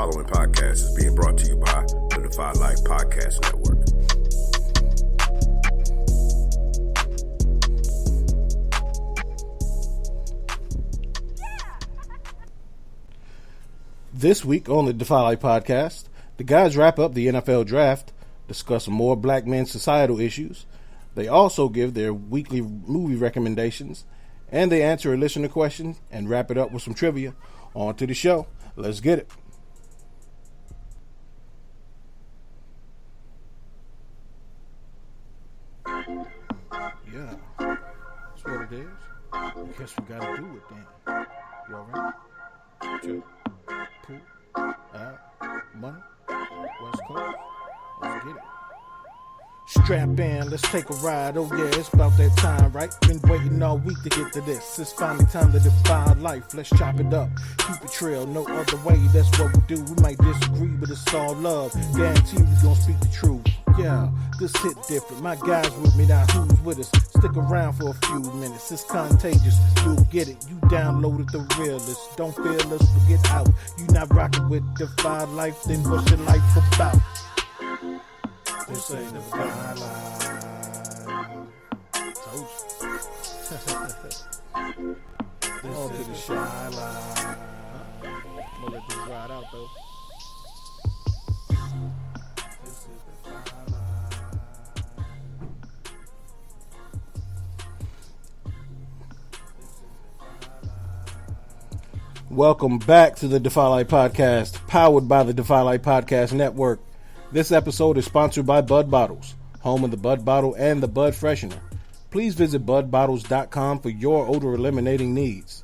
following podcast is being brought to you by the Defy Life Podcast Network. This week on the Defy Life Podcast, the guys wrap up the NFL draft, discuss some more black men societal issues. They also give their weekly movie recommendations, and they answer a listener question and wrap it up with some trivia. On to the show. Let's get it. Yeah, that's what it is. I guess we gotta do it then. You alright? Chill. Pool. Out. Money. West Coast. Let's get it. Strap in, let's take a ride. Oh yeah, it's about that time, right? Been waiting all week to get to this. It's finally time to defy life. Let's chop it up, keep it trail, no other way. That's what we do. We might disagree, but it's all love. Guarantee we gon' speak the truth. Yeah, this hit different. My guys with me now. Who's with us? Stick around for a few minutes. It's contagious. You'll get it. You downloaded the realest. Don't feel us, but get out. You not rocking with Defy Life, then what's your life about? This ain't the Defy Life. Told you. On to the shy line. I'm gonna let this ride out though. This is the Defy Life. Welcome back to the Defy Life Podcast, powered by the Defy Life Podcast Network. This episode is sponsored by Bud Bottles, home of the Bud Bottle and the Bud Freshener. Please visit budbottles.com for your odor eliminating needs.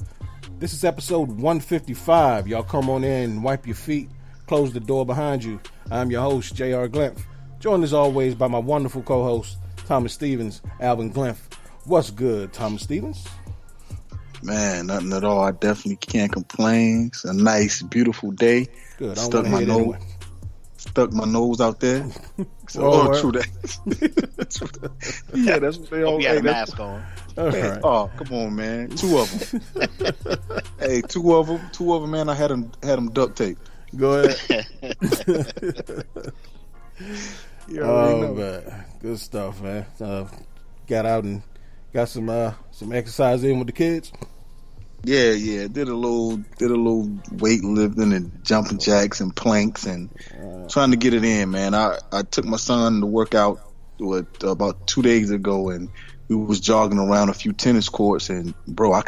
This is episode 155. Y'all come on in and wipe your feet, close the door behind you. I'm your host, J.R. Glimpf, joined as always by my wonderful co-host, Thomas Stevens, Alvin Glimpf. What's good, Thomas Stevens? Man, nothing at all. I definitely can't complain. It's a nice, beautiful day. Good. Stuck my nose out there. So, true that. Yeah, that's what they all. You got a mask on. Right. Oh, come on, man. Two of them. Hey, two of them, man. I had them duct taped. Go ahead. Man, good stuff, man. Got out and got some exercise in with the kids. Yeah. Did a little weightlifting and jumping jacks and planks and trying to get it in, man. I took my son to work out about 2 days ago, and we was jogging around a few tennis courts, and bro, I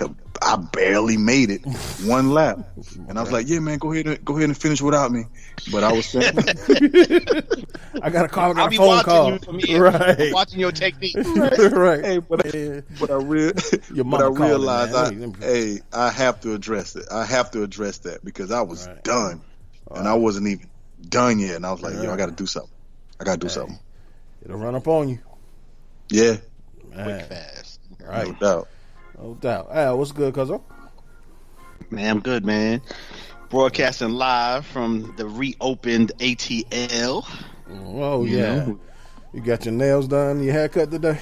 barely made it one lap, and I was like, yeah, man, go ahead and finish without me. But I was saying, I got a call. I'll be phone call. You from here. Right. Watching your technique. Right. Hey, but I realized I have to address it. I have to address that because I was done, and I wasn't even done yet. And I was like, yo, I got to do something. Something. It'll run up on you. Yeah. Quick, fast. Right. No doubt. Al, what's good, cuzzo? Man, I'm good, man. Broadcasting live from the reopened ATL. Oh, yeah. You got your nails done, your haircut today?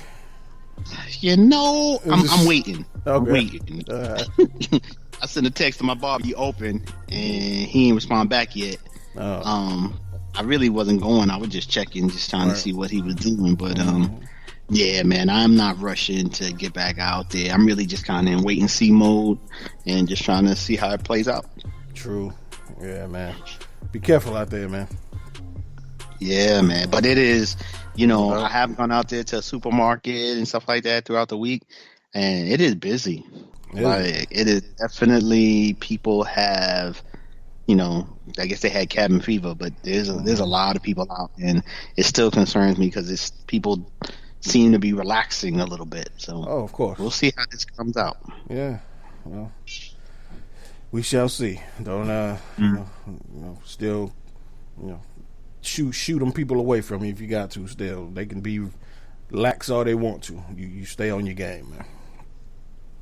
I'm waiting. Okay. I'm waiting. I sent a text to my barber, he opened, and he ain't respond back yet. I really wasn't going. I was just checking, just trying to see what he was doing. But, yeah, man, I'm not rushing to get back out there. I'm really just kind of in wait and see mode and just trying to see how it plays out. True. Yeah, man. Be careful out there, man. Yeah, man. But it is, I have gone out there to a supermarket and stuff like that throughout the week, and it is busy. Like, it is definitely, people have, I guess they had cabin fever, but there's a lot of people out, and it still concerns me because people seem to be relaxing a little bit. So, of course, we'll see how this comes out. Yeah, well, we shall see. Don't still, shoot them people away from you if you got to. Still, they can be lax all they want to. You stay on your game, man.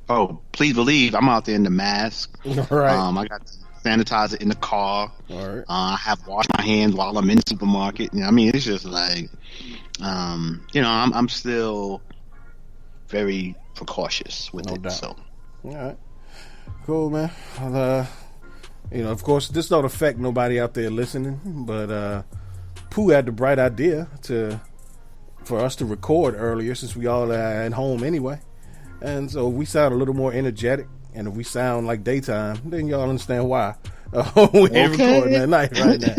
Oh, please believe I'm out there in the mask. Right. I got sanitizer in the car. All right. I have washed my hands while I'm in the supermarket. I mean, it's just like, I'm still very precautious with it. Doubt. So, all right, cool, man. of course, this don't affect nobody out there listening, but Pooh had the bright idea for us to record earlier since we all are at home anyway. And so if we sound a little more energetic, and if we sound like daytime, then y'all understand why. We ain't recording at night right now.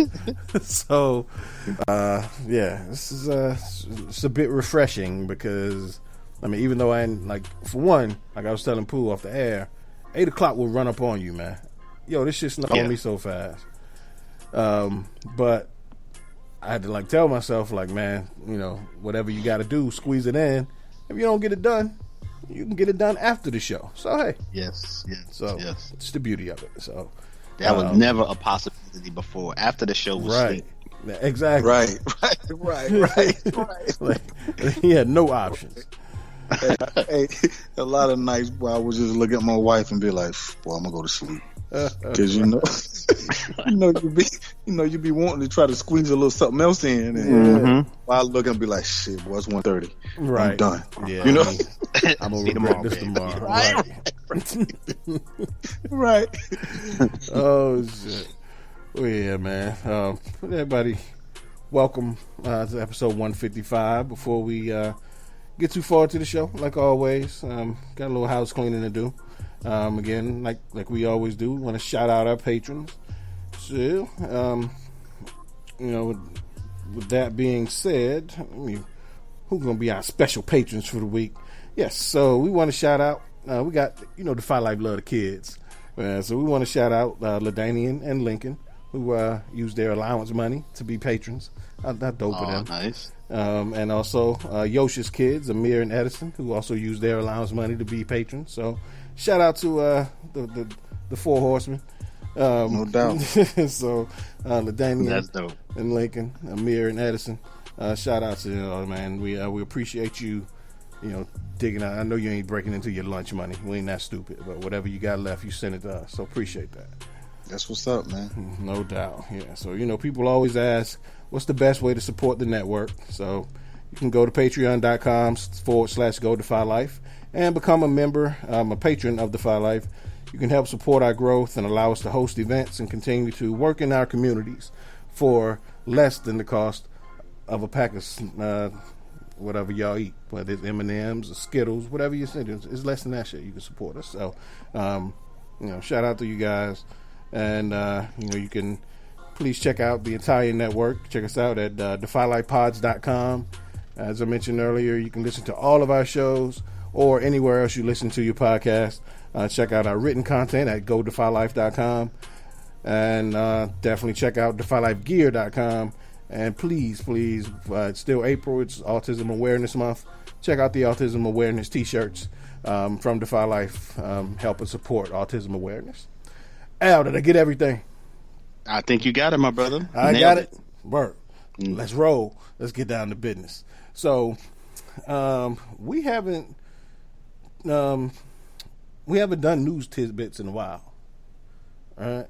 So, this is it's a bit refreshing because, I mean, even though I ain't, like, for one, like I was telling Pooh off the air, 8 o'clock will run up on you, man. Yo, this shit's not on me so fast. But I had to, like, tell myself, like, man, whatever you got to do, squeeze it in. If you don't get it done, you can get it done after the show. So, hey. Yes. It's the beauty of it. So that was never a possibility before. After the show was right. Sweet. Exactly. Right. Like, he had no options. Hey, a lot of nights where I would just look at my wife and be like, "Boy, I'm gonna go to sleep," because you be wanting to try to squeeze a little something else in, and while I look and be like, "Shit, boy, it's 1:30. Right, I'm done." Yeah, I'm gonna regret this tomorrow. Right. Oh shit. Well, yeah, man. Everybody, welcome to episode 155. Before we get too far to the show, like always, got a little house cleaning to do. Again, like we always do, want to shout out our patrons. So, with that being said, who's gonna be our special patrons for the week? Yes, so we want to shout out. We got Defy Life love the kids, so we want to shout out LaDanian and Lincoln, who use their allowance money to be patrons. That dope of them. Nice. And also Yosha's kids, Amir and Edison, who also use their allowance money to be patrons. So shout out to the four horsemen. No doubt. So LaDanian, that's dope, and Lincoln, Amir and Edison. Shout out to you, man. We appreciate you. Digging out. I know you ain't breaking into your lunch money. We ain't that stupid. But whatever you got left, you send it to us. So appreciate that. That's what's up, man. No doubt. Yeah. So, people always ask, what's the best way to support the network? So you can go to patreon.com/Go Defy Life and become a member, a patron of Defy Life. You can help support our growth and allow us to host events and continue to work in our communities for less than the cost of a pack of whatever y'all eat, whether it's M&Ms or Skittles, whatever you say, it's less than that shit. You can support us. So, shout out to you guys. And, you can please check out the entire network. Check us out at defylifepods.com. As I mentioned earlier, you can listen to all of our shows or anywhere else you listen to your podcast. Check out our written content at godefylife.com. And definitely check out defylifegear.com. And please, it's still April. It's Autism Awareness Month. Check out the Autism Awareness t-shirts from Defy Life. Help and support autism awareness. Al, did I get everything? I think you got it, my brother. I got it. Work. Let's roll. Let's get down to business. So, we haven't done news tidbits in a while. All right.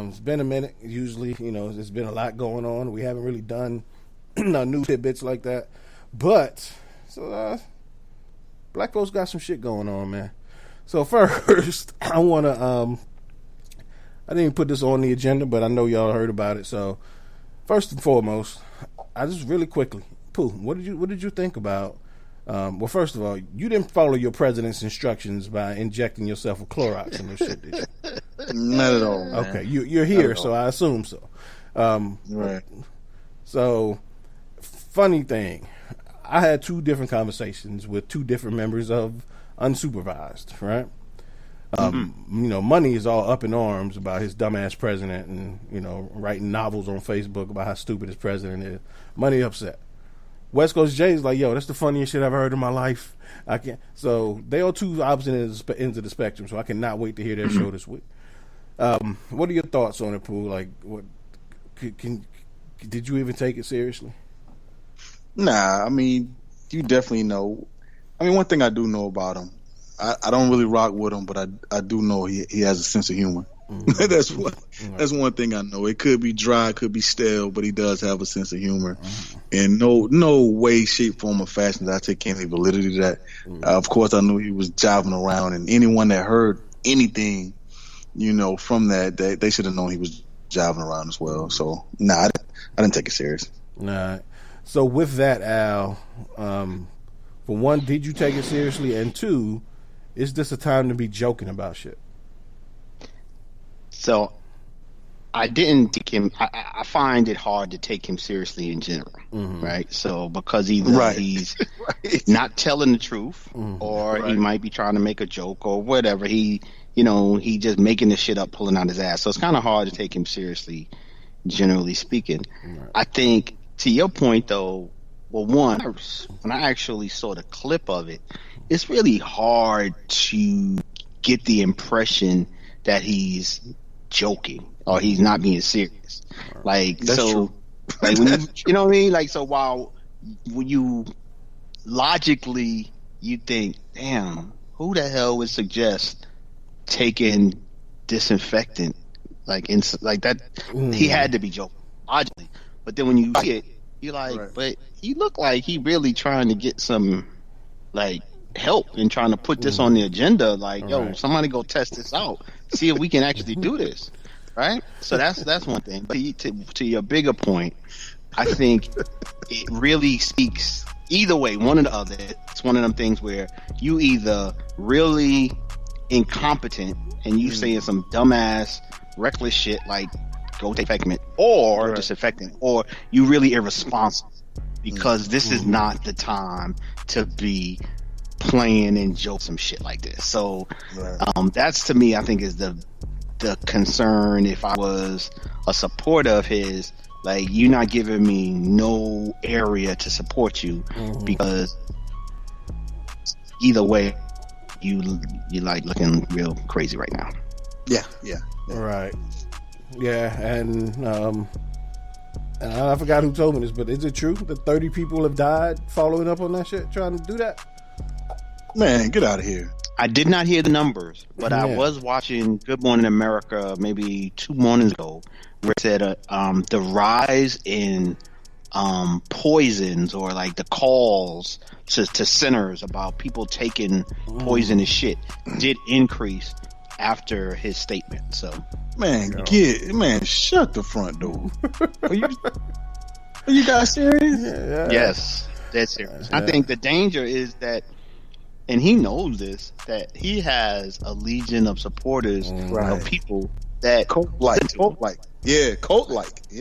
It's been a minute. Usually, there's been a lot going on. We haven't really done news tidbits like that. But, black folks got some shit going on, man. So first, I want to, I didn't even put this on the agenda, but I know y'all heard about it. So first and foremost, I just really quickly, Pooh, what did you think about, well, first of all, you didn't follow your president's instructions by injecting yourself with Clorox and no shit, did you? Not at all, man. Okay, you're here, so I assume so. Right. So, funny thing, I had two different conversations with two different members of unsupervised, right? Money is all up in arms about his dumbass president and, writing novels on Facebook about how stupid his president is. Money upset. West Coast Jay's like, yo, that's the funniest shit I've heard in my life. I can't. So they are two opposite ends of the spectrum. So I cannot wait to hear their show this week. What are your thoughts on it, Pooh? Like, what did you even take it seriously? Nah, I mean, you definitely know. I mean, one thing I do know about him, I don't really rock with him, but I do know he has a sense of humor. Mm-hmm. That's one thing I know. It could be dry, it could be stale, but he does have a sense of humor. Mm-hmm. And no way, shape, form, or fashion that I take any validity to that. Mm-hmm. Of course, I knew he was jiving around, and anyone that heard anything from that, they should have known he was jiving around as well. So, I didn't take it serious. Nah. So with that, Al, for one, did you take it seriously? And two, is this a time to be joking about shit? So I didn't take him. I find it hard to take him seriously in general, right? So because either he's not telling the truth, or he might be trying to make a joke or whatever. He just making the shit up, pulling out his ass. So it's kind of hard to take him seriously, generally speaking. Right. I think to your point though, well, one, when I actually saw the clip of it, it's really hard to get the impression that he's joking or he's not being serious. Like, that's so true. Like when you know what I mean? Like, so when you logically you think, damn, who the hell would suggest taking disinfectant like that? He had to be joking logically. But then when you see it, you're like, but he looked like he really trying to get some like help and trying to put this on the agenda. Like, yo, somebody go test this out, see if we can actually do this. Right? So that's one thing. But to your bigger point, I think it really speaks either way, one or the other. It's one of them things where you either really incompetent and you saying some dumbass, reckless shit like go take disinfectant or disinfectant, or you really irresponsible because this is not the time to be playing and joke some shit like this. So that's to me, I think, is the concern. If I was a supporter of his, like, you're not giving me no area to support you because either way you like looking real crazy right now. Yeah. Right. Yeah. And I forgot who told me this, but is it true that 30 people have died following up on that shit, trying to do that? Man, get out of here. I did not hear the numbers, but I was watching Good Morning America maybe 2 mornings ago, where it said the rise in poisons or like the calls to centers about people taking poisonous shit did increase after his statement. So, man, shut the front door. Are you guys serious? Yeah. Yes, that's serious. I think the danger is that, and he knows this, that he has a legion of supporters of people that cult-like. Yeah.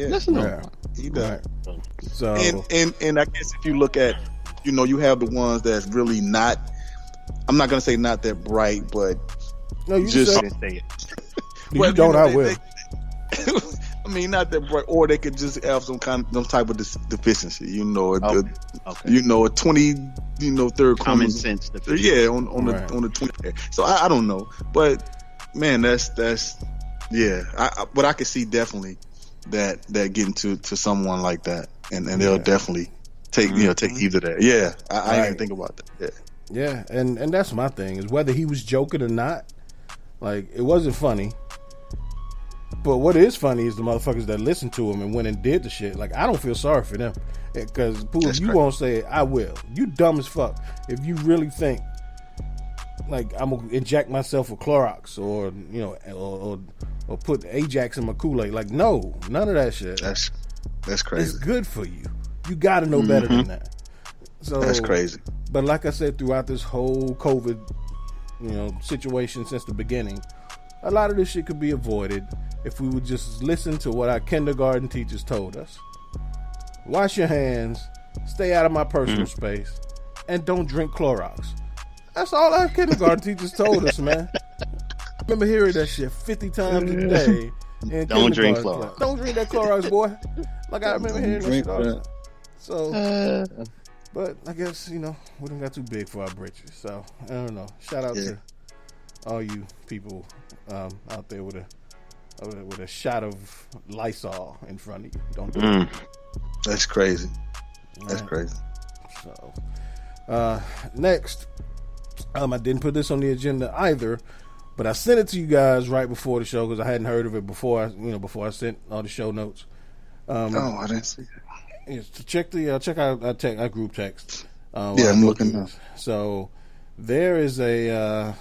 Listen to him. He does. Right. So, and I guess if you look at, you have the ones that's really not, I'm not gonna say not that bright, but no, you just say it. You don't. I will. I mean, not that bright, or they could just have some type of deficiency. A 20, third common sense deficiency. Yeah, on the 20. So I don't know, but man, that's but I could see definitely that getting to someone like that, and they'll definitely take heed of that. Yeah, I didn't even think about that. Yeah, and that's my thing, is whether he was joking or not. Like, it wasn't funny. But what is funny is the motherfuckers that listened to him and went and did the shit. Like, I don't feel sorry for them. Because, if you won't say it, I will. You dumb as fuck. If you really think, like, I'm going to inject myself with Clorox or put Ajax in my Kool-Aid. Like, no, none of that shit. That's crazy. It's good for you. You got to know better than that. So that's crazy. But like I said, throughout this whole COVID, situation since the beginning, a lot of this shit could be avoided if we would just listen to what our kindergarten teachers told us. Wash your hands, stay out of my personal space, and don't drink Clorox. That's all our kindergarten teachers told us, man. I remember hearing that shit 50 times a day. Don't drink Clorox. Don't drink that Clorox, boy. Like, I remember hearing that shit all the time. So, but I guess, we done got too big for our britches. So, I don't know. Shout out to all you people out there with a shot of Lysol in front of you. Don't do it. That's crazy. That's right. Crazy. So, next, I didn't put this on the agenda either, but I sent it to you guys right before the show because I hadn't heard of it before I sent all the show notes. I didn't see that. Yes, to check our group text. I'm looking now. So there is a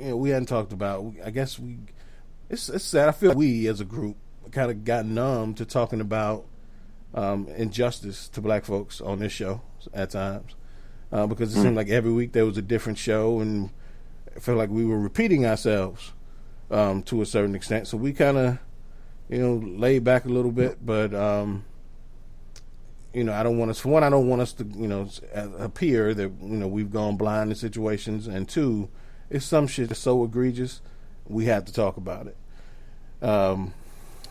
we hadn't talked about. I guess it's sad. I feel like we as a group kind of got numb to talking about injustice to black folks on this show at times, because it seemed like every week there was a different show, and I felt like we were repeating ourselves to a certain extent. So we kind of, laid back a little bit, but I don't want us, for one, I don't want us to, appear that, we've gone blind in situations. And two, if some shit is so egregious, we have to talk about it.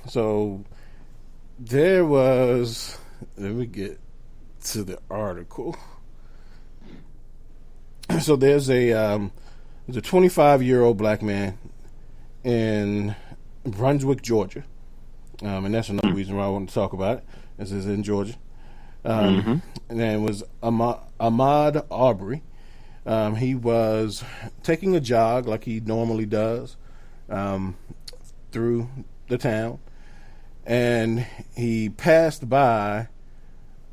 So there was, let me get to the article. So there's a 25-year-old black man in Brunswick, Georgia. And that's another reason why I want to talk about it. This is in Georgia. And it was Ahmaud Arbery. He was taking a jog like he normally does through the town, and he passed by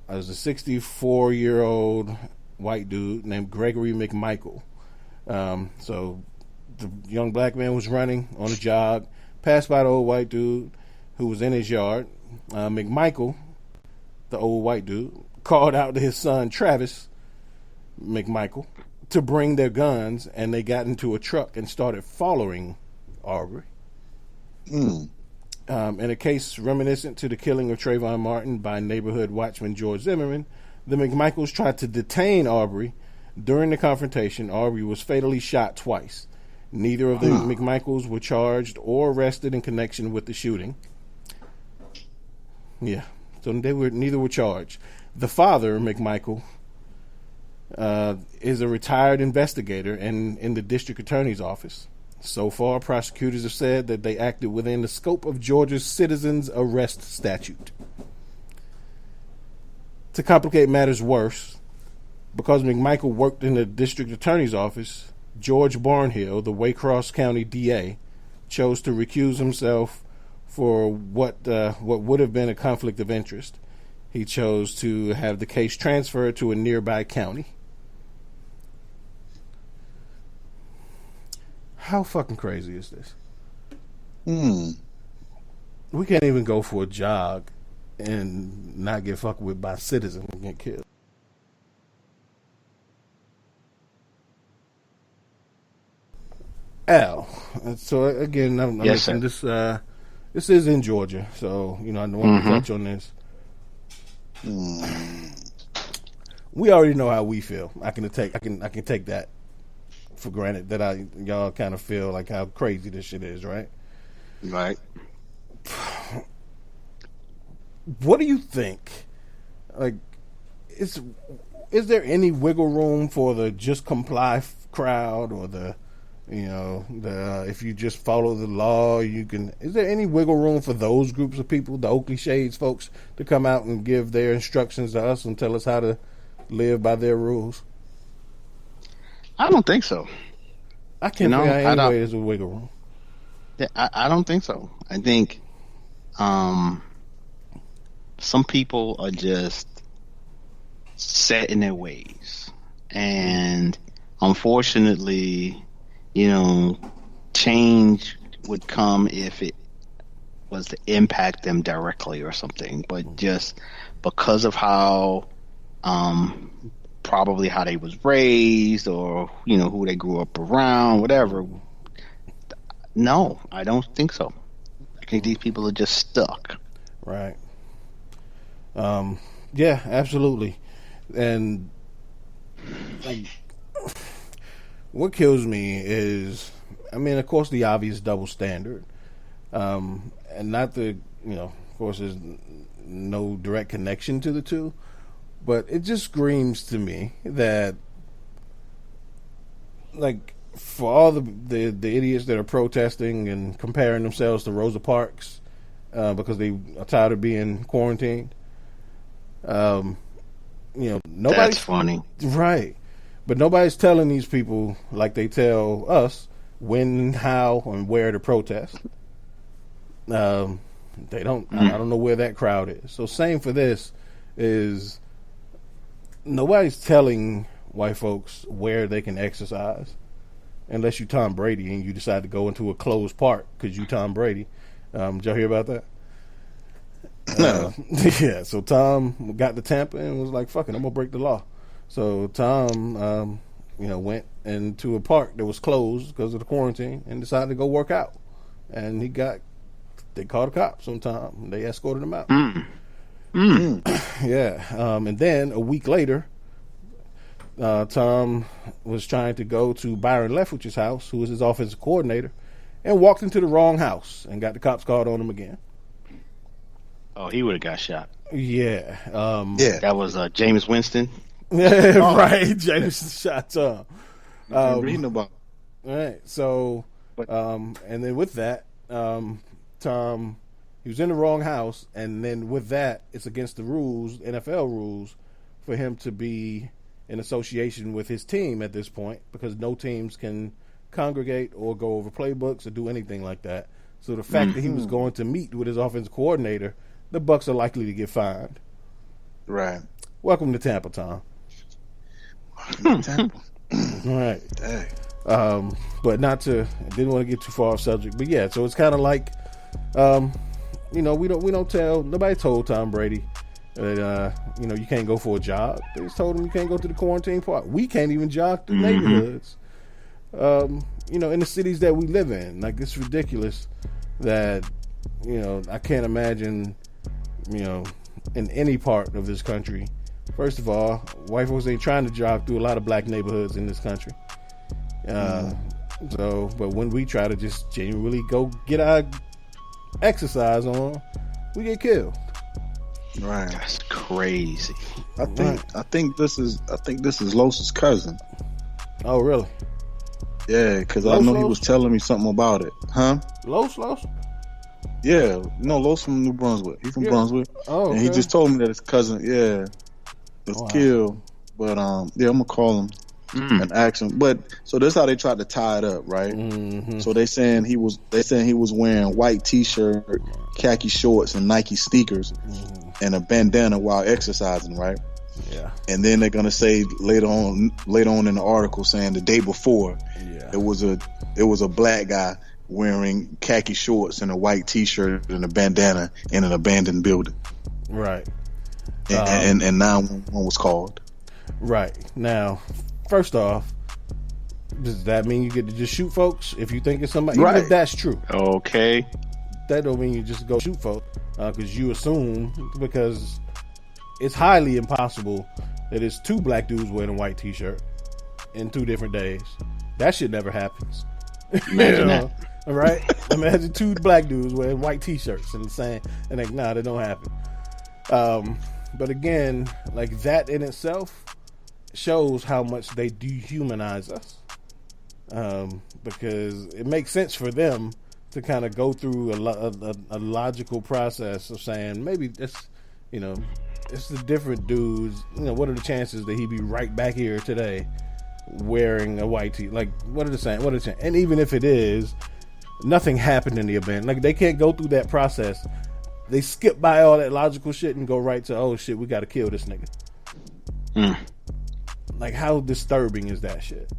as a 64-year-old white dude named Gregory McMichael. So the young black man was running on a jog, passed by the old white dude who was in his yard. McMichael, the old white dude, called out to his son Travis McMichael to bring their guns, and they got into a truck and started following Arbery. In a case reminiscent to the killing of Trayvon Martin by neighborhood watchman George Zimmerman, the McMichaels tried to detain Arbery. During the confrontation, Arbery was fatally shot twice. Neither of the McMichaels were charged or arrested in connection with the shooting. Yeah, so neither were charged. The father, McMichael, is a retired investigator and in the district attorney's office. So far, prosecutors have said that they acted within the scope of Georgia's citizens arrest statute. To complicate matters worse, because McMichael worked in the district attorney's office, George Barnhill, the Waycross County DA, chose to recuse himself for what would have been a conflict of interest. He chose to have the case transferred to a nearby county. How fucking crazy is this? We can't even go for a jog and not get fucked with by citizens and get killed. Al, so again, I'm mentioning this. This is in Georgia, so I don't want to touch on this. We already know how we feel. I can take that for granted that y'all kind of feel like how crazy this shit is, right? Right. What do you think? Like, is there any wiggle room for the just comply crowd, or the if you just follow the law, you can? Is there any wiggle room for those groups of people, the Oakley Shades folks, to come out and give their instructions to us and tell us how to live by their rules? I don't think so. I can't figure out any way there's a wiggle room. I don't think so. I think some people are just set in their ways, and unfortunately, change would come if it was to impact them directly or something. But just because of how probably how they was raised, or who they grew up around, whatever, no, I don't think so. I think these people are just stuck. Right. Yeah, absolutely. And what kills me is, of course, the obvious double standard, and not the, of course, there's no direct connection to the two, but it just screams to me that, like, for all the idiots that are protesting and comparing themselves to Rosa Parks because they are tired of being quarantined, nobody's... That's funny. Right. But nobody's telling these people, like they tell us, when, how, and where to protest. They don't. I don't know where that crowd is. So same for this is nobody's telling white folks where they can exercise. unless you Tom Brady and you decide to go into a closed park because you Tom Brady. Did y'all hear about that? No. Yeah, so Tom got to Tampa and was like, fuck it, I'm going to break the law. So Tom, went into a park that was closed because of the quarantine and decided to go work out. And they called the cops on Tom. They escorted him out. Yeah. And then a week later, Tom was trying to go to Byron Leftwich's house, who was his offensive coordinator, and walked into the wrong house and got the cops called on him again. Oh, he would have got shot. Yeah. That was Jameis Winston. Right. Jameis shot Tom. Reading about. All right. So, and then with that, Tom, he was in the wrong house, and then with that, it's against the rules, NFL rules, for him to be in association with his team at this point, because no teams can congregate or go over playbooks or do anything like that. So the fact that he was going to meet with his offensive coordinator, the Bucs are likely to get fined. Right. Welcome to Tampa, Tom. Tampa. All right. Dang. But didn't want to get too far off subject. But yeah, so it's kind of like, nobody told Tom Brady that, you can't go for a jog. They just told him you can't go to the quarantine park. We can't even jog through neighborhoods, in the cities that we live in. Like, it's ridiculous that, I can't imagine, in any part of this country. First of all, white folks ain't trying to jog through a lot of black neighborhoods in this country. But when we try to just genuinely go get our exercise on, we get killed. Right. That's crazy. I think this is Los's cousin. Oh, really? Yeah, because I know he was telling me something about it. Huh? Los? Yeah. No, Los from New Brunswick. He's from Brunswick. Oh, okay. And he just told me that his cousin, was killed. But I'm gonna call him and ask him. But so that's how they tried to tie it up, right? Mm-hmm. So they saying he was wearing white t-shirt, khaki shorts, and Nike sneakers, and a bandana while exercising, right? Yeah. And then they're gonna say later on in the article saying the day before, it was a black guy wearing khaki shorts and a white t-shirt and a bandana in an abandoned building. Right. And 911 was called. Right. Now, first off, does that mean you get to just shoot folks if you think it's somebody? Right. Even if that's true. Okay. That don't mean you just go shoot folks because you assume, because it's highly impossible that it's two black dudes wearing a white t-shirt in 2 different days. That shit never happens. Imagine that. Right? Imagine 2 black dudes wearing white t-shirts and saying, and like, nah, that don't happen. But again, like, that in itself shows how much they dehumanize us. Because it makes sense for them to kind of go through a logical process of saying, maybe it's the different dudes. What are the chances that he'd be right back here today wearing a white tee? Like, what are they saying? And even if it is, nothing happened in the event. Like, they can't go through that process. They skip by all that logical shit and go right to, oh shit, we got to kill this nigga. Like, how disturbing is that shit?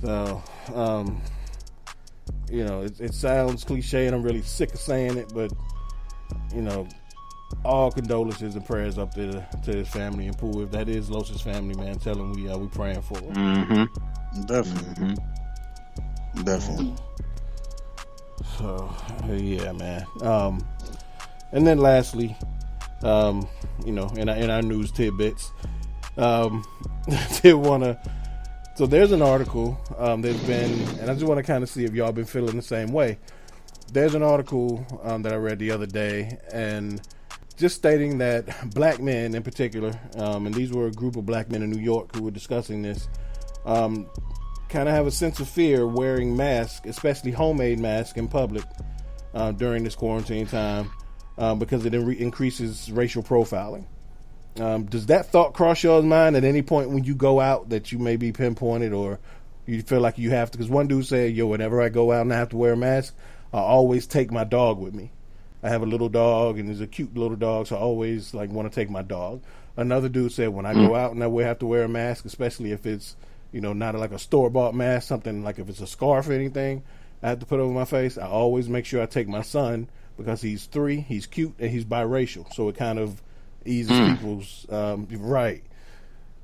So, it sounds cliche and I'm really sick of saying it, but, all condolences and prayers up to his family and Pooh. If that is Los's family, man, tell him we praying for him. Definitely. Definitely. So, yeah, man. And then lastly, in our news tidbits, did want to. So there's an article. There's been, and I just want to kind of see if y'all been feeling the same way. There's an article that I read the other day, and just stating that black men in particular, and these were a group of black men in New York who were discussing this, kind of have a sense of fear wearing masks, especially homemade masks in public during this quarantine time, because it increases racial profiling. Does that thought cross your mind at any point when you go out that you may be pinpointed or you feel like you have to? Because one dude said, whenever I go out and I have to wear a mask, I always take my dog with me. I have a little dog and it's a cute little dog, so I always want to take my dog. Another dude said, when I go out and I have to wear a mask, especially if it's not like a store-bought mask, something like if it's a scarf or anything, I have to put over my face. I always make sure I take my son because he's 3, he's cute, and he's biracial. So it kind of eases people's, right.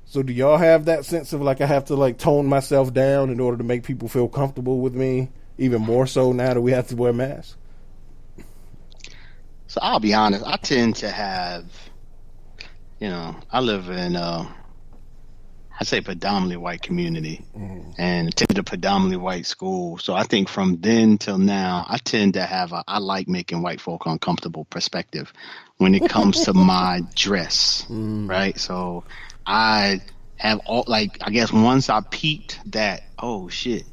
So do y'all have that sense of like I have to like tone myself down in order to make people feel comfortable with me, even more so now that we have to wear masks? So I'll be honest, I tend to have, I live in, I say predominantly white community and attended a predominantly white school. So I think from then till now, I tend to have I like making white folk uncomfortable perspective when it comes to my dress, right? So I have I guess once I peeped that, oh shit,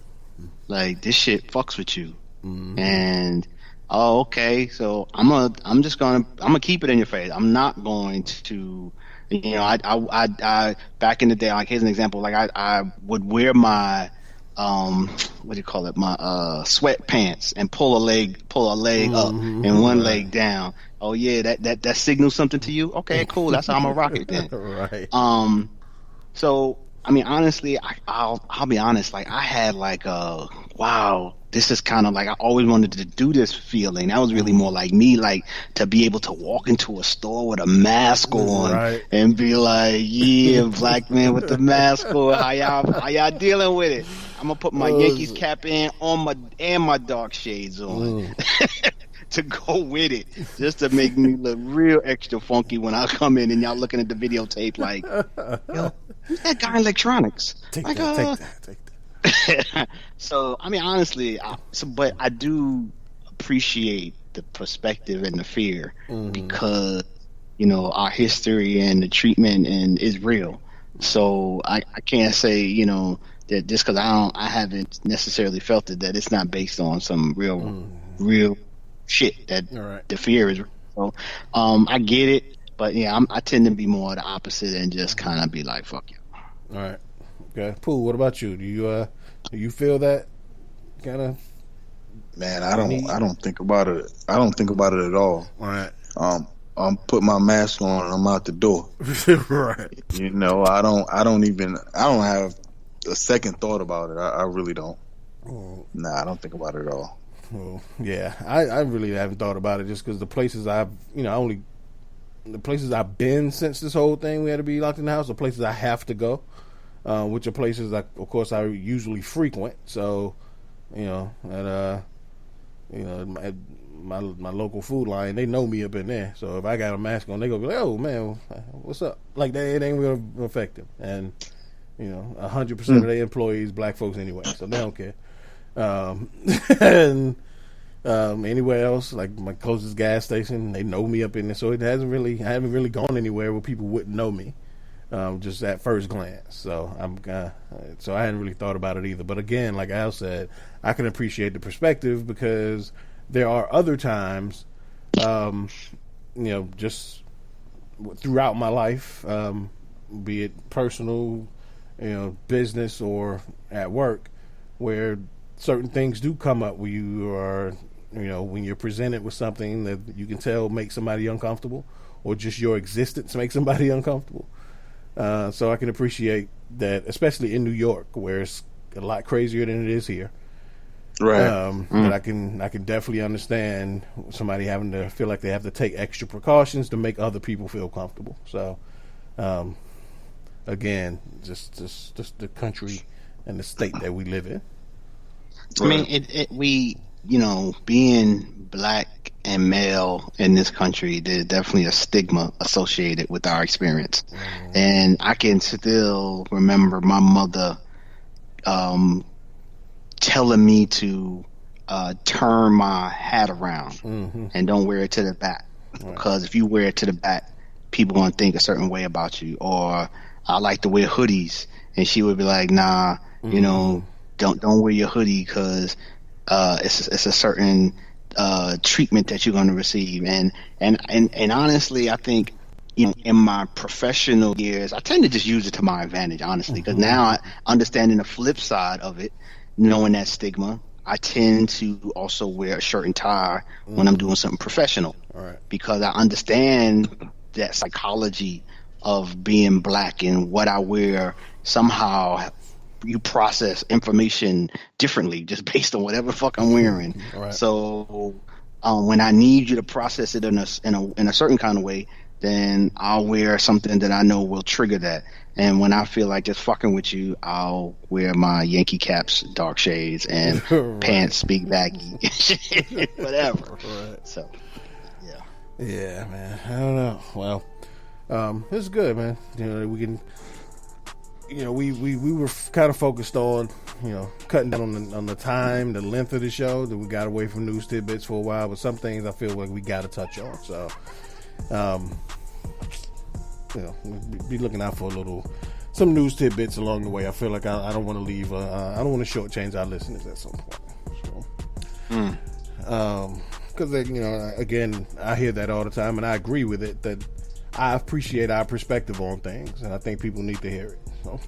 like this shit fucks with you. And oh, okay. So I'm just gonna keep it in your face. I'm not going to, I back in the day, like here's an example, like I would wear my what do you call it, my sweatpants and pull a leg up and one leg down. Oh yeah, that signals something to you. Okay, cool. That's how I'm gonna rock it then. Right. So I mean, honestly, I'll be honest. Like I had like wow, this is kind of like I always wanted to do this feeling. That was really more like me, like to be able to walk into a store with a mask on and be like, yeah, black man with the mask on. How y'all dealing with it? I'm gonna put my Yankees cap on my dark shades on. To go with it, just to make me look real extra funky when I come in and y'all looking at the videotape like, yo, who's that guy in electronics? Take that. So, I mean, honestly, but I do appreciate the perspective and the fear because, our history and the treatment is real. So I can't say, that just because I haven't necessarily felt it, that it's not based on some real shit that the fear is. So I get it, but yeah, I tend to be more the opposite and just kind of be like, fuck you. All right. Okay. Pooh, what about you? Do you feel that kind of? Man, I don't think about it. I don't think about it at all. All right. I'm put my mask on and I'm out the door. Right. I don't have a second thought about it. I really don't. Nah, I don't think about it at all. Well, yeah, I really haven't thought about it just because the places the places I've been since this whole thing we had to be locked in the house, the places I have to go, which are places of course I usually frequent. So, at my local Food Line, they know me up in there. So if I got a mask on, they go, "Oh man, what's up?" Like it ain't gonna affect them. And 100% of their employees black folks anyway, so they don't care. And anywhere else, like my closest gas station, they know me up in there, so I haven't really gone anywhere where people wouldn't know me, just at first glance. So so I hadn't really thought about it either. But again, like Al said, I can appreciate the perspective because there are other times, just throughout my life, be it personal, business or at work, where certain things do come up where you are, when you're presented with something that you can tell makes somebody uncomfortable, or just your existence makes somebody uncomfortable. So I can appreciate that, especially in New York, where it's a lot crazier than it is here. Right. But I can definitely understand somebody having to feel like they have to take extra precautions to make other people feel comfortable. So, again, just the country and the state that we live in. I mean, we being black and male in this country, there's definitely a stigma associated with our experience. And I can still remember my mother telling me to turn my hat around and don't wear it to the back. Because if you wear it to the back, people going to think a certain way about you. Or I like to wear hoodies. And she would be like, nah, don't wear your hoodie because it's a certain treatment that you're going to receive. And honestly, I think in my professional years, I tend to just use it to my advantage, honestly, because now understanding the flip side of it, knowing that stigma, I tend to also wear a shirt and tie when I'm doing something professional, because I understand that psychology of being black and what I wear somehow you process information differently just based on whatever the fuck I'm wearing. Right. So when I need you to process it in a certain kind of way, then I'll wear something that I know will trigger that. And when I feel like just fucking with you, I'll wear my Yankee caps, dark shades, and Right. pants, big baggy, whatever. Right. So, yeah. Yeah, man. I don't know. Well, it's good, man. You know, we can. You know, we were kind of focused on, you know, cutting down on the time, the length of the show. That we got away from news tidbits for a while, but some things I feel like we got to touch on. So, you know, we'll be looking out for some news tidbits along the way. I feel like I don't want to leave. I don't want to shortchange our listeners at some point. So, because you know, again, I hear that all the time, and I agree with it. That I appreciate our perspective on things, and I think people need to hear it. So,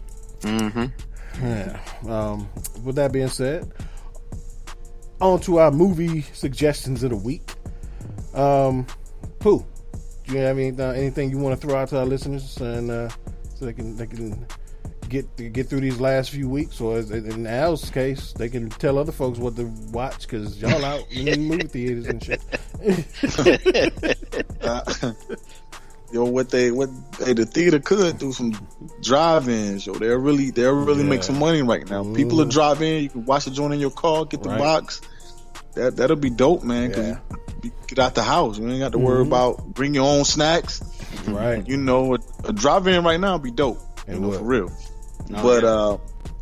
yeah. With that being said, on to our movie suggestions of the week. Pooh, do you have anything you want to throw out to our listeners, and so they can get through these last few weeks, or in Al's case, they can tell other folks what to watch because y'all out in the movie theaters and shit. The theater could do some drive-ins, yo. They'll really make some money right now. People are driving. You can watch the joint in your car, get the box. That'll be dope, man. Cause you get out the house. You ain't got to worry about bring your own snacks. Right. You know, a drive-in right now would be dope. You know, for real.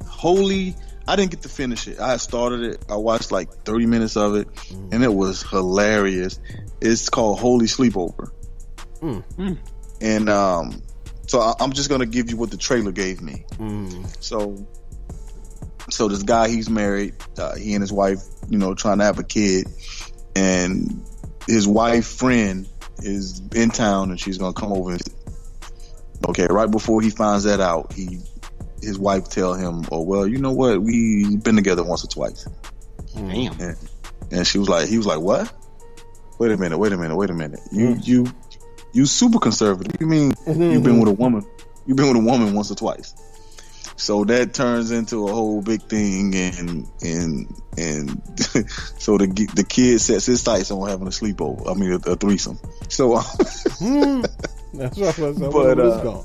Holy, I didn't get to finish it. I started it. I watched like 30 minutes of it, and it was hilarious. It's called Holy Sleepover. And so I'm just gonna give you what the trailer gave me. So this guy, he's married. He and his wife, you know, trying to have a kid, and his wife friend is in town, and she's gonna come over and visit. Okay, right before he finds that out, his wife tell him, "Oh well, you know what? We've been together once or twice." Damn. And he was like, "What? Wait a minute. You super conservative. You mean you've been with a woman? You've been with a woman once or twice?" So that turns into a whole big thing, and so the kid sets his sights on having a sleepover. I mean, a threesome. So, that's right.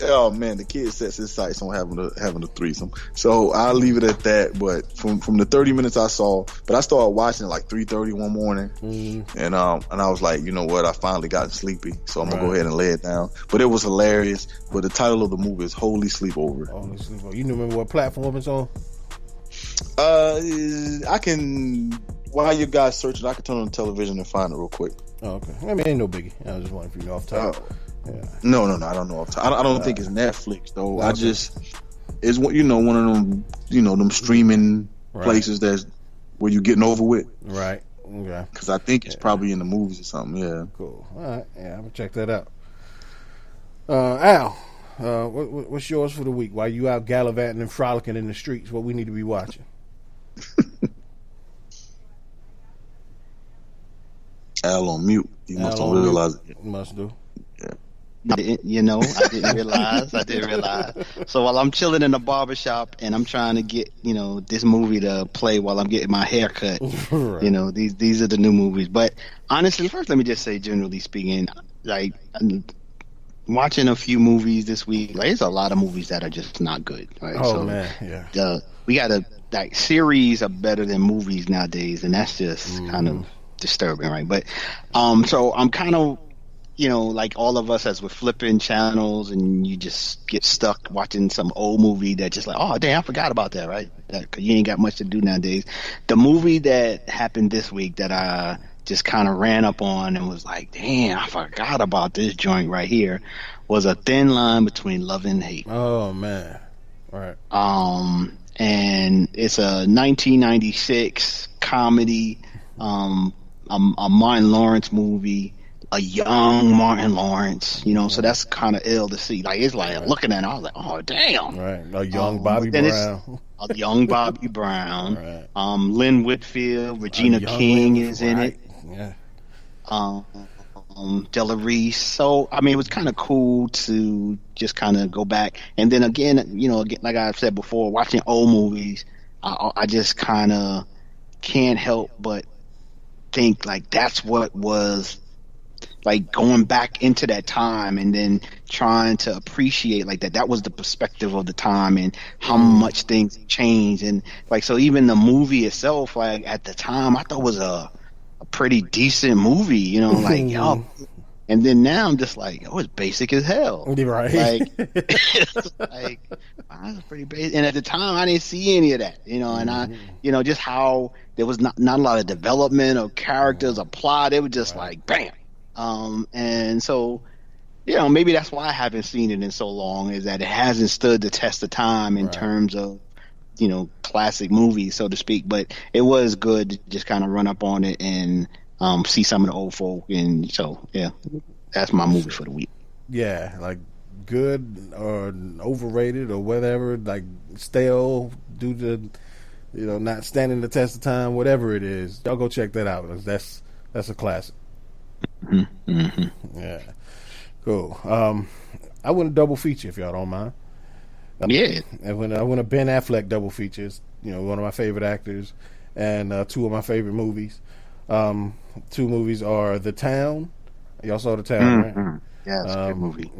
Oh man, the kid sets his sights on having a threesome. So I'll leave it at that. But from the 30 minutes I saw, but I started watching at like 3:30 one morning, and I was like, you know what? I finally got sleepy, so I'm gonna go ahead and lay it down. But it was hilarious. But the title of the movie is Holy Sleepover. Holy Sleepover. You remember what platform it's on? I can. While you guys searching, I can turn on the television and find it real quick. Oh, okay. I mean, ain't no biggie. I was just wondering if you know off top. Yeah. No, I don't know. I don't think it's Netflix though. Okay. It's one of them, them streaming places that's where you getting over with. Right. Okay. Because I think it's probably in the movies or something. Yeah. Cool. All right. Yeah, I'm gonna check that out. Al, what's yours for the week? While you out gallivanting and frolicking in the streets, what we need to be watching? Al on mute. You must don't realize it. Must do. Yeah. I didn't realize. So while I'm chilling in the barbershop and I'm trying to get, this movie to play while I'm getting my hair cut, right. These are the new movies. But honestly, first let me just say, generally speaking, like watching a few movies this week, like there's a lot of movies that are just not good. Right? Oh man, yeah. We gotta series are better than movies nowadays, and that's just kind of disturbing, right? But so I'm kind of like all of us, as we're flipping channels and you just get stuck watching some old movie that just like, oh damn, I forgot about that, right? Because you ain't got much to do nowadays. The movie that happened this week that I just kind of ran up on and was like, damn, I forgot about this joint right here, was A Thin Line Between Love and Hate. Oh man, right. And it's a 1996 comedy, a Martin Lawrence movie. A young Martin Lawrence, so that's kind of ill to see. Like, it's like looking at it, I was like, oh damn, right? A young Bobby Brown, a young Bobby Brown. Right. Lynn Whitfield, Regina King is in it. Yeah. Della Reese. So I mean, it was kind of cool to just kind of go back. And then again, like I've said before, watching old movies, I just kind of can't help but think like that's what was like going back into that time and then trying to appreciate like that was the perspective of the time and how much things changed. And like, so even the movie itself, like at the time I thought was a pretty decent movie, like, yo. And then now I'm just like, it's basic as hell. Right. Like, it's like, wow, that's pretty basic. And at the time I didn't see any of that, and I, just how there was not a lot of development of characters or plot. It was just like, bam. And so, maybe that's why I haven't seen it in so long, is that it hasn't stood the test of time in terms of, classic movies, so to speak. But it was good to just kind of run up on it and see some of the old folk. And so, yeah, that's my movie for the week. Yeah, like good or overrated or whatever, like stale due to, not standing the test of time, whatever it is. Y'all go check that out. That's a classic. Mm-hmm. Yeah, cool. I want a double feature if y'all don't mind. Yeah, I want a Ben Affleck double feature. It's, one of my favorite actors, and two of my favorite movies. Two movies are The Town. Y'all saw The Town, right? Yeah, it's a good movie.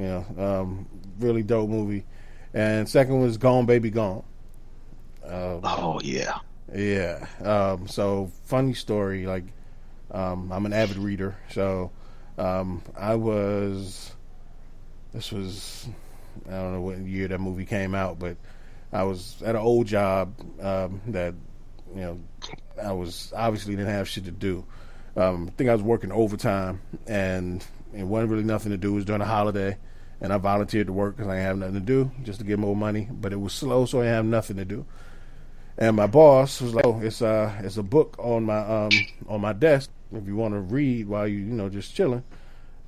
Really dope movie. And second was Gone Baby Gone. Oh yeah. So funny story. Like, I'm an avid reader, so this was, I don't know what year that movie came out, but I was at an old job that, I was obviously didn't have shit to do. I think I was working overtime, and it wasn't really nothing to do. It was during a holiday, and I volunteered to work because I didn't have nothing to do, just to get more money. But it was slow, so I didn't have nothing to do. And my boss was like, "Oh, it's a book on my desk if you want to read while you just chilling."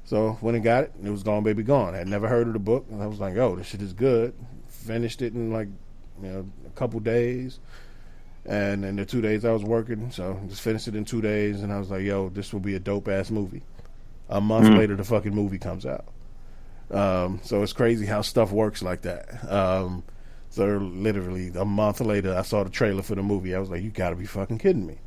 So went and got it. It was Gone Baby Gone. I had never heard of the book, and I was like, "Oh, this shit is good." Finished it in like a couple days, and in the 2 days I was working, so just finished it in 2 days, and I was like, "Yo, this will be a dope ass movie." A month later, the fucking movie comes out. So it's crazy how stuff works like that. So literally a month later, I saw the trailer for the movie. I was like, "You got to be fucking kidding me!"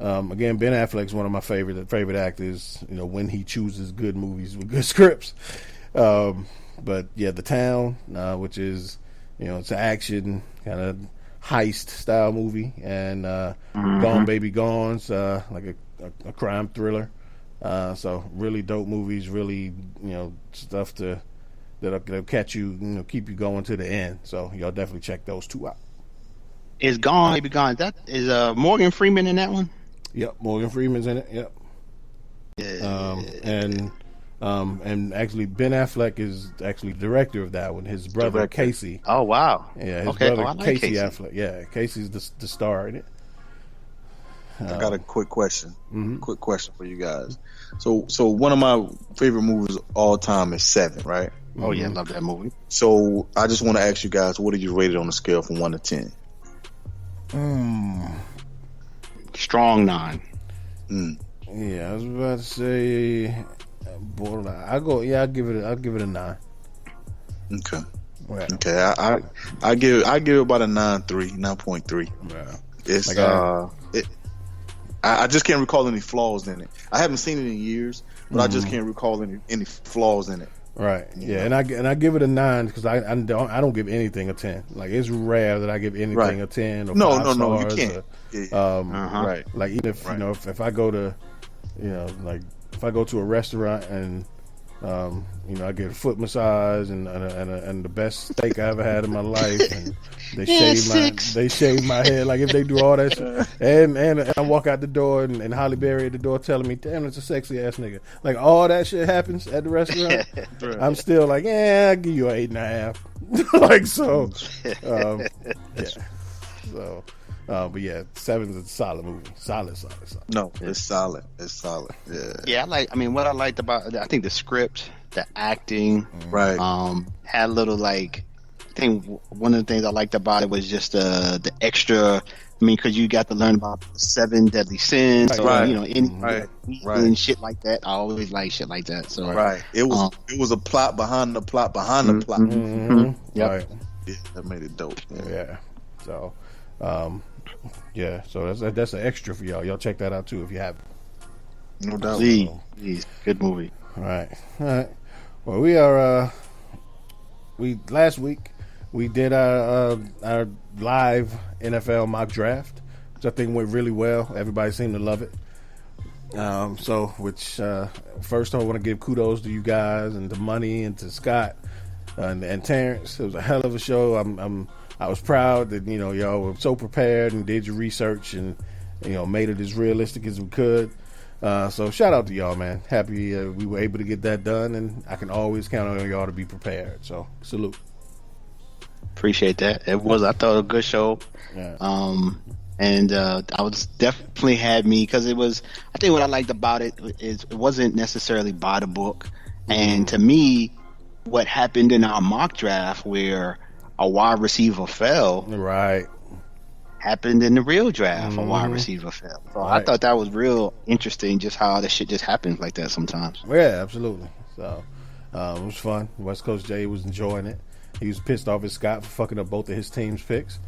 Again, Ben Affleck's one of my favorite actors. When he chooses good movies with good scripts. But yeah, The Town, which is it's an action kind of heist style movie, and Gone Baby Gone's like a crime thriller. So really dope movies, really stuff that'll catch you, keep you going to the end. So y'all definitely check those two out. Is Gone Baby Gone? Is Morgan Freeman in that one? Yep, Morgan Freeman's in it. Yep. Yeah. And actually Ben Affleck is actually the director of that one. His brother Casey. Oh wow. Yeah, his brother Casey Affleck. Yeah, Casey's the star in it. I got a quick question. Quick question for you guys. So one of my favorite movies of all time is Seven, right? Oh yeah, I love that movie. So I just want to ask you guys, what did you rate it on a scale from 1 to 10? Strong 9. Yeah, I was about to say borderline. I'll give it a 9. Okay. Yeah. Okay. I give it about a 9.3. Yeah. It's I just can't recall any flaws in it. I haven't seen it in years, but I just can't recall any flaws in it. Right. Yeah, and I give it a 9 because I don't give anything a 10. Like, it's rare that I give anything a 10 or 5 stars. No, you can't. Right. Like, even if if I go to if I go to a restaurant and I get a foot massage and the best steak I ever had in my life, and they shave my head, like if they do all that shit, and I walk out the door and Holly Berry at the door telling me, "Damn, it's a sexy ass nigga." Like, all that shit happens at the restaurant. I'm still like, I'll give you an 8.5. Like, so, yeah. So, but yeah, Seven's a solid movie. Solid. No, it's solid. Yeah. Yeah, what I liked about it, I think the script, the acting, right, had a little I think one of the things I liked about it was just the extra I mean, because you got to learn about the 7 deadly sins, or Right. you know, any Right. and shit like that. I always like shit like that. So Right. It was a plot behind the plot behind the plot. Yep. Right. Yeah, that made it dope. Yeah. So, yeah. So that's an extra for y'all. Y'all check that out too if you haven't. No doubt. Please, good movie. All right. Well, we are. Last week we did our live NFL mock draft, which I think went really well. Everybody seemed to love it. First I want to give kudos to you guys and to Money and to Scott and Terrence. It was a hell of a show. I was proud that y'all were so prepared and did your research and made it as realistic as we could. So shout out to y'all, man. Happy we were able to get that done, and I can always count on y'all to be prepared. So salute. Appreciate that. I thought a good show. Yeah. And I was definitely had me because I think what I liked about it is it wasn't necessarily by the book. And to me, what happened in our mock draft where a wide receiver fell, Right. happened in the real draft. A wide receiver fell. So I thought that was real interesting, just how that shit just happens like that sometimes. Yeah, absolutely. So it was fun. West Coast Jay was enjoying it. He was pissed off at Scott for fucking up both of his team's picks.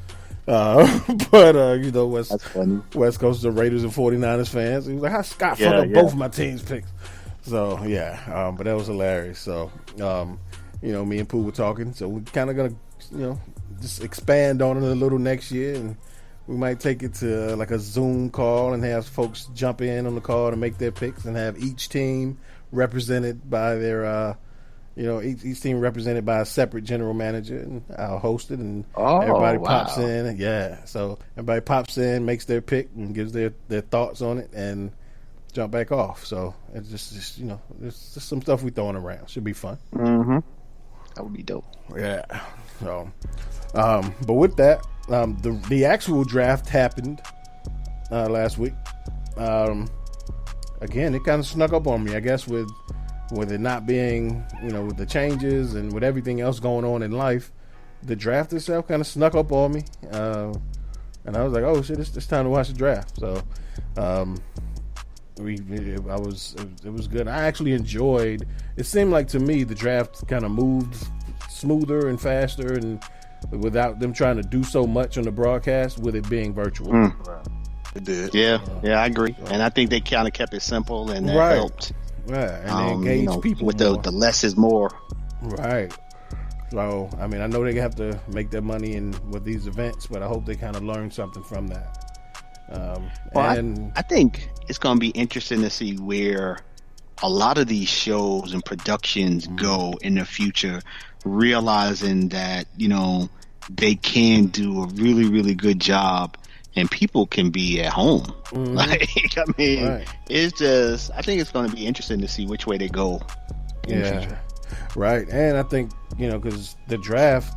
But That's funny. West Coast are Raiders and 49ers fans. He was like, how Scott fucked up both of my team's picks? So yeah, but that was hilarious. So me and Pooh were talking. So we're kind of gonna just expand on it a little next year, and we might take it to like a Zoom call and have folks jump in on the call to make their picks, and have each team represented by their each team represented by a separate general manager, and I'll host it, and everybody pops in. Yeah, so everybody pops in, makes their pick, and gives their thoughts on it, and jump back off. So it's just there's just some stuff we throwing around. Should be fun. Mm-hmm. That would be dope. Yeah. So, but with that, the actual draft happened last week. Again, it kind of snuck up on me, I guess, with it not being, with the changes and with everything else going on in life, the draft itself kind of snuck up on me. And I was like, oh shit, it's time to watch the draft. So, it was good. I actually enjoyed, it seemed like to me the draft kind of moved smoother and faster, and without them trying to do so much on the broadcast, with it being virtual. It did. Yeah, I agree. And I think they kind of kept it simple, and that helped. Yeah, and they engage people with more. the less is more. Right. So, I mean, I know they have to make their money with these events, but I hope they kind of learn something from that. I think it's going to be interesting to see where a lot of these shows and productions go in the future, realizing that, they can do a really, really good job and people can be at home. It's just, I think it's going to be interesting to see which way they go in the future. Right. And I think, because the draft,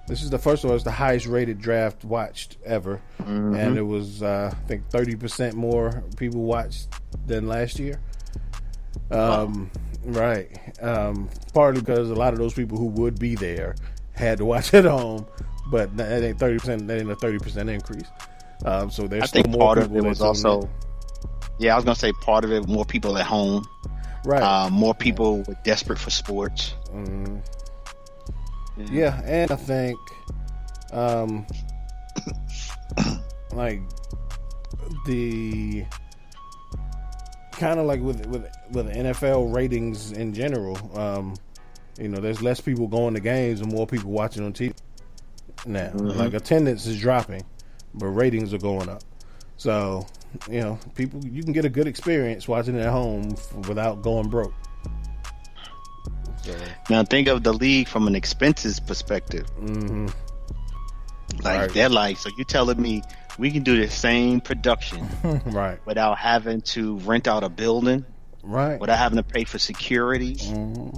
this is the first one, it's the highest rated draft watched ever. And it was, I think 30% more people watched than last year. Right. Partly because a lot of those people who would be there had to watch at home, but that ain't 30%. That ain't a 30% increase. So there's, I think more part of it was also, I was gonna say part of it, more people at home, right? More people were desperate for sports. Yeah, and I think, like the kind of like with the NFL ratings in general, there's less people going to games and more people watching on TV now. Like attendance is dropping, but ratings are going up. So, people, you can get a good experience watching it at home without going broke. So. Now think of the league from an expenses perspective. They're like, so you telling me we can do the same production right, without having to rent out a building, right, without having to pay for security.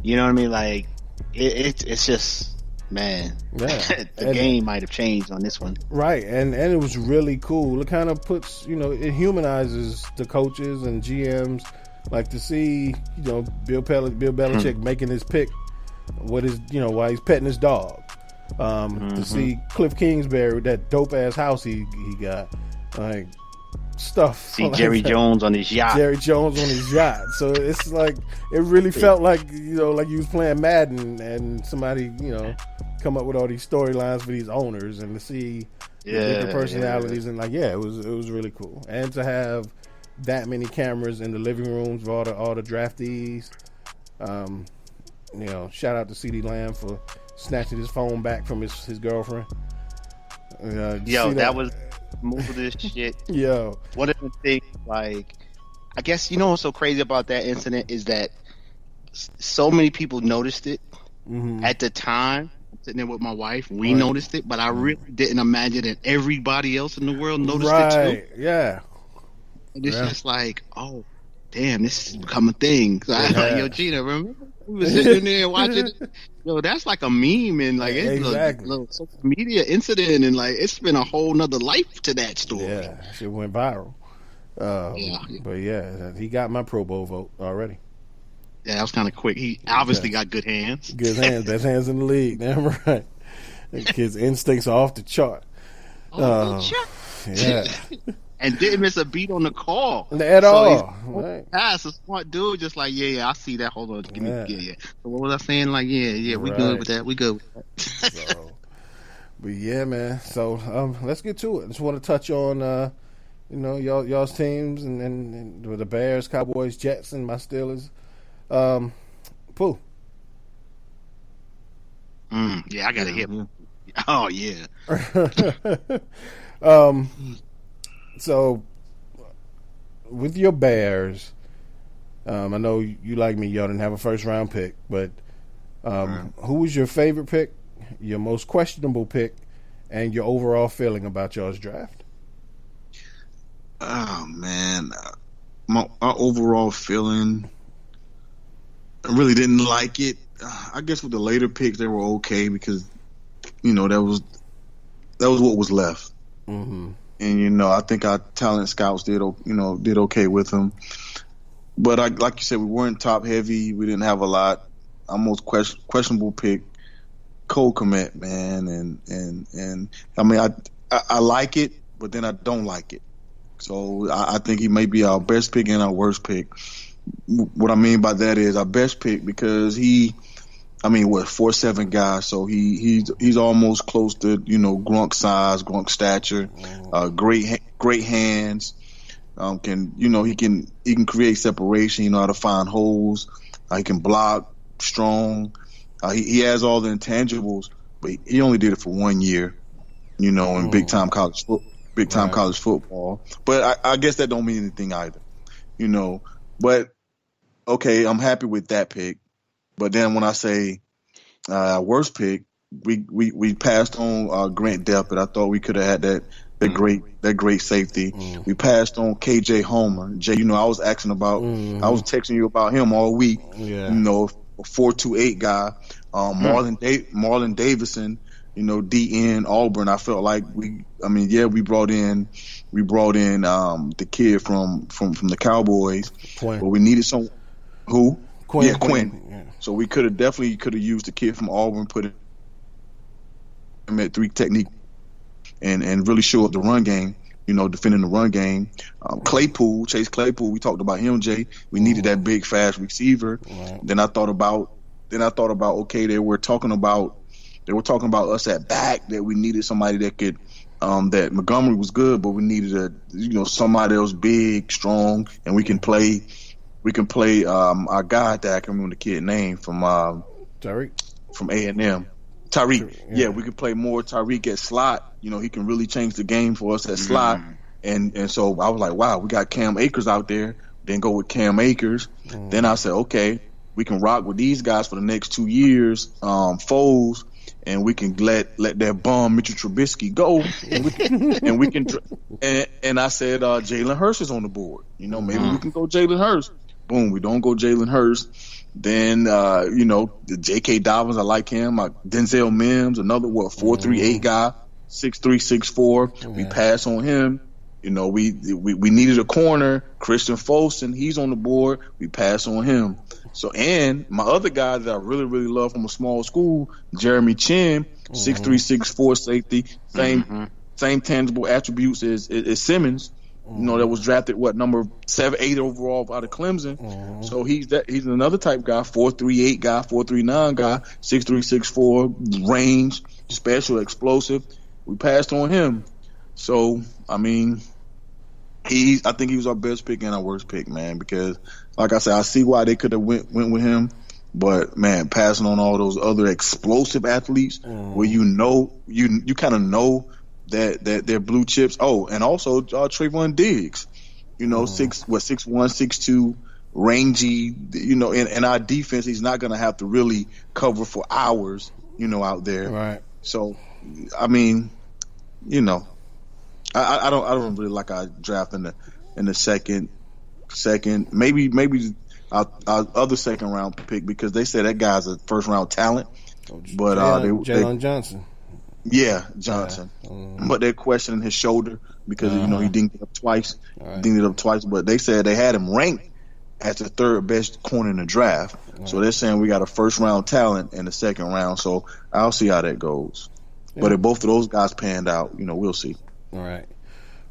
You know what I mean? Like it's just, man, the game might have changed on this one. Right, and it was really cool. It kind of puts, it humanizes the coaches and GMs, like to see, Bill Belichick making his pick with his, while he's petting his dog. To see Cliff Kingsbury with that dope ass house he got, like stuff. See like Jerry that. Jones on his yacht. Jerry Jones on his yacht. So it's like it really felt like like you was playing Madden and somebody come up with all these storylines for these owners and to see the different personalities and it was really cool. And to have that many cameras in the living rooms of all the draftees. Shout out to CD Lamb for snatching his phone back from his girlfriend. That was smooth as shit. Yo, one of the things, like, I guess what's so crazy about that incident is that so many people noticed it at the time. Sitting there with my wife, we noticed it, but I really didn't imagine that everybody else in the world noticed it too. Yeah, and it's just like, oh, damn, this has become a thing. So I was like, yo, Gina, remember we were sitting there watching it? Yo, that's like a meme and like it's a little social media incident and like it's been a whole nother life to that story. Yeah, shit went viral. But he got my Pro Bowl vote already. Yeah, that was kind of quick. He obviously got good hands. Good hands. Best hands in the league. Damn right. The kid's instincts are off the chart. Yeah. And didn't miss a beat on the call. At all. Right. That's a smart dude. Just like, I see that. Hold on. Give me. So what was I saying? Like, we good with that. We good with that. But yeah, man. So let's get to it. Just want to touch on, y'all's teams and with the Bears, Cowboys, Jets, and my Steelers. Pooh. Yeah, I got to hit. Oh yeah. So with your Bears, I know you like me. Y'all didn't have a first round pick, but who was your favorite pick, your most questionable pick, and your overall feeling about y'all's draft? Oh man, my overall feeling, I really didn't like it. I guess with the later picks, they were okay because that was what was left. Mm-hmm. And I think our talent scouts did okay with them. But like you said, we weren't top heavy. We didn't have a lot. Our most questionable pick, Cole Kmet, man, and I mean I like it, but then I don't like it. So I think he may be our best pick and our worst pick. What I mean by that is our best pick because 4'7" guy, so he's almost close to Gronk size, Gronk stature, great hands. He can create separation. How to find holes. He can block, strong. He has all the intangibles, but he only did it for 1 year. In big time college football. But I guess that don't mean anything either. But okay, I'm happy with that pick. But then when I say worst pick, we passed on Grant Delpit. I thought we could have had that great safety. We passed on KJ Homer. Jay, I was asking about. I was texting you about him all week. Yeah. A 4.28 guy. Marlon Davison. DN Auburn. I felt like we brought in the kid from the Cowboys, Quinn. But we needed some. Who? Quinn. Yeah, Quinn. Yeah. So we could have used the kid from Auburn, put him at 3 technique, and really show up the run game. Defending the run game. Chase Claypool. We talked about him, Jay. We needed that big, fast receiver. Right. Then I thought about okay, they were talking about us at back, that we needed somebody that could. That Montgomery was good, but we needed somebody else big, strong, and we can play. Our guy that I can remember the kid name from Tyreek from A&M. Tyreek. Yeah, we could play more Tyreek at slot. He can really change the game for us at slot. And so I was like, wow, we got Cam Akers out there. Then go with Cam Akers. Then I said, okay, we can rock with these guys for the next 2 years, Foles, and we can let that bum Mitchell Trubisky go, and we can and I said Jalen Hurts is on the board. Maybe we can go Jalen Hurts. Boom, we don't go Jalen Hurts. Then the J.K. Dobbins, I like him. Denzel Mims, another 4.38 guy, 6'3", 6'4". We pass on him. We needed a corner. Christian Folston, he's on the board. We pass on him. So, and my other guy that I really, really love from a small school, Jeremy Chin, 6'3", 6'4" safety, same tangible attributes as Simmons. You know, that was drafted number 7, 8 overall out of Clemson. So he's another type guy, 4.38 guy, 4.39 guy, 6'3", 6'4", range, special, explosive. We passed on him. So I mean, I think he was our best pick and our worst pick, man. Because like I said, I see why they could have went with him, but man, passing on all those other explosive athletes where you kind of know that they're blue chips. Oh, and also Trayvon Diggs, you know, 6'1", 6'2", rangy. You know, in our defense, he's not going to have to really cover for hours, you know, out there. Right. So, I mean, you know, I don't really like our draft in the second, maybe our other second round pick, because they said that guy's a first round talent. But Jalen Johnson. Yeah, Johnson. But they're questioning his shoulder because you know he dinged it up twice. But they said they had him ranked as the third best corner in the draft. So they're saying we got a first round talent in the second round. So I'll see how that goes. But if both of those guys panned out, you know, we'll see. All right.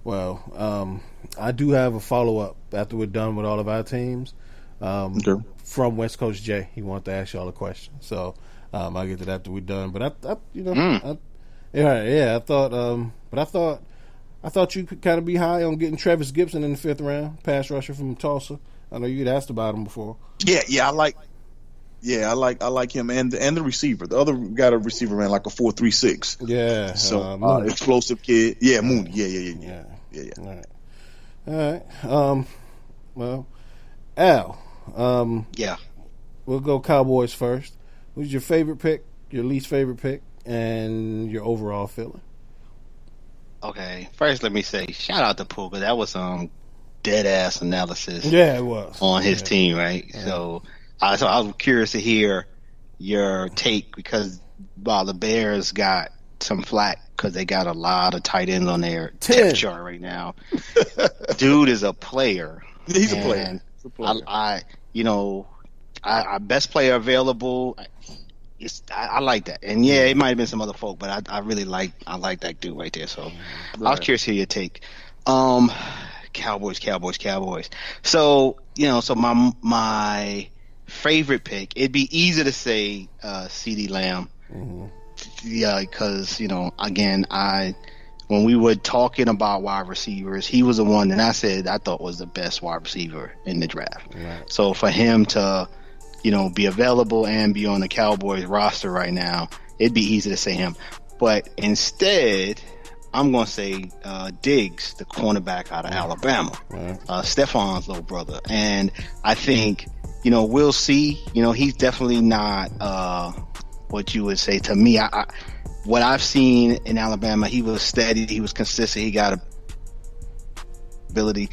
Well, I do have a follow up after we're done with all of our teams. From West Coast Jay, he wanted to ask y'all a question. So I'll get to that after we're done. But I thought you could kind of be high on getting Travis Gibson in the 5th round, pass rusher from Tulsa. I know you'd asked about him before. I like him and the receiver. The other got a receiver ran like a 4.36. Yeah. So explosive kid. Yeah, Mooney. Yeah. All right. Well, Al. We'll go Cowboys first. Who's your favorite pick, your least favorite pick, and your overall feeling? Okay. First, let me say shout out to Pooh, because that was some dead ass analysis. Yeah, it was on his team, right? Yeah. So I was curious to hear your take, because while the Bears got some flack because they got a lot of tight ends on their depth chart right now, dude is a player. He's a player. I best player available. I like that, and it might have been some other folk, but I really like that dude right there. So I was curious to hear your take. Cowboys. So so my favorite pick, it'd be easy to say CeeDee Lamb. Yeah, because again, when we were talking about wide receivers, he was the one that I thought was the best wide receiver in the draft. Right. So for him to be available and be on the Cowboys roster right now, it'd be easy to say him. But instead, I'm going to say Diggs, the cornerback out of Alabama, Stefan's little brother. And I think, we'll see. He's definitely not what you would say to me. What I've seen in Alabama, he was steady, he was consistent, he got ability.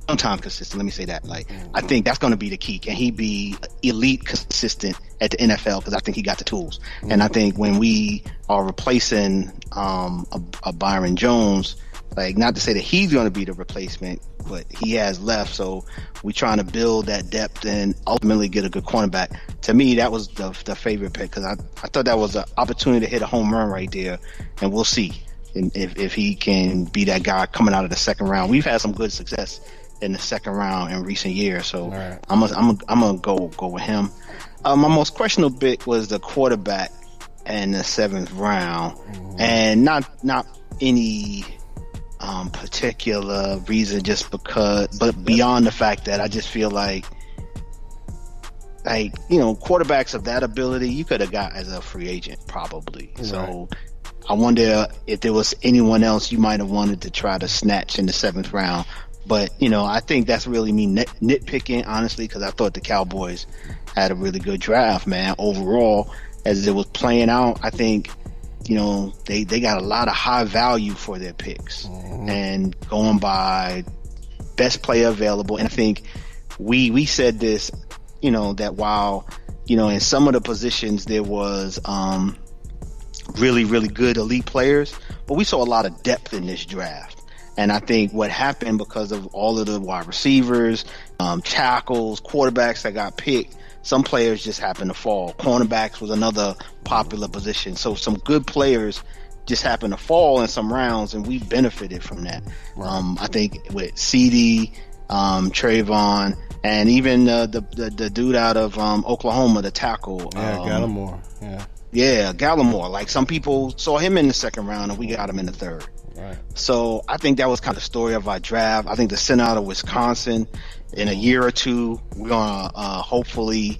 Sometimes consistent, let me say that. I think that's going to be the key. Can he be elite consistent at the NFL? Because I think he got the tools. And I think when we are replacing a Byron Jones, not to say that he's going to be the replacement, but he has left. So we're trying to build that depth and ultimately get a good cornerback. To me, that was the favorite pick, because I thought that was an opportunity to hit a home run right there. And we'll see if he can be that guy coming out of the second round. We've had some good success in the second round in recent years, so I'm gonna go with him. My most questionable pick was the quarterback in the 7th round, and not any particular reason, just because, but beyond the fact that I just feel like quarterbacks of that ability you could have got as a free agent probably. Right. So I wonder if there was anyone else you might have wanted to try to snatch in the 7th round. But, I think that's really me nitpicking, honestly, because I thought the Cowboys had a really good draft, man. Overall, as it was playing out, I think, they got a lot of high value for their picks and going by best player available. And I think we said this, that while, in some of the positions there was really, really good elite players, but we saw a lot of depth in this draft. And I think what happened because of all of the wide receivers, tackles, quarterbacks that got picked, some players just happened to fall. Cornerbacks was another popular position. So some good players just happened to fall in some rounds, and we benefited from that. Right. I think with CD, Trayvon, and even the dude out of Oklahoma, the tackle. Gallimore. Yeah, Gallimore. Like, some people saw him in the second round, and we got him in the third. Right. So I think that was kind of the story of our draft. I think the center out of Wisconsin, in a year or two, we're gonna hopefully,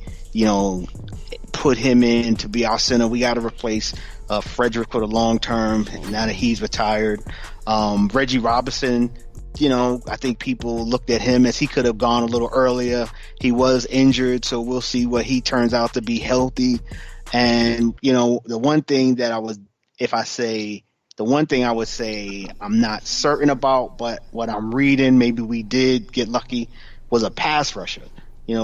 put him in to be our center. We got to replace Frederick for the long term now that he's retired. Reggie Robinson, I think people looked at him as he could have gone a little earlier. He was injured, so we'll see what he turns out to be healthy. And the one thing I would say I'm not certain about, but what I'm reading, maybe we did get lucky, was a pass rusher.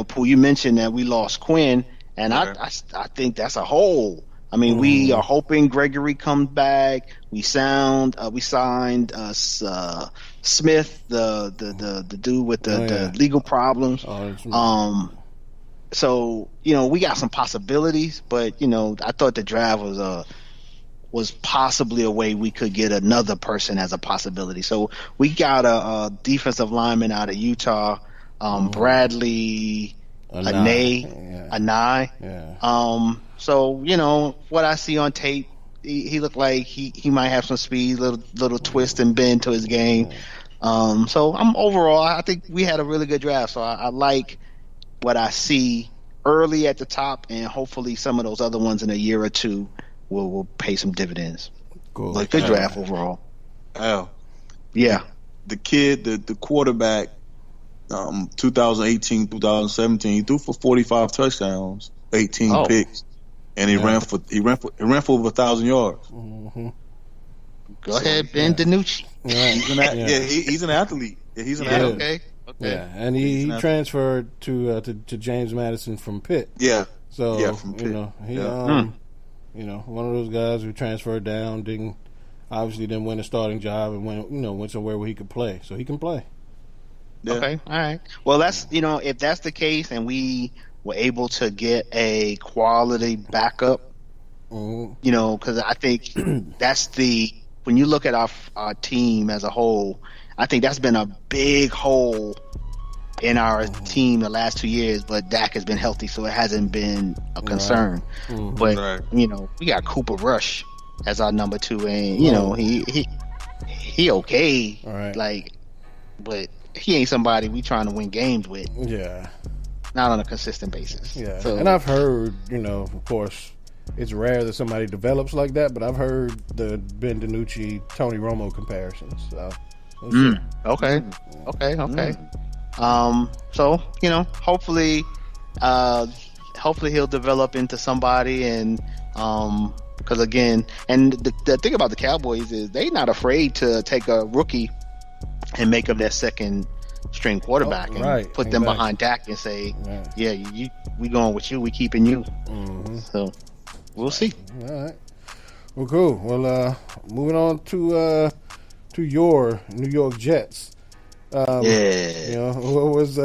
Pooh, you mentioned that we lost Quinn, and I think that's a hole. I mean, we are hoping Gregory comes back. We signed Smith, the dude with the legal problems. So we got some possibilities, but I thought the draft was possibly a way we could get another person as a possibility. So we got a defensive lineman out of Utah, Bradley Anai. Yeah. So what I see on tape, he looked like he might have some speed, little twist and bend to his game. So I think we had a really good draft. So I like what I see early at the top, and hopefully some of those other ones in a year or two will pay some dividends. Cool. Like, good draft overall. Al. Yeah. The kid, the quarterback, 2018, 2017, he threw for 45 touchdowns, 18 picks, and he ran for over 1,000 yards. Mm-hmm. Go ahead, Ben DiNucci. Right. He's an athlete. Yeah, he's an athlete. Okay. Yeah, and he transferred to James Madison from Pitt. Yeah. So from Pitt. One of those guys who transferred down, didn't win a starting job, and went somewhere where he could play. So he can play. Yeah. Okay. All right. Well, that's if that's the case, and we were able to get a quality backup, because I think that's when you look at our team as a whole, I think that's been a big hole in our team the last 2 years, but Dak has been healthy, so it hasn't been a concern. Right. Mm-hmm. But we got Cooper Rush as our number 2, and he okay, right. but he ain't somebody we trying to win games with. Yeah, not on a consistent basis. Yeah, so, and I've heard, of course, it's rare that somebody develops like that, but I've heard the Ben DiNucci, Tony Romo comparisons. So, okay. So hopefully he'll develop into somebody, and because again, and the thing about the Cowboys is they're not afraid to take a rookie and make him their second string quarterback and put them behind Dak and say, we going with you, we keeping you. Mm-hmm. So we'll see. All right. Well, cool. Well, moving on to your New York Jets. What was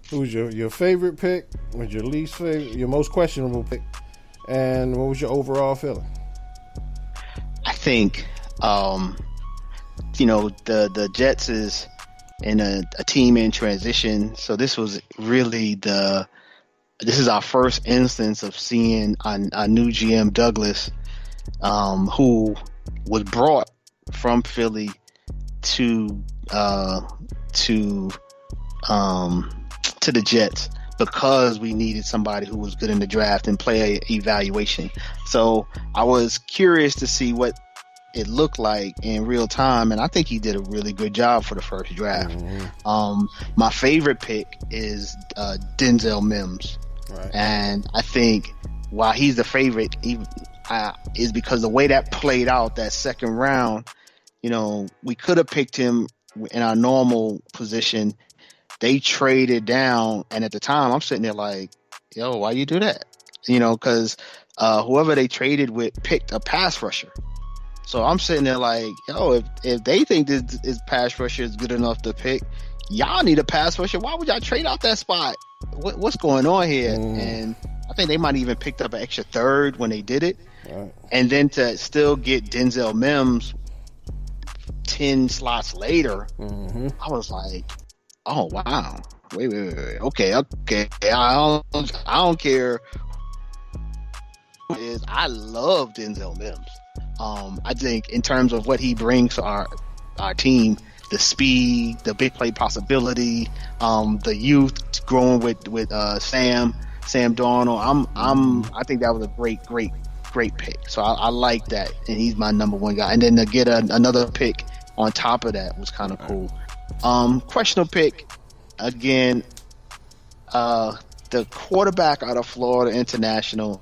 who was your favorite pick? What was your least favorite? Your most questionable pick? And what was your overall feeling? I think, the Jets is in a team in transition. So this was really this is our first instance of seeing a new GM, Douglas, who was brought from Philly to the Jets because we needed somebody who was good in the draft and player evaluation. So I was curious to see what it looked like in real time, and I think he did a really good job for the first draft. Mm-hmm. My favorite pick is Denzel Mims, and I think why he's the favorite is because the way that played out that second round. We could have picked him in our normal position. They traded down, and at the time, I'm sitting there like, yo, why you do that? Because whoever they traded with picked a pass rusher. So I'm sitting there like, yo, if they think this is pass rusher is good enough to pick, y'all need a pass rusher. Why would y'all trade out that spot? What's going on here? And I think they might even picked up an extra third when they did it. Right. And then to still get Denzel Mims 10 slots later, I was like, oh wow, wait, okay. I don't care. I love Denzel Mims. I think in terms of what he brings to our team, the speed, the big play possibility, the youth growing with Sam Darnold. I think that was a great pick. So I like that, and he's my number one guy. And then to get another pick on top of that was kind of cool. Questionable pick again. The quarterback out of Florida International.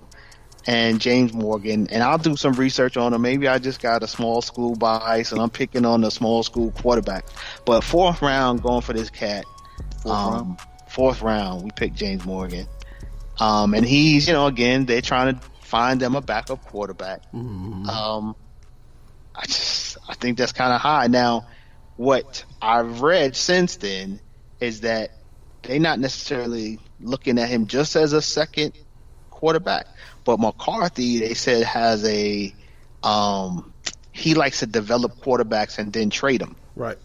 And James Morgan, and I'll do some research on him. Maybe I just got a small school bias, and I'm picking on the small school quarterback. But 4th round, going for this cat. 4th round, we picked James Morgan. And he's, again, they're trying to find them a backup quarterback. I think that's kind of high. Now, what I've read since then is that they're not necessarily looking at him just as a second quarterback. But McCarthy, they said, has he likes to develop quarterbacks and then trade them. Right.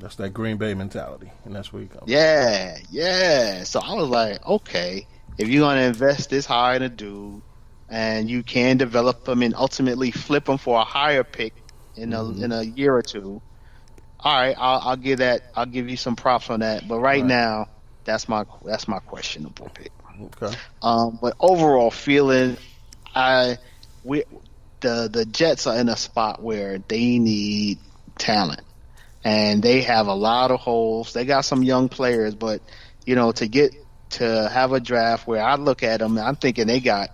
That's that Green Bay mentality, and that's where he comes. Yeah. So I was like, okay, if you're going to invest this high in a dude, and you can develop them and ultimately flip them for a higher pick in a year or two, all right, I'll give that. I'll give you some props on that. But right now, that's my questionable pick. Okay. But overall feeling, the Jets are in a spot where they need talent, and they have a lot of holes. They got some young players, but to have a draft where I look at them, I'm thinking they got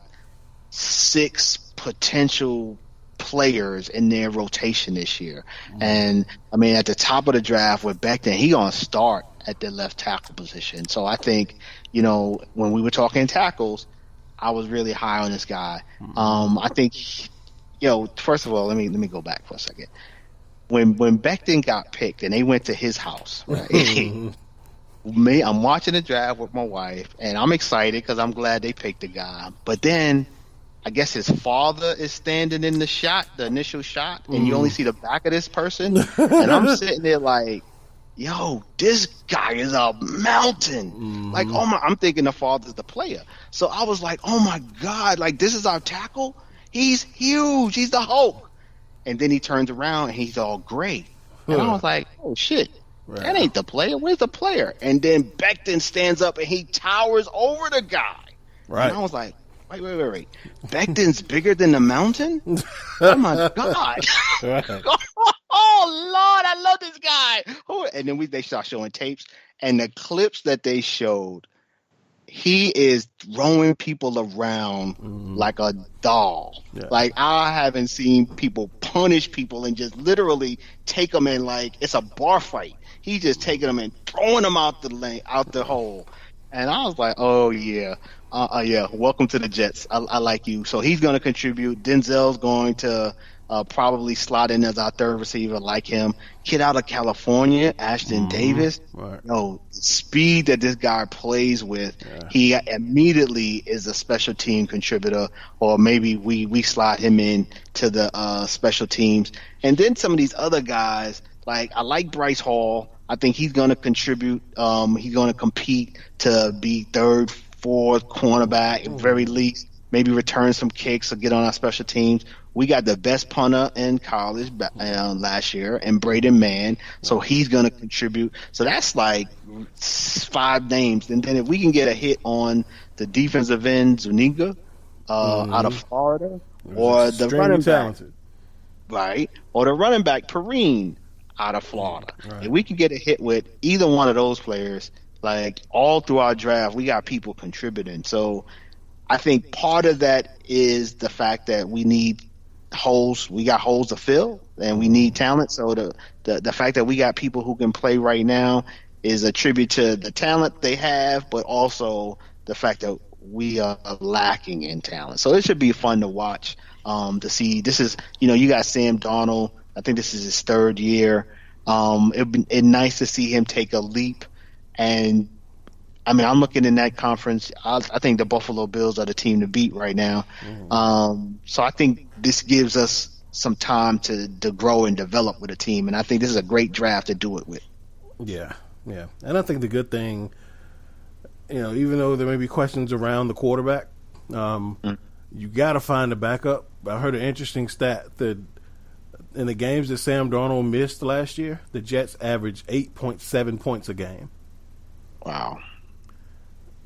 6 potential players in their rotation this year. And I mean, at the top of the draft with Becton, he gonna start at the left tackle position. So I think, when we were talking tackles, I was really high on this guy. I think, first of all, let me go back for a second. When Becton got picked and they went to his house, right? I'm watching the draft with my wife, and I'm excited because I'm glad they picked the guy. But then I guess his father is standing in the initial shot, and you only see the back of this person. And I'm sitting there like, yo, this guy is a mountain. Like, I'm thinking the father's the player. So I was like, oh my God, like this is our tackle? He's huge. He's the Hulk. And then he turns around and he's all gray. And I was like, oh shit, that ain't the player. Where's the player? And then Becton stands up and he towers over the guy. Right. And I was like, wait. Becton's bigger than the mountain? Oh my God. Oh Lord, I love this guy. And then they start showing tapes, and the clips that they showed, he is throwing people around like a doll. Yeah. Like, I haven't seen people punish people and just literally take them in like it's a bar fight. He's just taking them and throwing them out the hole. And I was like, oh yeah. Welcome to the Jets. I like you. So he's going to contribute. Denzel's going to probably slot in as our third receiver, like him. Kid out of California, Ashton Davis. Right. Speed that this guy plays with, he immediately is a special team contributor, or maybe we slot him in to the special teams. And then some of these other guys, like I like Bryce Hall. I think he's going to contribute. He's going to compete to be third, fourth cornerback, at very least. Maybe return some kicks or get on our special teams. We got the best punter in college last year, and Braden Mann, so he's going to contribute. So that's like 5 names. And then if we can get a hit on the defensive end, Zuniga, out of Florida, or the running back, right, or the running back, Perrine, out of Florida. Right. If we can get a hit with either one of those players, like all through our draft, we got people contributing. So I think part of that is the fact that we need holes. We got holes to fill, and we need talent. So the fact that we got people who can play right now is a tribute to the talent they have, but also the fact that we are lacking in talent. So it should be fun to watch. To see this is, you got Sam Darnold. I think this is his third year. It's nice to see him take a leap. And I mean, I'm looking in that conference. I think the Buffalo Bills are the team to beat right now. So I think this gives us some time to grow and develop with a team. And I think this is a great draft to do it with. Yeah. And I think the good thing, even though there may be questions around the quarterback, you got to find a backup. I heard an interesting stat that in the games that Sam Darnold missed last year, the Jets averaged 8.7 points a game. Wow.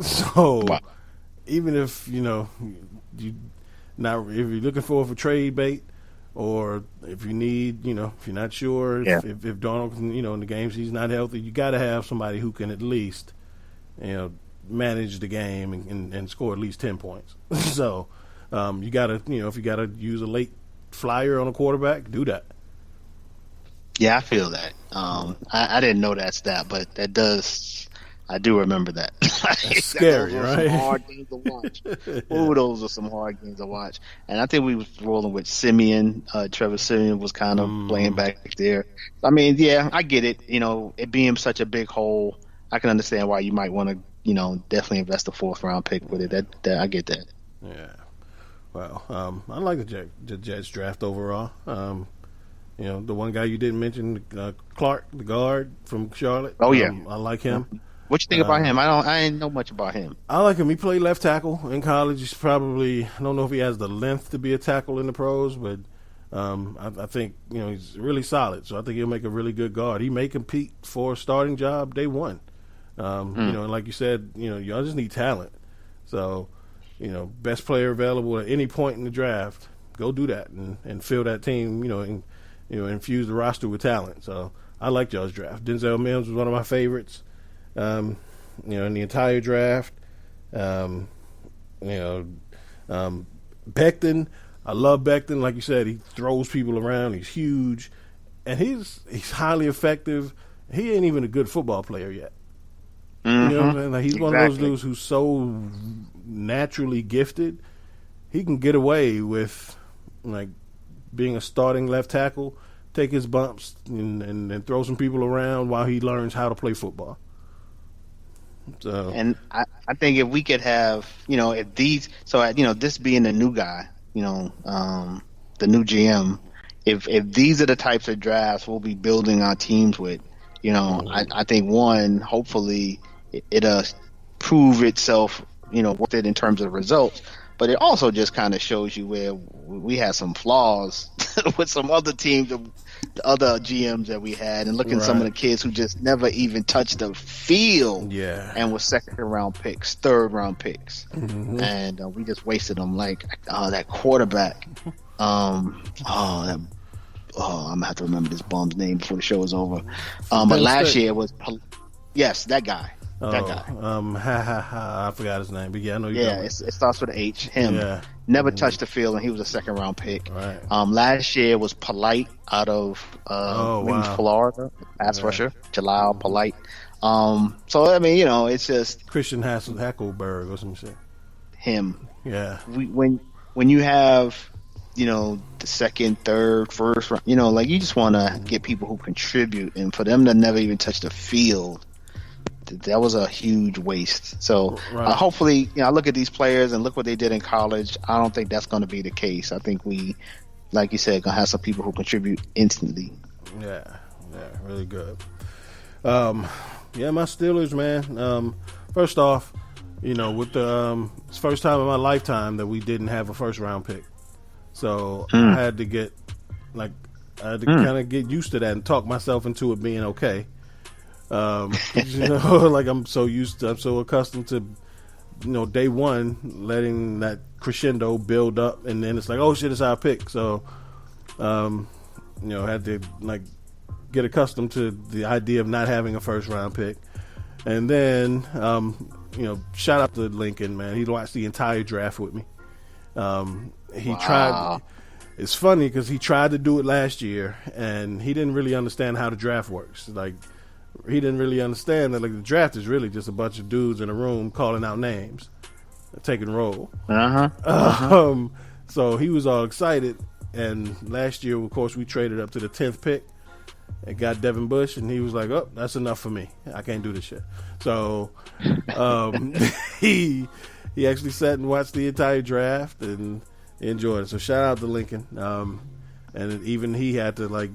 So even if, if you're looking for trade bait, or if you need, if you're not sure if Darnold can, in the games he's not healthy, you got to have somebody who can at least, manage the game and score at least 10 points. So you got to, if you got to use a late flyer on a quarterback, do that. Yeah, I feel that. I didn't know that stat, but that does. I do remember that. That's scary, right? Some hard games to watch. Those are some hard games to watch. And I think we was rolling with Simeon. Trevor Simeon was kind of playing back there. I mean, yeah, I get it. It being such a big hole, I can understand why you might want to, definitely invest a 4th round pick with it. That I get that. Yeah. Well, I like the Jets draft overall. The one guy you didn't mention, Clark, the guard from Charlotte. Oh yeah, I like him. What you think about him? I didn't know much about him. I like him. He played left tackle in college. He's probably, I don't know if he has the length to be a tackle in the pros, but I think he's really solid. So I think he'll make a really good guard. He may compete for a starting job day one. And like you said, y'all just need talent. So best player available at any point in the draft, go do that and fill that team. And infuse the roster with talent. So I like y'all's draft. Denzel Mims was one of my favorites. In the entire draft. Becton, I love Becton. Like you said, he throws people around. He's huge, and he's highly effective. He ain't even a good football player yet. You know what I'm saying? Like, he's one of those dudes who's so naturally gifted. He can get away with being a starting left tackle, take his bumps, and throw some people around while he learns how to play football. So, and I think if we could have, if these, this being the new guy, the new GM, if these are the types of drafts we'll be building our teams with, I think hopefully it'll prove itself, worth it in terms of results. But it also just kind of shows you where we had some flaws with some other teams, the other GMs that we had, and looking at some of the kids who just never even touched the field, and were 2nd round picks, 3rd round picks, and we just wasted them. Like that quarterback. I'm gonna have to remember this bum's name before the show is over. But last year was that guy. That guy. I forgot his name, but yeah, I know you. Yeah, it starts with an H. Him. Yeah. Never touched the field, and he was a 2nd round pick. Right. Last year was Polite out of Florida, pass rusher, Jalal Polite. So I mean, it's just Christian Hackelberg or some shit. Him. Yeah. When you have the 2nd, 3rd, 1st round, you just want to get people who contribute, and for them to never even touch the field. That was a huge waste. So hopefully, I look at these players and look what they did in college. I don't think that's going to be the case. I think we, like you said, going to have some people who contribute instantly. Yeah, really good. My Steelers, man. First off, with the it's the first time in my lifetime that we didn't have a 1st round pick. So I had to get kind of get used to that and talk myself into it being okay. I'm so accustomed to, day one, letting that crescendo build up, and then it's like, oh shit, it's our pick. So, I had to get accustomed to the idea of not having a 1st round pick. And then, shout out to Lincoln, man. He watched the entire draft with me. He tried. It's funny because he tried to do it last year, and he didn't really understand how the draft works. He didn't really understand that the draft is really just a bunch of dudes in a room calling out names, taking roll. So he was all excited. And last year, of course, we traded up to the 10th pick and got Devin Bush, and he was like, "Oh, that's enough for me. I can't do this shit." So he actually sat and watched the entire draft and enjoyed it. So shout out to Lincoln. And even he had to like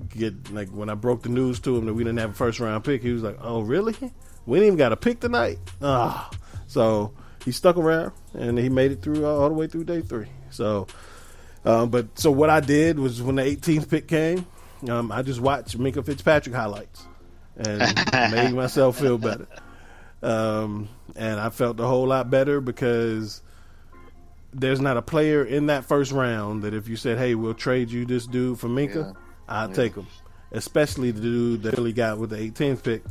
get like when I broke the news to him that we didn't have a first round pick, he was like, "Oh, really? We didn't even got a pick tonight." So he stuck around and he made it through all the way through day 3. So, so what I did was when the 18th pick came, I just watched Minkah Fitzpatrick highlights and made myself feel better. And I felt a whole lot better because there's not a player in that first round that if you said, "Hey, we'll trade you this dude for Minkah," I'd take him. Especially the dude that Philly got with the 18th pick.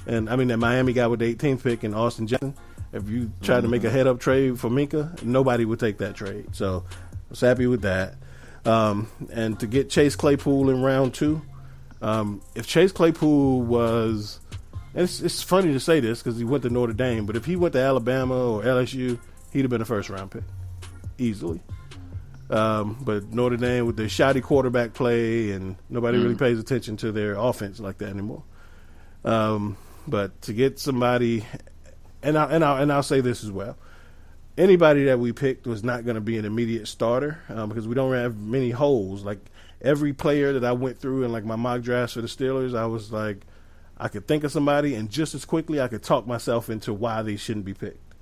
And I mean that Miami got with the 18th pick in Austin Jackson. If you tried to make a head-up trade for Minkah, nobody would take that trade. So I was happy with that. And to get Chase Claypool in round 2, if Chase Claypool was, and it's funny to say this because he went to Notre Dame, but if he went to Alabama or LSU, he'd have been a first-round pick easily. But Notre Dame with their shoddy quarterback play, and nobody really pays attention to their offense like that anymore. But to get somebody, and I'll say this as well, anybody that we picked was not going to be an immediate starter because we don't have many holes. Like every player that I went through in like my mock drafts for the Steelers, I was like, I could think of somebody, and just as quickly I could talk myself into why they shouldn't be picked.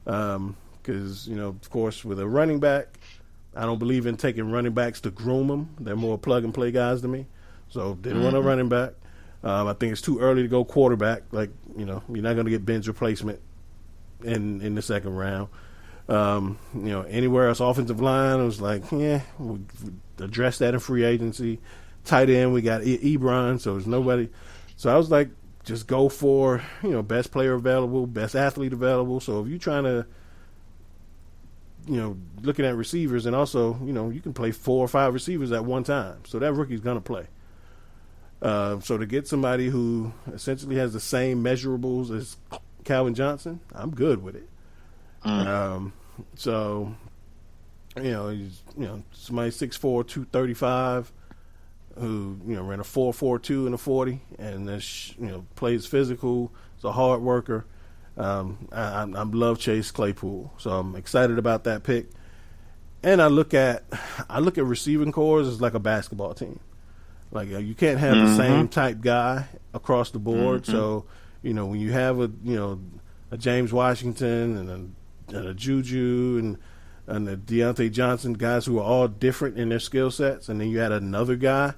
Because of course, with a running back, I don't believe in taking running backs to groom them. They're more plug and play guys to me. So didn't want a running back. I think it's too early to go quarterback. Like, you're not going to get Ben's replacement in the second round. Anywhere else, offensive line, I was like, we address that in free agency. Tight end, we got Ebron, so there's nobody. So I was like, just go for, best player available, best athlete available. So if you're trying to, looking at receivers, and also, you can play 4 or 5 receivers at one time. So that rookie's going to play. So to get somebody who essentially has the same measurables as Calvin Johnson, I'm good with it. So, he's, somebody 6'4", 235, who, ran a 4.42 in a 40, and plays physical, is a hard worker. I love Chase Claypool, so I'm excited about that pick. And I look at receiving corps as like a basketball team. Like you can't have the same type guy across the board. So when you have a James Washington and a Juju and a Deontay Johnson, guys who are all different in their skill sets, and then you had another guy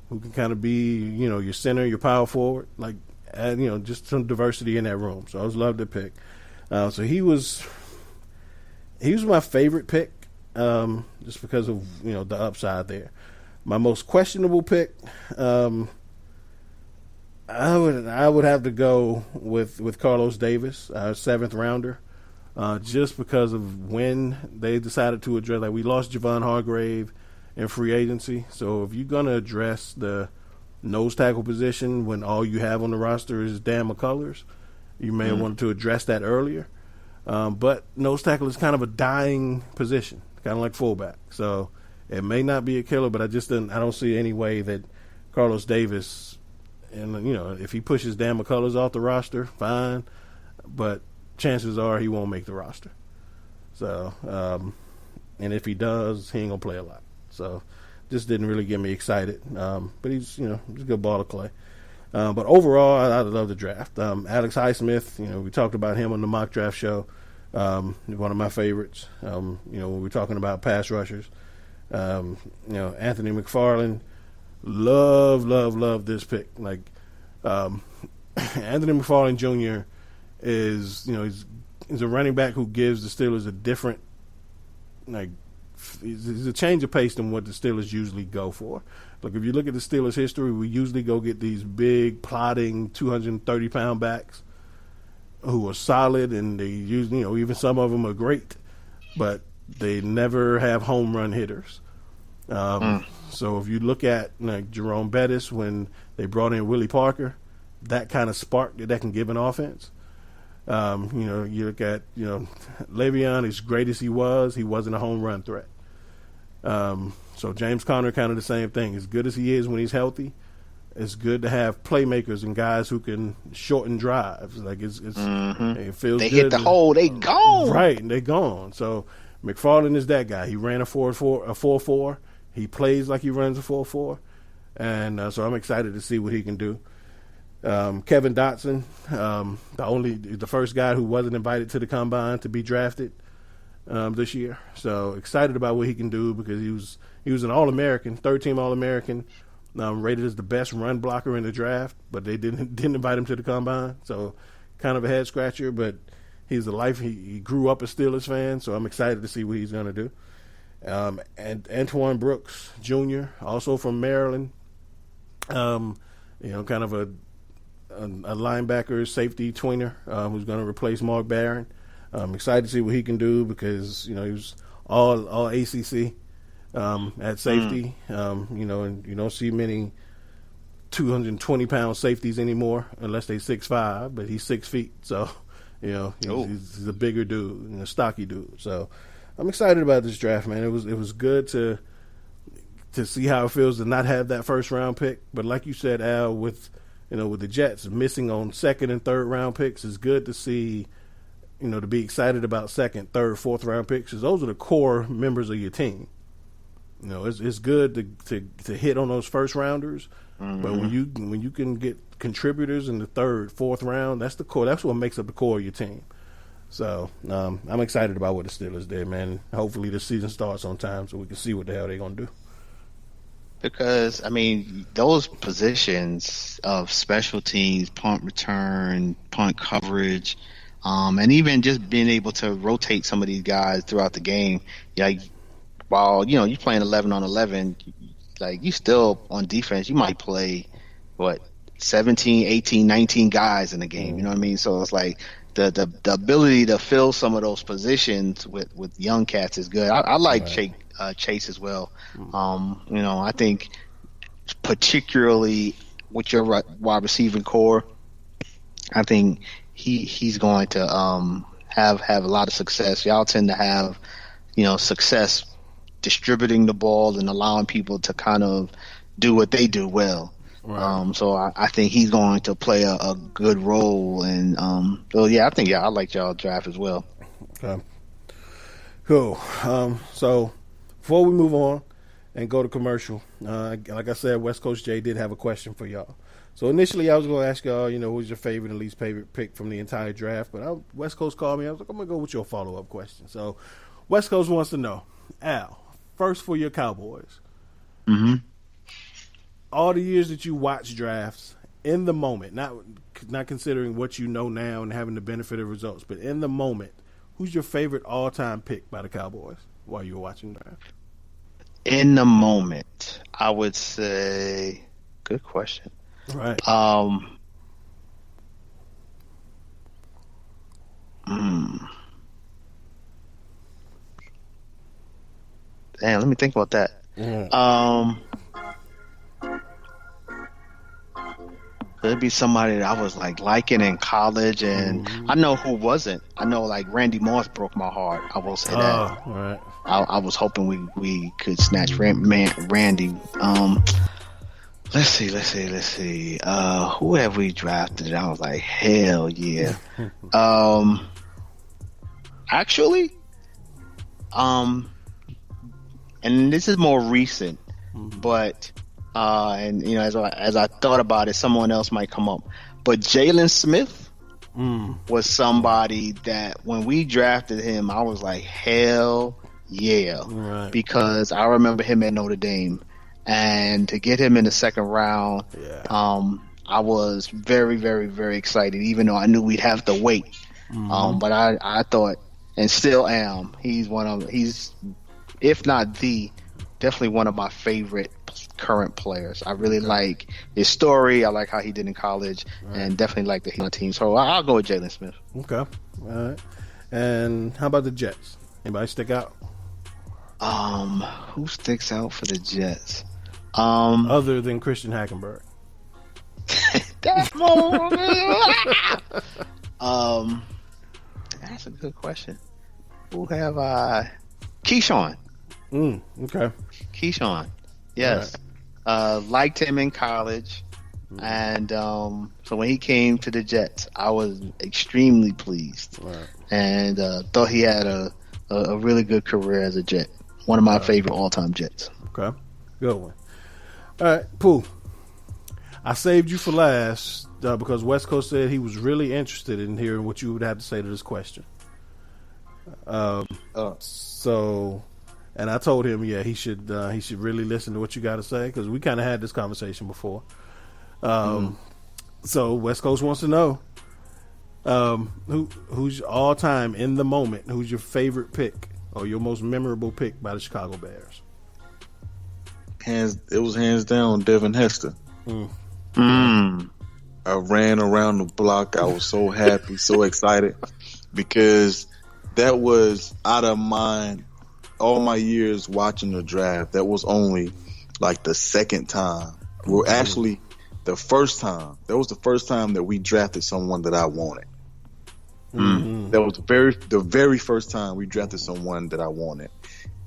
who can kind of be your center, your power forward, like add just some diversity in that room. So I was loved to pick. So he was my favorite pick, just because of the upside there. My most questionable pick, I would have to go with Carlos Davis, our 7th rounder, just because of when they decided to address. Like we lost Javon Hargrave in free agency, so if you're gonna address the nose tackle position when all you have on the roster is Dan McCullers, you may have wanted to address that earlier. But nose tackle is kind of a dying position, kind of like fullback, so. It may not be a killer, but I don't see any way that Carlos Davis, and if he pushes Dan McCullers off the roster, fine, but chances are he won't make the roster. So, and if he does, he ain't gonna play a lot. So, just didn't really get me excited. But he's he's a good ball to play. But overall, I love the draft. Alex Highsmith, we talked about him on the mock draft show. One of my favorites. When we're talking about pass rushers. Anthony McFarland, love this pick. Like, Anthony McFarland Jr. is, he's a running back who gives the Steelers a different, he's a change of pace than what the Steelers usually go for. Like, if you look at the Steelers' history, we usually go get these big, plodding, 230-pound backs who are solid, and they use, even some of them are great, but they never have home run hitters. So if you look at Jerome Bettis when they brought in Willie Parker, that kind of spark that can give an offense. You look at, Le'Veon, as great as he wasn't a home run threat. So James Conner, kind of the same thing. As good as he is when he's healthy, it's good to have playmakers and guys who can shorten drives. Like it feels they good. hit the hole, they gone. Right, and they gone. So McFarland is that guy. He ran a 4-4. He plays like he runs a 4-4, and so I'm excited to see what he can do. Kevin Dotson, the first guy who wasn't invited to the combine to be drafted this year. So excited about what he can do, because he was an All-American, third-team All-American, rated as the best run blocker in the draft, but they didn't invite him to the combine. So kind of a head scratcher, but he's he grew up a Steelers fan, so I'm excited to see what he's going to do. And Antoine Brooks Jr., also from Maryland, kind of a linebacker, safety tweener, who's going to replace Mark Barron. I'm excited to see what he can do, because he was all ACC at safety. And you don't see many 220-pound safeties anymore unless they 6'5", but he's 6 feet, so he's a bigger dude and a stocky dude. So I'm excited about this draft, man. It was good to see how it feels to not have that first round pick, but like you said, Al, with the Jets missing on second and third round picks, it's good to see, to be excited about second, third, fourth round picks, because those are the core members of your team. It's good to hit on those first rounders, but when you can get contributors in the third, fourth round, that's the core. That's what makes up the core of your team. So I'm excited about what the Steelers did, man. Hopefully the season starts on time so we can see what the hell they're gonna do. Because, those positions of special teams, punt return, punt coverage, and even just being able to rotate some of these guys throughout the game, while, you're playing 11 on 11, you still, on defense, you might play, 17, 18, 19 guys in a game, you know what I mean? So it's like the ability to fill some of those positions with young cats is good. I like Chase as well. I think particularly with your wide receiving core, I think he's going to have a lot of success. Y'all tend to have success distributing the ball and allowing people to kind of do what they do well. Right. So I think he's going to play a good role, and I like y'all draft as well. Okay. Cool. So before we move on and go to commercial, like I said, West Coast Jay did have a question for y'all. So initially I was going to ask y'all, who's your favorite and least favorite pick from the entire draft, but West Coast called me. I was like, I'm going to go with your follow-up question. So West Coast wants to know, Al, first for your Cowboys. Mm-hmm. All the years that you watch drafts, in the moment, not considering what you know now and having the benefit of results, but in the moment, who's your favorite all-time pick by the Cowboys while you were watching the draft? In the moment, I would say, good question. Right. Damn, let me think about that. Yeah. Could be somebody that I was liking in college, and I know who wasn't. I know Randy Moss broke my heart. I will say that. Right. I was hoping we could snatch Randy. Let's see. Who have we drafted? I was like, hell yeah. Actually, and this is more recent, but as I thought about it, someone else might come up. But Jalen Smith was somebody that when we drafted him, I was like, hell yeah, right. Because I remember him at Notre Dame, and to get him in the second round, I was very, very, very excited, even though I knew we'd have to wait. But I thought, and still am, he's if not definitely one of my favorite current players. I really like his story. I like how he did in college, and definitely like the team. So I'll go with Jalen Smith. Okay. All right. And how about the Jets? Anybody stick out? Who sticks out for the Jets? Other than Christian Hackenberg. That's more. That's a good question. Who have I? Keyshawn. Okay. Keyshawn. Yes. Right. Liked him in college. And so when he came to the Jets, I was extremely pleased. Right. And thought he had a really good career as a Jet. One of my favorite all-time Jets. Okay. Good one. All right, Pooh. I saved you for last because West Coast said he was really interested in hearing what you would have to say to this question. So, and I told him, he should really listen to what you got to say because we kind of had this conversation before. So West Coast wants to know who's all time in the moment. Who's your favorite pick or your most memorable pick by the Chicago Bears? It was hands down Devin Hester. I ran around the block. I was so happy, so excited because that was out of all my years watching the draft. That was only like the second time. Well, actually, the first time. That was the first time that we drafted someone that I wanted. That was the very first time we drafted someone that I wanted.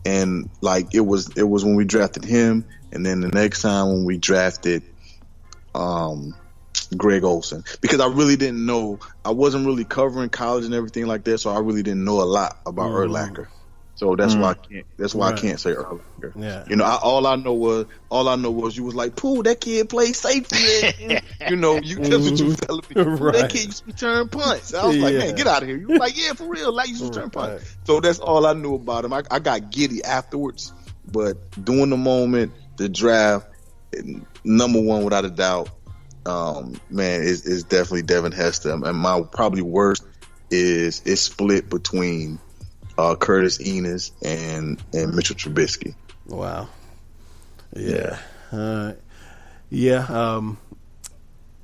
And like it was when we drafted him, and then the next time when we drafted Greg Olsen, because I really didn't know. I wasn't really covering college and everything like that, so I really didn't know a lot about Urlacher. So that's why I can't. That's why I can't say Urlacher. Yeah. You know, all I know was you was like, "Pooh, that kid plays safety." You know, that's what you was telling me. Right. That kid used to return punts. I was like, "Man, get out of here!" You was like, "Yeah, for real, like you used to return punts." So that's all I knew about him. I got giddy afterwards, but during the moment, the draft, number one without a doubt. Man, is definitely Devin Hester, and my probably worst is split between Curtis Enos and Mitchell Trubisky. Wow. Yeah.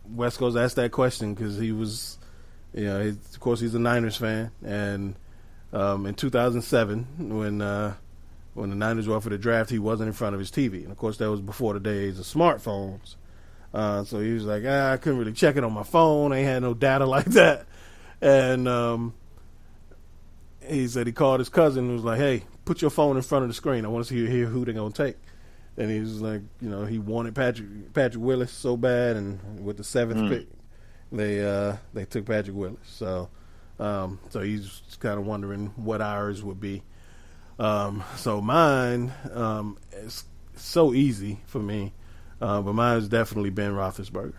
West Coast asked that question because he was, of course, he's a Niners fan, and in 2007 when the Niners were up for the draft, he wasn't in front of his TV, and of course that was before the days of smartphones. So he was like, I couldn't really check it on my phone. I ain't had no data like that. And he said he called his cousin and was like, hey, put your phone in front of the screen. I want to hear who they're going to take. And he was like, he wanted Patrick Willis so bad. And with the seventh pick, they took Patrick Willis. So he's kind of wondering what ours would be. So mine is so easy for me. But mine has definitely been Roethlisberger.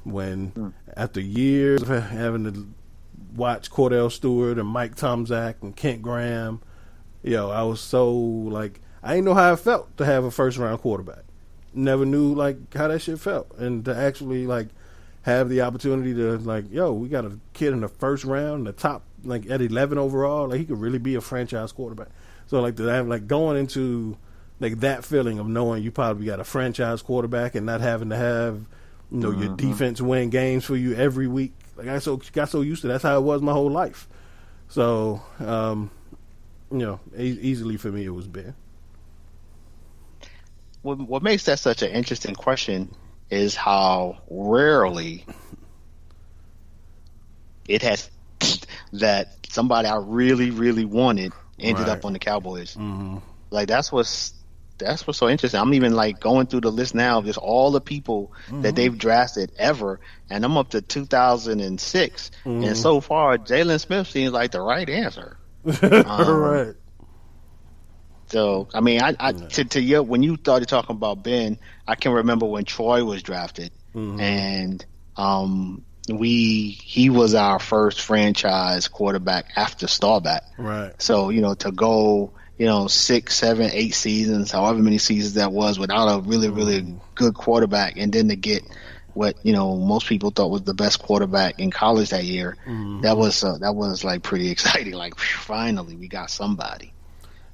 When after years of having to watch Cordell Stewart and Mike Tomczak and Kent Graham, I was so like I didn't know how it felt to have a first round quarterback. Never knew like how that shit felt, and to actually like have the opportunity to like, we got a kid in the first round, the top like at 11 overall, like he could really be a franchise quarterback. So like to have like going into like that feeling of knowing you probably got a franchise quarterback and not having to have, your defense win games for you every week. Like I got so used to that's how it was my whole life. So, easily for me it was Ben. What makes that such an interesting question is how rarely it has that somebody I really, really wanted ended up on the Cowboys. Like that's what's so interesting. I'm even like going through the list now of just all the people that they've drafted ever, and I'm up to 2006, and so far Jalen Smith seems like the right answer. Right. So I mean, when you started talking about Ben, I can remember when Troy was drafted, and he was our first franchise quarterback after Staubach. Right. So to go 6, 7, 8 seasons, however many seasons that was, without a really, really good quarterback, and then to get what most people thought was the best quarterback in college that year, that was like pretty exciting. Like finally, we got somebody.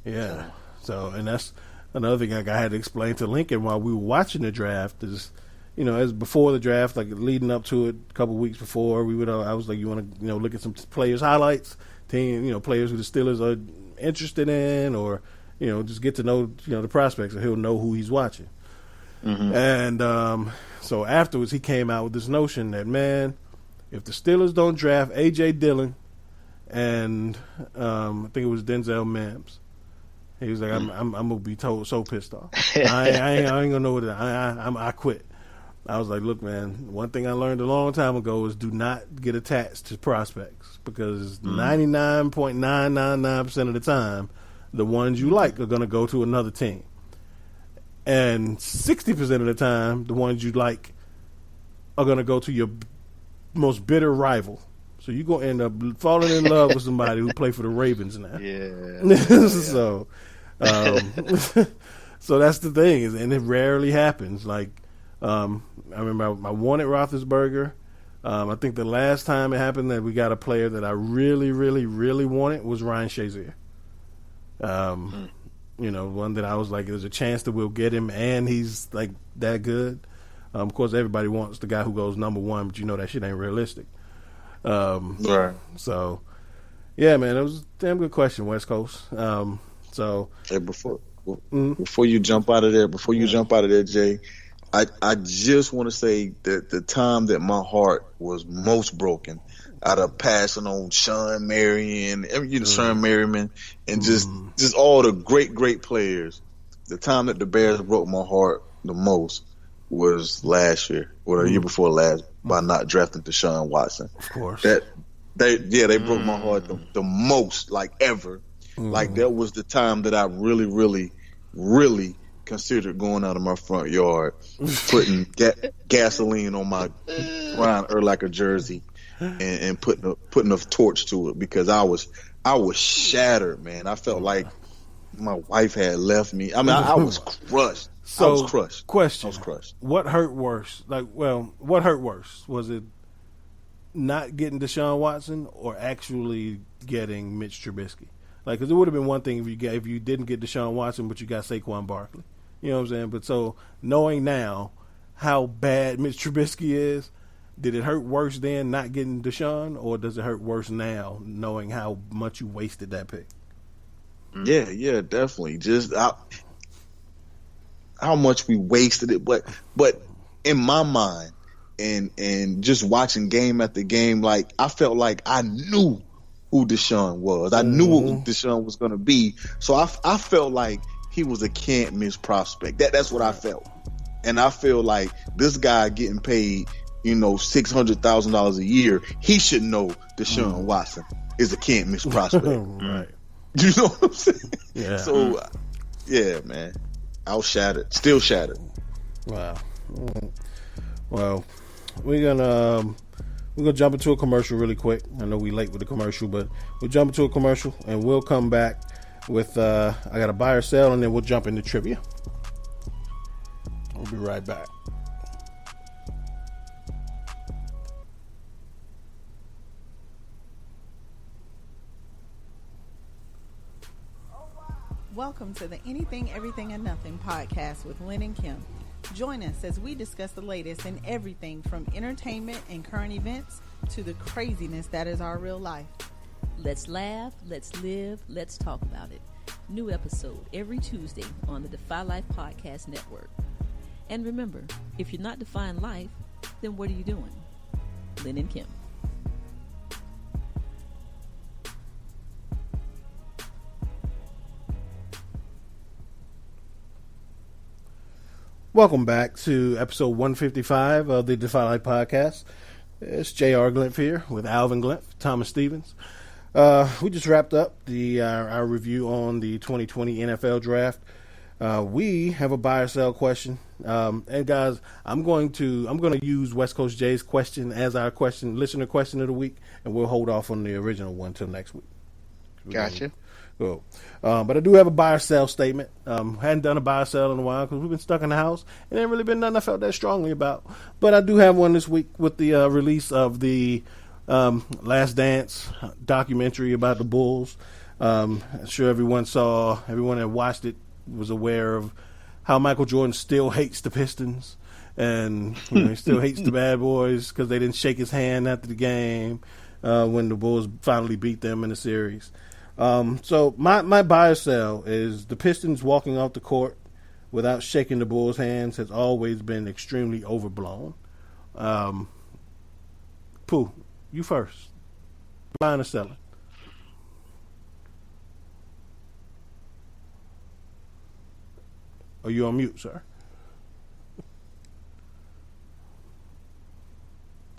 Yeah. So and that's another thing I had to explain to Lincoln while we were watching the draft is, as before the draft, like leading up to it, a couple of weeks before, I was like, you want to look at some players' highlights, players who the Steelers are interested in, or just get to know the prospects, and he'll know who he's watching. And so afterwards he came out with this notion that, man, if the Steelers don't draft A.J. Dillon and I think it was Denzel Mims. He was like, I'm gonna be so pissed off. I ain't gonna know what I quit. I was like, look, man, one thing I learned a long time ago is do not get attached to prospects, because 99.999% of the time, the ones you like are going to go to another team. And 60% of the time, the ones you like are going to go to your most bitter rival. So you're going to end up falling in love with somebody who play for the Ravens now. Yeah. So that's the thing, and it rarely happens. Like, I remember I wanted Roethlisberger. I think the last time it happened that we got a player that I really, really, really wanted was Ryan Shazier. One that I was like, there's a chance that we'll get him, and he's like that good. Of course, everybody wants the guy who goes number one, but that shit ain't realistic. Right. So, yeah, man, it was a damn good question, West Coast. Hey, before you jump out of there, Jay, I just want to say that the time that my heart was most broken out of passing on Sean Marion, Sean Merriman, and just all the great players, the time that the Bears broke my heart the most was last year, or the year before last, by not drafting Deshaun Watson. Of course. They broke my heart the most, like ever. Like that was the time that I really, really, really considered going out of my front yard, putting gasoline on my Brian Urlacher jersey, and putting a torch to it, because I was shattered, man. I felt like my wife had left me. I mean, I was crushed. So, I was crushed. Question: I was crushed. What hurt worse? What hurt worse? Was it not getting Deshaun Watson or actually getting Mitch Trubisky? Like, because it would have been one thing if you didn't get Deshaun Watson, but you got Saquon Barkley. You know what I'm saying? But so knowing now how bad Mitch Trubisky is, did it hurt worse then not getting Deshaun, or does it hurt worse now knowing how much you wasted that pick? Yeah, definitely. Just how much we wasted it, but in my mind, and just watching game after game, like I felt like I knew who Deshaun was. I knew what Deshaun was going to be. So I felt like he was a can't miss prospect. That's what I felt. And I feel like this guy getting paid, $600,000 a year, he should know Deshaun Watson is a can't miss prospect. Right. You know what I'm saying? Yeah. So, yeah, man. I was shattered. Still shattered. Wow. Well, we're gonna jump into a commercial really quick. I know we late with the commercial, but we'll jump into a commercial and we'll come back with I got a buy or sell, and then we'll jump into trivia. We'll be right back. Welcome to the Anything, Everything, and Nothing podcast with Lynn and Kim. Join us as we discuss the latest in everything from entertainment and current events to the craziness that is our real life. Let's laugh, let's live, let's talk about it. New episode every Tuesday on the Defy Life Podcast Network. And remember, if you're not defying life, then what are you doing? Lynn and Kim. Welcome back to episode 155 of the Defy Life Podcast. It's J.R. Glimpf here with Alvin Glimpf, Thomas Stevens. We just wrapped up our review on the 2020 NFL Draft. We have a buy or sell question, and guys, I'm going to use West Coast Jay's question as our listener question of the week, and we'll hold off on the original one till next week. Gotcha. Cool. But I do have a buy or sell statement. Hadn't done a buy or sell in a while because we've been stuck in the house, and there ain't really been nothing I felt that strongly about. But I do have one this week with the release of the Last Dance documentary about the Bulls. I'm sure everyone that watched it was aware of how Michael Jordan still hates the Pistons, and he still hates the Bad Boys because they didn't shake his hand after the game when the Bulls finally beat them in the series. So my buy or sell is the Pistons walking off the court without shaking the Bulls' hands has always been extremely overblown. Pooh, you first. Buying or selling? Are you on mute, sir?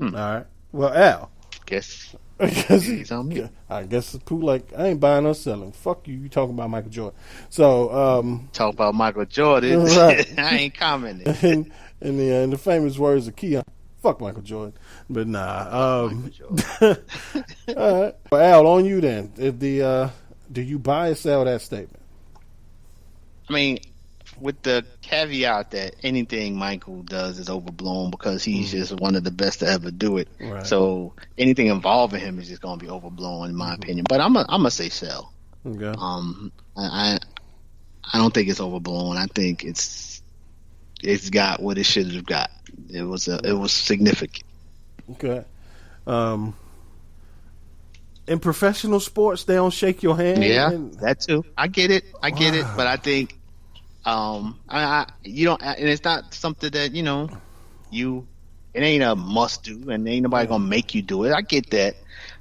All right. Well, Al. Guess I guess he's on mute. I guess it's Pooh like, I ain't buying or selling. Fuck you. You talking about Michael Jordan. So, talk about Michael Jordan. Right. I ain't commenting. In the famous words of Keon, fuck Michael Jordan. But nah. Michael Jordan. All right. Well, Al, on you then. Do you buy or sell that statement? I mean, with the caveat that anything Michael does is overblown because he's just one of the best to ever do it. Right. So anything involving him is just going to be overblown in my opinion. But I'm gonna say sell. Okay. I don't think it's overblown. I think it's got what it should have got. It was significant. Okay. In professional sports, they don't shake your hand. Yeah, that too. I get it, but I think you don't, and it's not something that it ain't a must do, and ain't nobody gonna make you do it. I get that,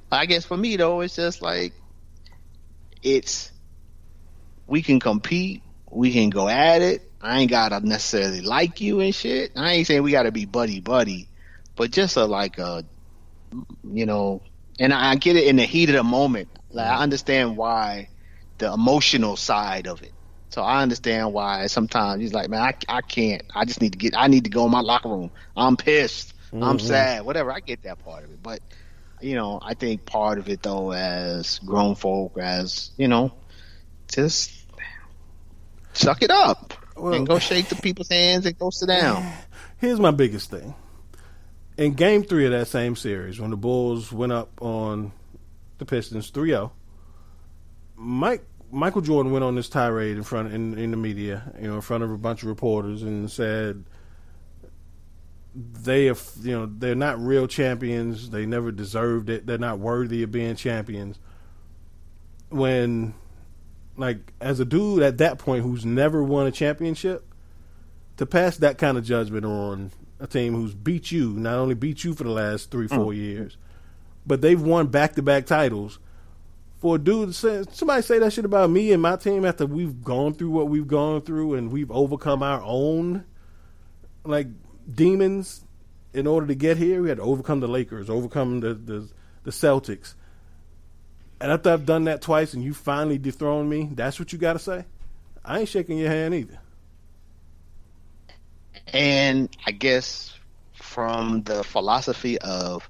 but I guess for me though, it's just like we can compete, we can go at it. I ain't gotta necessarily like you and shit. I ain't saying we gotta be buddy, but just and I get it in the heat of the moment. Like I understand why the emotional side of it. So I understand why sometimes he's like, man, I can't. I need to go in my locker room. I'm pissed. Mm-hmm. I'm sad. Whatever. I get that part of it. But, I think part of it, though, as grown folk, just suck it up and go shake the people's hands and go sit down. Here's my biggest thing. In Game 3 of that same series, when the Bulls went up on the Pistons 3-0, Michael Jordan went on this tirade in the media, in front of a bunch of reporters, and said they're not real champions. They never deserved it. They're not worthy of being champions. When, as a dude at that point who's never won a championship, to pass that kind of judgment on a team who's not only beat you for the last 3-4 years, but they've won back-to-back titles. For a dude to say, somebody say that shit about me and my team after we've gone through what we've gone through and we've overcome our own demons in order to get here. We had to overcome the Lakers, overcome the Celtics. And after I've done that twice and you finally dethroned me, that's what you got to say? I ain't shaking your hand either. And I guess from the philosophy of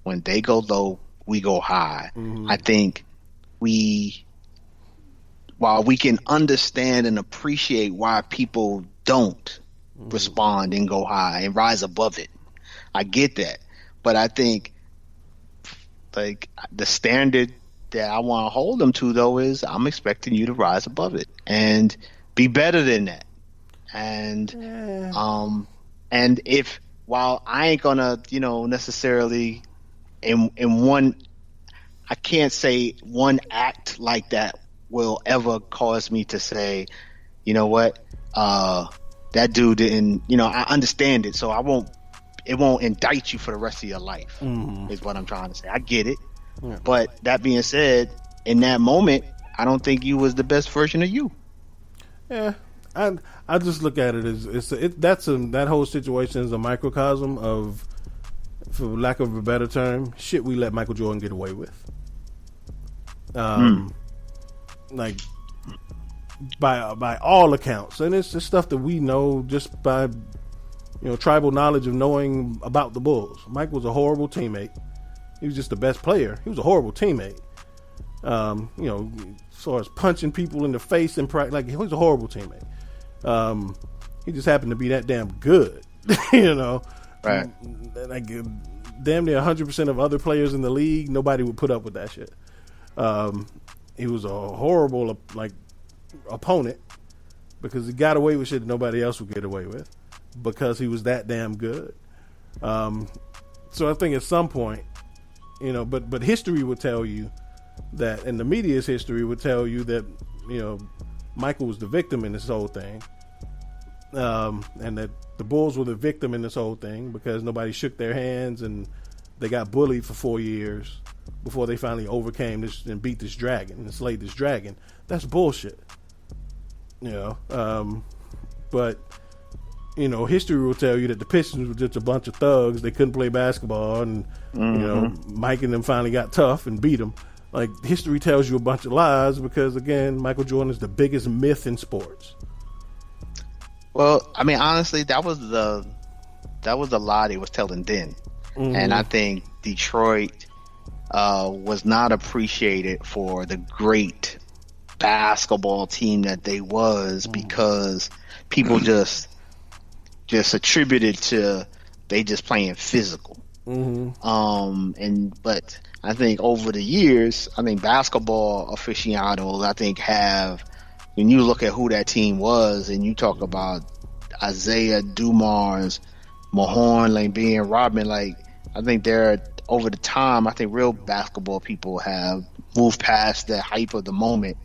when they go low, we go high, I think while we can understand and appreciate why people don't respond and go high and rise above it, I get that. But I think the standard that I want to hold them to though is I'm expecting you to rise above it and be better than that. And and if while I ain't gonna necessarily in one, I can't say one act like that will ever cause me to say, you know what, that dude didn't, I understand it, so it won't indict you for the rest of your life, is what I'm trying to say. I get it. Yeah. But that being said, in that moment, I don't think you was the best version of you. Yeah. I just look at it as that whole situation is a microcosm of, for lack of a better term, shit we let Michael Jordan get away with. By all accounts, and it's just stuff that we know just by tribal knowledge of knowing about the Bulls. Mike was a horrible teammate. He was just the best player. He was a horrible teammate. As far as punching people in the face and he was a horrible teammate. He just happened to be that damn good, Right. Damn near 100% of other players in the league, nobody would put up with that shit. He was a horrible opponent because he got away with shit that nobody else would get away with because he was that damn good. So I think at some point, but history would tell you that, and the media's history would tell you that, Michael was the victim in this whole thing. And that the Bulls were the victim in this whole thing because nobody shook their hands and they got bullied for 4 years before they finally overcame this and beat this dragon and slayed this dragon. That's bullshit. but history will tell you that the Pistons were just a bunch of thugs. They couldn't play basketball, and Mike and them finally got tough and beat them. Like, history tells you a bunch of lies because, again, Michael Jordan is the biggest myth in sports. Well, I mean, honestly, that was the lie they was telling then, and I think Detroit was not appreciated for the great basketball team that they was, because people just attributed to they just playing physical. But I think over the years, basketball aficionados, when you look at who that team was and you talk about Isaiah, Dumars, Mahorn, like being Rodman, like, I think over the time, I think real basketball people have moved past the hype of the moment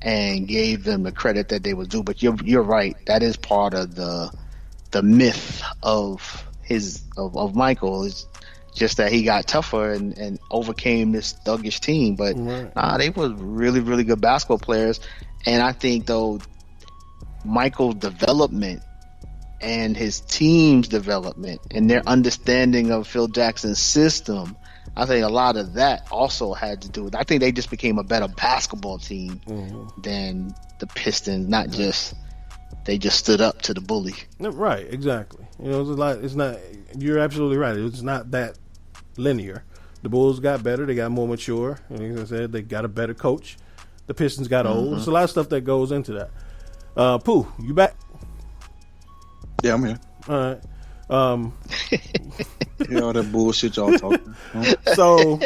and gave them the credit that they would do. But you're right. That is part of the myth of Michael, is just that he got tougher and overcame this thuggish team. But they were really, really good basketball players. And I think, though, Michael's development and his team's development and their understanding of Phil Jackson's system, I think a lot of that also had to do with, I think they just became a better basketball team than the Pistons, not just, they just stood up to the bully. Right, exactly. It's not, you're absolutely right. It's not that linear. The Bulls got better. They got more mature. Like I said, they got a better coach. The Pistons got old. There's a lot of stuff that goes into that. Pooh, you back? Yeah, I'm here. All right. All that bullshit y'all talking. So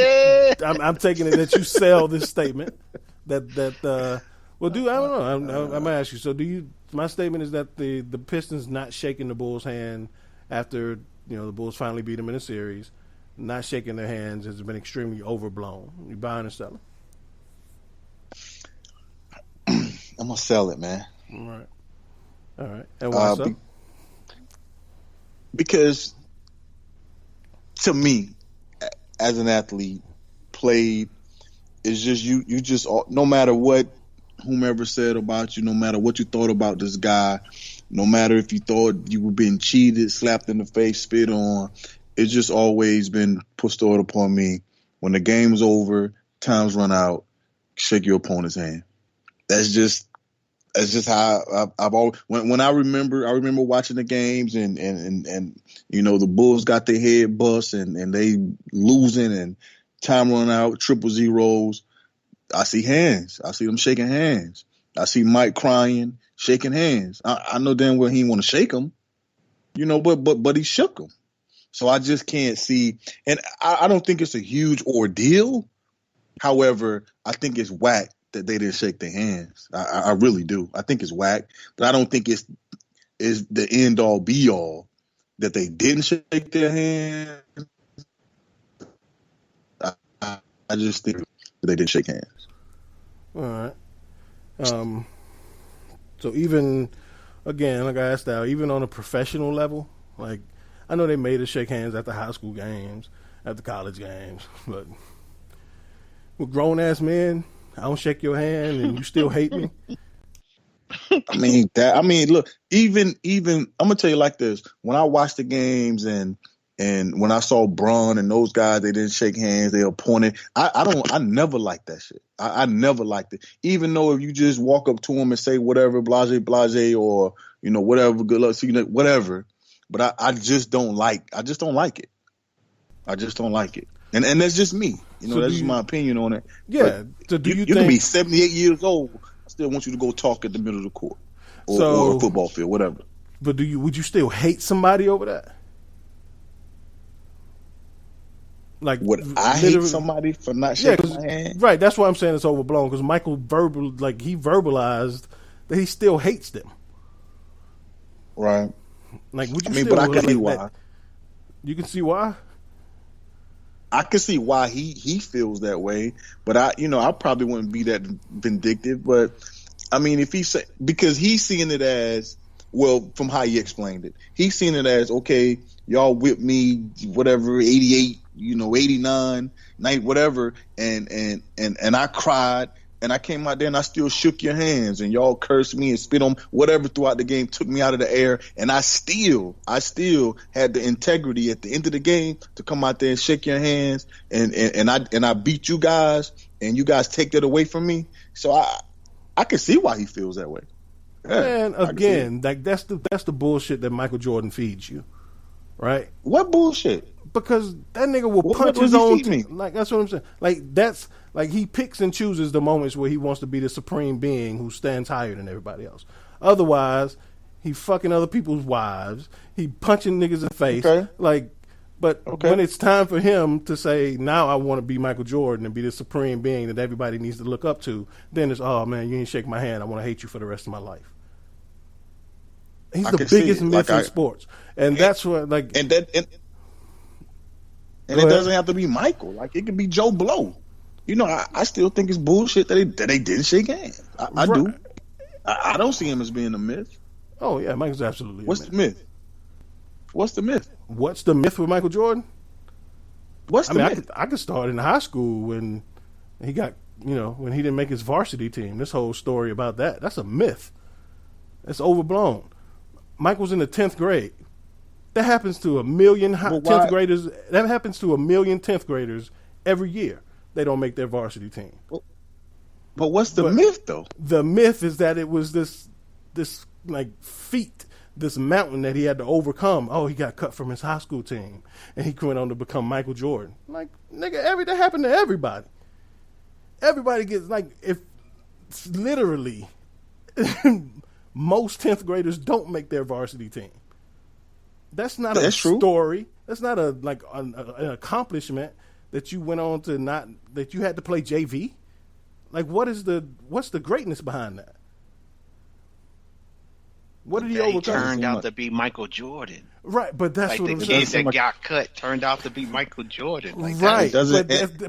I'm taking it that you sell this statement. I don't know. I'm gonna ask you. So my statement is that the Pistons not shaking the Bulls' hand after the Bulls finally beat them in a series, not shaking their hands has been extremely overblown. You buying or selling? I'm gonna sell it, man. All right. And why so? Because to me, as an athlete, played is just you just, no matter what whomever said about you, no matter what you thought about this guy, no matter if you thought you were being cheated, slapped in the face, spit on, it's just always been bestowed upon me. When the game's over, time's run out, shake your opponent's hand. That's just how I've always. When I remember watching the games and the Bulls got their head bust and they losing and time running out, 0-0s. I see hands. I see them shaking hands. I see Mike crying, shaking hands. I know damn well he didn't want to shake them, but he shook them. So I just can't see, and I don't think it's a huge ordeal. However, I think it's whack that they didn't shake their hands. I really do. I think it's whack, but I don't think it's the end all be all that they didn't shake their hands. I just think they didn't shake hands. All right. So even, again, like I asked Al, even on a professional level, like, I know they made us shake hands at the high school games, at the college games, but with grown-ass men, I don't shake your hand and you still hate me? Look, even I'm gonna tell you like this. When I watched the games and when I saw Braun and those guys, they didn't shake hands, they pointed. I never liked that shit. I never liked it. Even though if you just walk up to them and say whatever, blase, or whatever, good luck, see you next, whatever. But I just don't like it. I just don't like it. And that's just me. That's just my opinion on it. Yeah. But so you can be 78 years old. I still want you to go talk at the middle of the court or a football field, whatever. But would you still hate somebody over that? Like, would I hate somebody for not shaking my hand? Right. That's why I'm saying it's overblown, because Michael verbalized that he still hates them. Right. Like, would you? But I can see why. You can see why. I can see why he feels that way, but I probably wouldn't be that vindictive. But if he say, because he's seeing it as, well, from how he explained it, he's seeing it as, okay, y'all whipped me, whatever, 88, 89, 90, whatever, and I cried, and I came out there and I still shook your hands and y'all cursed me and spit on whatever throughout the game, took me out of the air, and I still had the integrity at the end of the game to come out there and shake your hands and I beat you guys, and you guys take that away from me. So I can see why he feels that way. Yeah, and again, like that's the bullshit that Michael Jordan feeds you, right? What bullshit? Because that nigga will punch his own team. Like, that's what I'm saying. Like, that's like he picks and chooses the moments where he wants to be the supreme being who stands higher than everybody else. Otherwise, he fucking other people's wives. He punching niggas in the face. Okay. Like, but when it's time for him to say, now I want to be Michael Jordan and be the supreme being that everybody needs to look up to, then it's, oh man, you ain't shake my hand. I want to hate you for the rest of my life. He's the biggest myth in sports, and that's what And it doesn't have to be Michael. Like, it could be Joe Blow. You know, I still think it's bullshit that they didn't shake hands. I do. I don't see him as being a myth. Oh, yeah, Michael's absolutely What's the myth? What's the myth? What's the myth with Michael Jordan? What's the myth? I could start in high school when he got, when he didn't make his varsity team. This whole story about that, that's a myth. It's overblown. Michael's in the 10th grade. That happens to a million 10th graders. That happens to a million 10th graders every year. They don't make their varsity team. But what's the myth, though? The myth is that it was this like feat, this mountain that he had to overcome. Oh, he got cut from his high school team, and he went on to become Michael Jordan. Like, nigga, that happened to everybody. Everybody gets, like, if literally most 10th graders don't make their varsity team. That's not a story. That's not an accomplishment that you went on to that you had to play JV. Like, what's the greatness behind that? What did he overcome? He turned out to be Michael Jordan. Right, but that's what I'm saying. The kids that got cut turned out to be Michael Jordan. Like, right,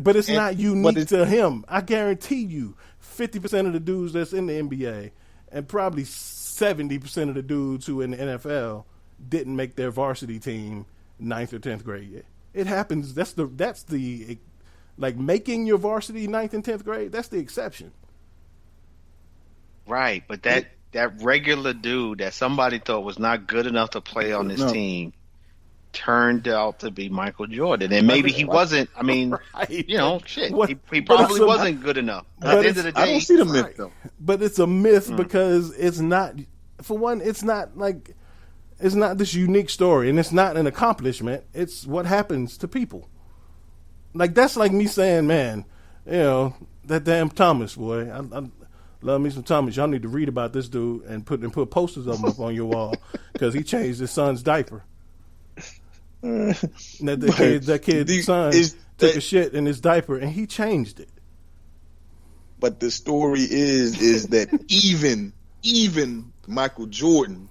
but it's not unique to him. I guarantee you, 50% of the dudes that's in the NBA and probably 70% of the dudes who in the NFL didn't make their varsity team 9th or 10th grade year. It happens. That's the like, making your varsity 9th and 10th grade. That's the exception. Right, but that regular dude that somebody thought was not good enough to play on this team turned out to be Michael Jordan, and maybe he wasn't. I mean, right. Shit. He probably wasn't good enough. At the end of the day, I don't see the myth though. But it's a myth because it's not. For one, it's not like. It's not this unique story, and it's not an accomplishment. It's what happens to people. Like, that's like me saying, man, that damn Thomas, boy. I love me some Thomas. Y'all need to read about this dude and put posters of him up on your wall because he changed his son's diaper. That kid's son took a shit in his diaper, and he changed it. But the story is that even Michael Jordan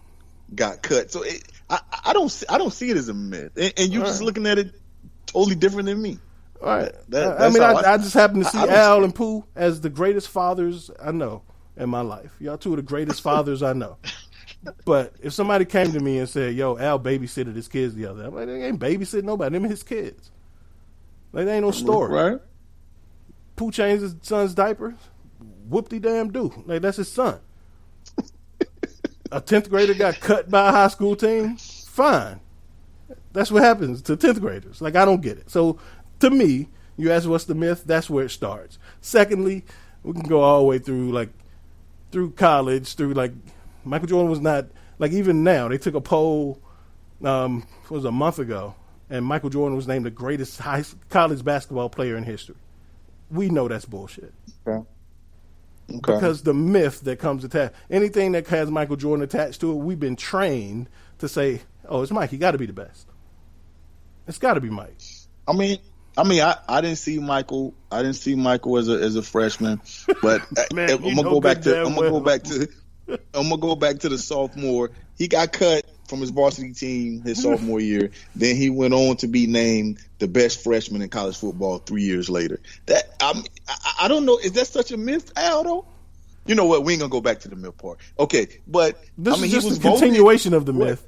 got cut. So I don't see it as a myth, and you're just looking at it totally different than me. All right. I just happen to see Al and Pooh as the greatest fathers I know in my life. Y'all two of the greatest fathers I know. But if somebody came to me and said, "Yo, Al babysitted his kids the other day," I'm like, "They ain't babysitting nobody. Them his kids. Like, they ain't no story." Right. Pooh changed his son's diapers. Whoop-de-damn-do. Like, that's his son. A 10th grader got cut by a high school team? Fine. That's what happens to 10th graders. Like, I don't get it. So, to me, you ask what's the myth, that's where it starts. Secondly, we can go all the way through college, Michael Jordan was not, like, even now, they took a poll, it was a month ago, and Michael Jordan was named the greatest college basketball player in history. We know that's bullshit. Okay. Because the myth that comes attached, anything that has Michael Jordan attached to it, we've been trained to say, "Oh, it's Mike. He got to be the best. It's got to be Mike." I mean, I didn't see Michael. I didn't see Michael as a freshman, but Man, I'm gonna go back to the sophomore. He got cut from his varsity team his sophomore year. Then he went on to be named the best freshman in college football 3 years later. That I don't know. Is that such a myth, Al? Though? You know what? We ain't gonna go back to the myth part. Okay, but this is just a continuation of the myth.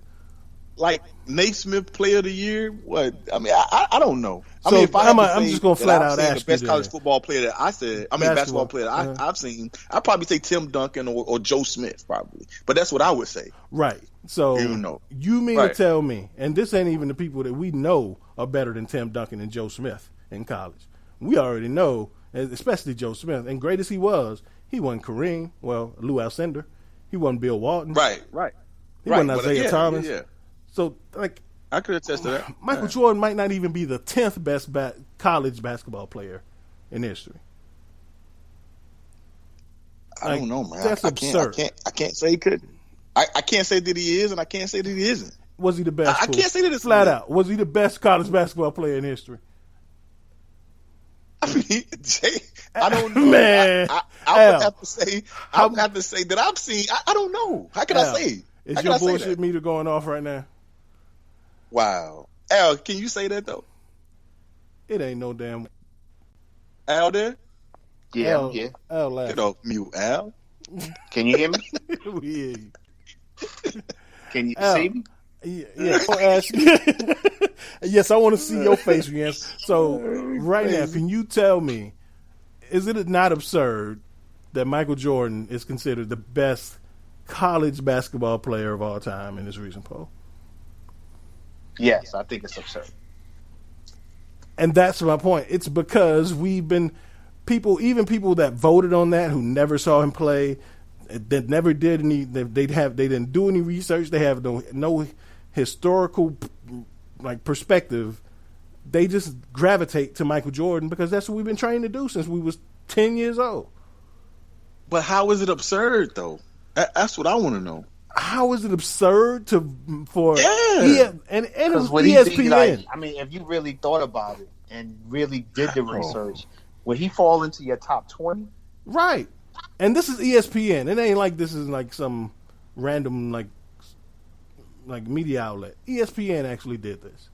like Naismith Player of the Year. What? I mean, I don't know. I So, mean, if I had to I'm say just gonna that flat I've out seen ask the best you college then. football player that basketball player that I've seen, I'd probably say Tim Duncan or Joe Smith, probably. But that's what I would say. Right. So you mean to tell me, and this ain't even the people that we know are better than Tim Duncan and Joe Smith in college. We already know, especially Joe Smith, and great as he wasn't Kareem, Lou Alcindor. He wasn't Bill Walton. Right. He wasn't Isaiah Thomas. Yeah. So, like, I could attest to that. Michael Jordan might not even be the 10th best college basketball player in history. I don't know, man. That's absurd. I can't say he couldn't. I can't say that he is, and I can't say that he isn't. Was he the best? I can't say that it's flat out. Was he the best college basketball player in history? I mean, Jay, I don't know. Man, I would have to say. I would have to say that I've seen. I don't know. How can I say? Is your bullshit meter going off right now? Wow, Al, can you say that though? It ain't no damn. Al there? Yeah, Al laughing. Get off mute, Al. Can you hear me? We hear you. Can you Al, see me? Yeah. I'll ask you. Yes, I want to see your face, Jens. So right now, can you tell me, is it not absurd that Michael Jordan is considered the best college basketball player of all time in this recent poll? Yes, I think it's absurd. And that's my point. It's because we've been even people that voted on that who never saw him play, that never did any. They didn't do any research. They have no historical perspective. They just gravitate to Michael Jordan because that's what we've been trained to do since we was 10 years old. But how is it absurd though? That's what I want to know. How is it absurd for and it was would ESPN? He be like, I mean, if you really thought about it and really did the research, would he fall into your top 20? Right. And this is ESPN. It ain't like this is like some random like media outlet. ESPN actually did this.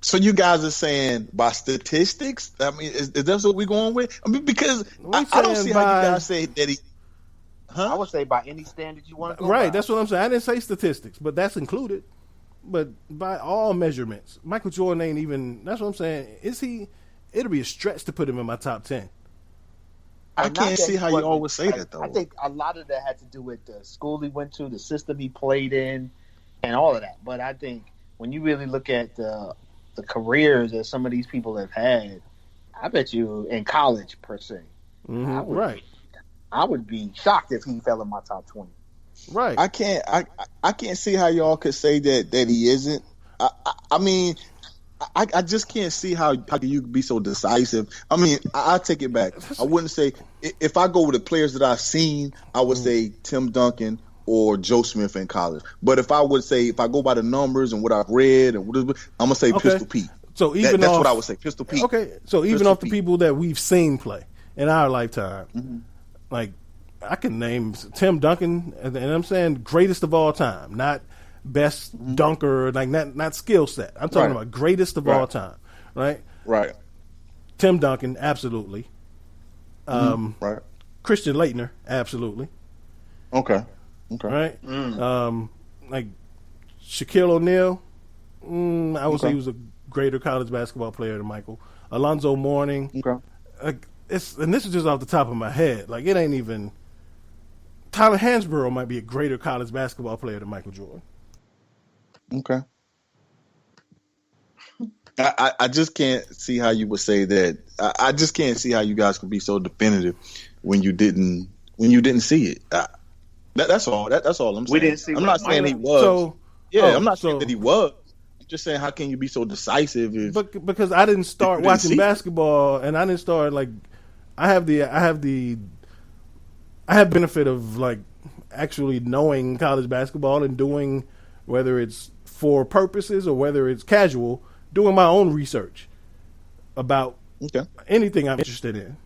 So you guys are saying by statistics? I mean, is that what we're going with? I mean, because I don't see how you guys say that he. Huh? I would say by any standard you want to go right, by. that's what I'm saying. I didn't say statistics, but that's included. But by all measurements, Michael Jordan ain't even. That's what I'm saying. Is he? It'll be a stretch to put him in my top 10. I can't see how you always say that though. I think a lot of that had to do with the school he went to, the system he played in, and all of that. But I think when you really look at the careers that some of these people have had, I bet you in college per se, I would be shocked if he fell in my top 20. Right. I can't see how y'all could say that he isn't. I mean, I just can't see how you could be so decisive. I mean, I take it back. I wouldn't say if I go with the players that I've seen, I would say Tim Duncan or Joe Smith in college. But if I go by the numbers and what I've read, and I'm gonna say Pistol Pete. So even that's what I would say, Pistol Pete. Okay, so even off the people that we've seen play in our lifetime, like I can name Tim Duncan, and I'm saying greatest of all time, not best dunker, like not skill set. I'm talking about greatest of all time, right? Right. Tim Duncan, absolutely. Right. Christian Laettner, absolutely. Okay. Right. Like Shaquille O'Neal, I would say he was a greater college basketball player than Michael. Alonzo Mourning. Okay. And this is just off the top of my head. Like it ain't even. Tyler Hansborough might be a greater college basketball player than Michael Jordan. Okay. I just can't see how you would say that. I just can't see how you guys could be so definitive when you didn't see it. That's all. That's all I'm saying. We didn't see. I'm not saying he was. I'm not saying that he was. I'm just saying how can you be so decisive? Because I didn't start watching basketball, and I didn't start like I have benefit of like actually knowing college basketball and doing, whether it's for purposes or whether it's casual, doing my own research about anything I'm interested in,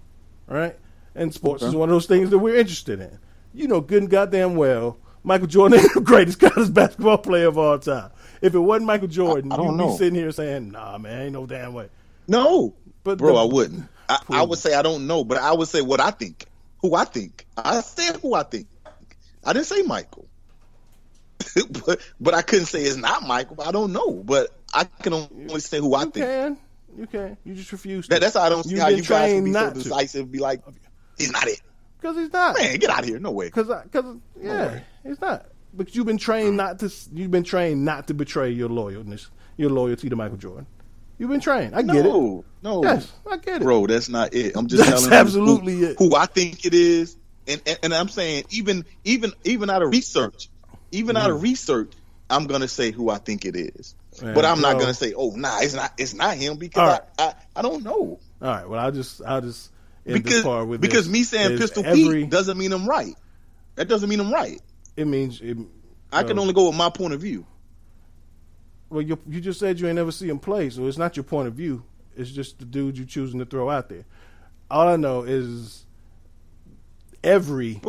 right? And sports is one of those things that we're interested in. You know good and goddamn well Michael Jordan is the greatest college basketball player of all time. If it wasn't Michael Jordan, you'd be sitting here saying, nah, man, ain't no damn way. No, but bro, I wouldn't. I would say I don't know, but I would say what I think. Who I think. I said who I think. I didn't say Michael. but I couldn't say it's not Michael. I don't know, but I can only say who I think. You can. You just refuse. That's how I don't see how you guys can be so decisive. And be like, he's not it. Because he's not. Man, get out of here. No way. Because he's not. Because you've been trained not to. You've been trained not to betray your loyalty to Michael Jordan. You've been trained. I get it. No. Yes, I get it. Bro, that's not it. I'm just telling you who I think it is. And I'm saying even out of research, I'm gonna say who I think it is. Man, but I'm not gonna say, it's not him because right. I don't know. All right. Well, I'll just end this part with because me saying Pistol Pete doesn't mean I'm right. That doesn't mean I'm right. It means I can only go with my point of view. Well, you just said you ain't never see him play, so it's not your point of view. It's just the dude you choosing to throw out there. All I know is every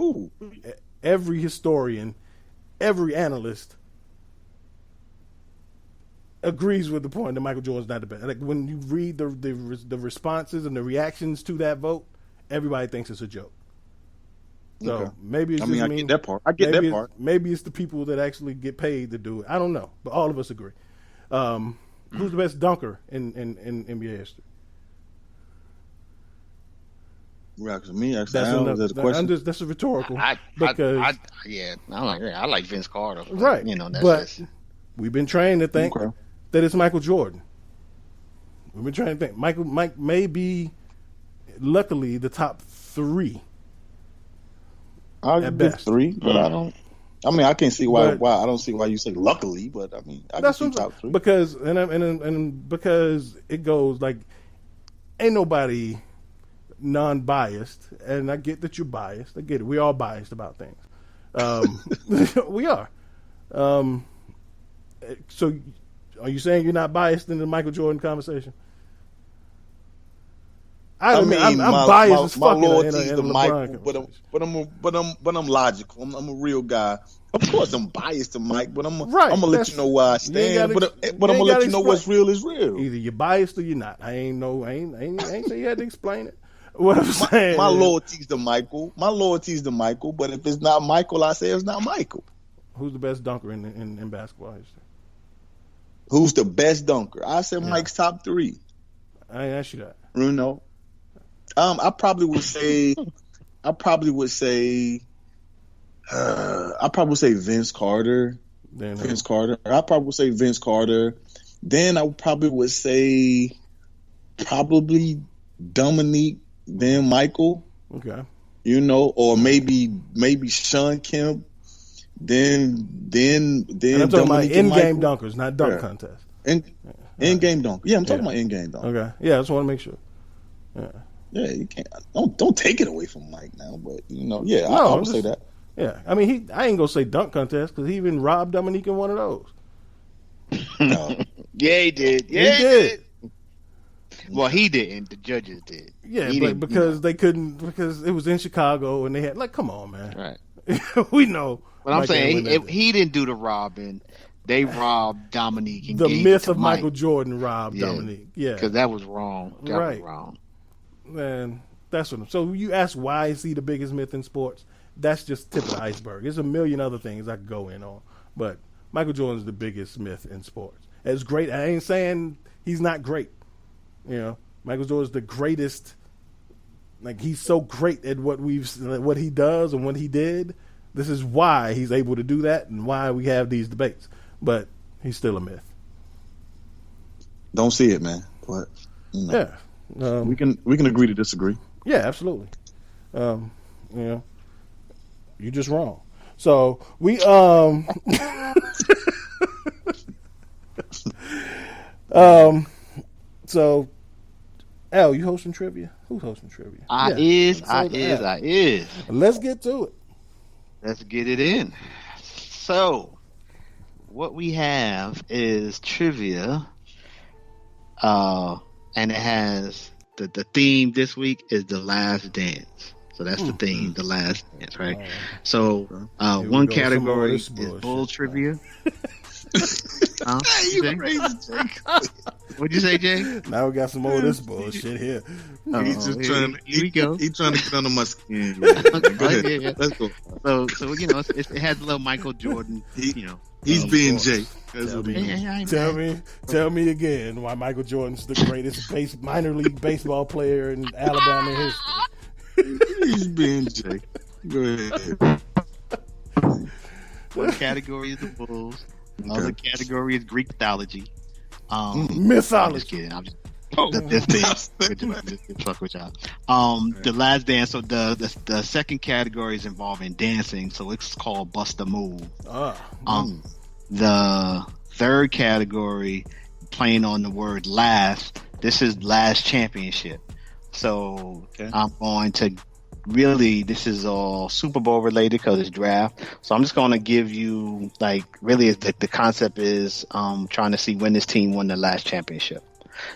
historian, every analyst agrees with the point that Michael Jordan's not the best. Like when you read the responses and the reactions to that vote, everybody thinks it's a joke. So maybe it's I get that part. I get that part. Maybe it's the people that actually get paid to do it. I don't know, but all of us agree. Who's the best dunker in NBA history? Right, to me, that's a rhetorical. I like Vince Carter. But, right, but we've been trained to think that it's Michael Jordan. We've been trained to think Mike may be, luckily, the top 3. I'll give 3, but I don't. I mean, I can't see why. I don't see why you say luckily, but I mean, I can see top 3 because because it goes like ain't nobody non-biased, and I get that you're biased. I get it. We're all biased about things. We are. So, are you saying you're not biased in the Michael Jordan conversation? I'm biased as fuck in Michael, but I'm logical. I'm a real guy. Of course, I'm biased to Mike, but I'm gonna let you know where I stand. But I'm gonna let you know what's real is real. Either you're biased or you're not. I ain't say you had to explain it. What I'm saying, my loyalty's to Michael. But if it's not Michael, I say it's not Michael. Who's the best dunker in basketball history? Who's the best dunker? I said Mike's top 3. I ain't asked you that. Bruno. I probably would say Vince Carter. Vince Carter. I probably would say Vince Carter. Then I probably would say probably Dominique, then Michael. Okay. Or maybe Sean Kemp. Then and I'm talking about in-game dunkers, not dunk contest. In-game dunk. Yeah, I'm talking about in-game dunk. Okay. Yeah, I just want to make sure. Yeah, you can't. Don't take it away from Mike now, but I would say that. Yeah, I mean, I ain't gonna say dunk contest because he even robbed Dominique in one of those. Yeah, he did. Yeah, he did. Well, he didn't. The judges did. Yeah, but because they couldn't, because it was in Chicago and they had come on, man. Right. We know. But I'm saying he didn't do the robbing. They robbed Dominique. And the myth of Michael Jordan robbed Dominique. Yeah, because that was wrong. That was wrong. Man, that's what. So you ask why is he the biggest myth in sports? That's just tip of the iceberg. There's a million other things I could go in on, but Michael Jordan's the biggest myth in sports. As great, I ain't saying he's not great. Michael Jordan's the greatest. Like he's so great at what he does and what he did. This is why he's able to do that and why we have these debates. But he's still a myth. Don't see it, man. But yeah. We can agree to disagree. Yeah, absolutely. You're just wrong. So we so Al, you hosting trivia? Who's hosting trivia? I is. Let's get to it. Let's get it in. So what we have is trivia. And it has the theme this week is The Last Dance. So that's the theme, The Last Dance, right? So one category is bull trivia. You crazy, Jake. What'd you say, Jay? Now we got some more of this bullshit here. He's just trying to get under my skin. Yeah. Let's go. So it has a little Michael Jordan. He's being Jay. That's what he is. Tell me again why Michael Jordan's the greatest minor league baseball player in Alabama history. He's being Jay. Go ahead. One category is the Bulls. Another category is Greek mythology. Mythology. I'm just fuck with y'all. The last dance. So the second category is involving dancing. So it's called Bust a Move. The third category, playing on the word last. This is last championship. So I'm going to this is all Super Bowl related because it's draft. So I'm just going to give you the concept is trying to see when this team won the last championship.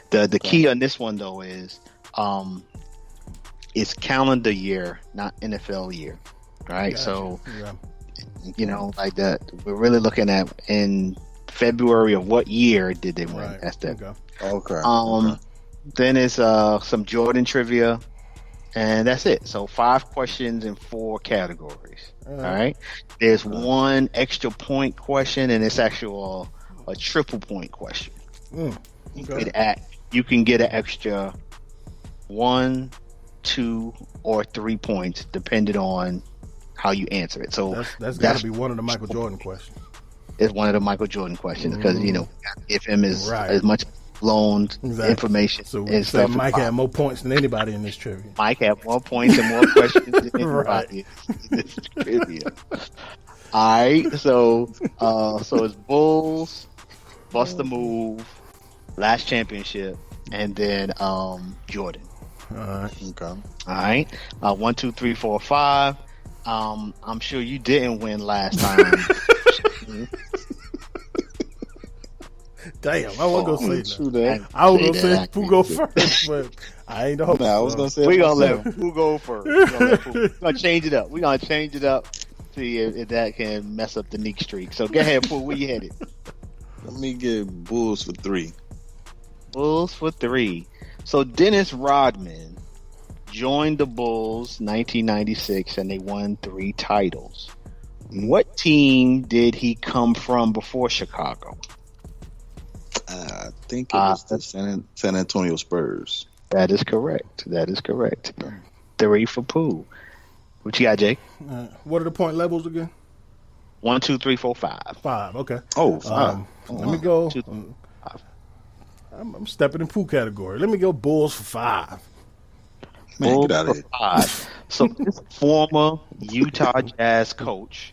The key on this one though is it's calendar year, not NFL year. Right? Gotcha. So we're really looking at in February of what year did they win? Right. That's that. Okay. Then it's some Jordan trivia. And that's it. So 5 questions in 4 categories. All right. There's one extra point question, and it's actually a triple point question. You can get an extra 1, 2, or 3 points depending on how you answer it. So that's got to be one of the Michael Jordan questions. It's one of the Michael Jordan questions because give him as much blown information. So and stuff. Mike had more points than anybody in this trivia. Mike had more points and more questions than anybody in this trivia. All right, so it's Bulls, Bust a Move, last championship, and then Jordan. All right. Okay. All right. 1, 2, 3, 4, 5. I'm sure you didn't win last time. Damn, I wasn't gonna say that. I was gonna say who go first, but I ain't know. I was gonna say we're gonna let who go first. We're gonna change it up. We're gonna change it up. See if that can mess up the Nick streak. So go ahead, Pooh. Where you headed? Let me get Bulls for 3. Bulls for 3. So Dennis Rodman joined the Bulls 1996, and they won 3 titles. What team did he come from before Chicago? I think it was the San Antonio Spurs. That is correct. 3 for Pooh. What you got, Jake? What are the point levels again? 1, 2, 3, 4, 5. 5. Okay. Oh, 5. Let me go. 2, 3, 5. I'm stepping in Pooh category. Let me go Bulls for 5. Man, Bulls get out of here. 5. So this former Utah Jazz coach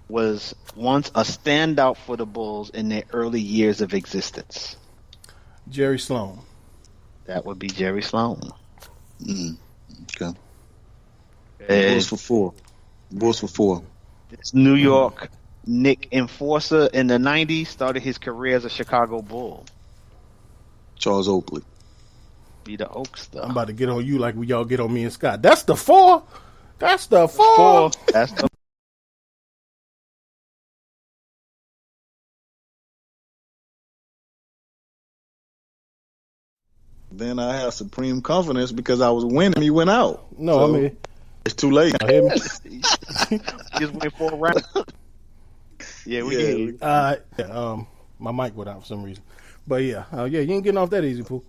was once a standout for the Bulls in their early years of existence. Jerry Sloan. That would be Jerry Sloan. Okay. Bulls for 4. Bulls for 4. This New York Knick enforcer in the 90s started his career as a Chicago Bull. Charles Oakley. Be the Oak stuff. I'm about to get on you like y'all get on me and Scott. That's the 4. That's the 4. That's the Then I have supreme confidence because I was winning. He went out. No, So, I mean it's too late. hear me? just went 4 rounds. Yeah, we did. My mic went out for some reason. But you ain't getting off that easy, Pooh.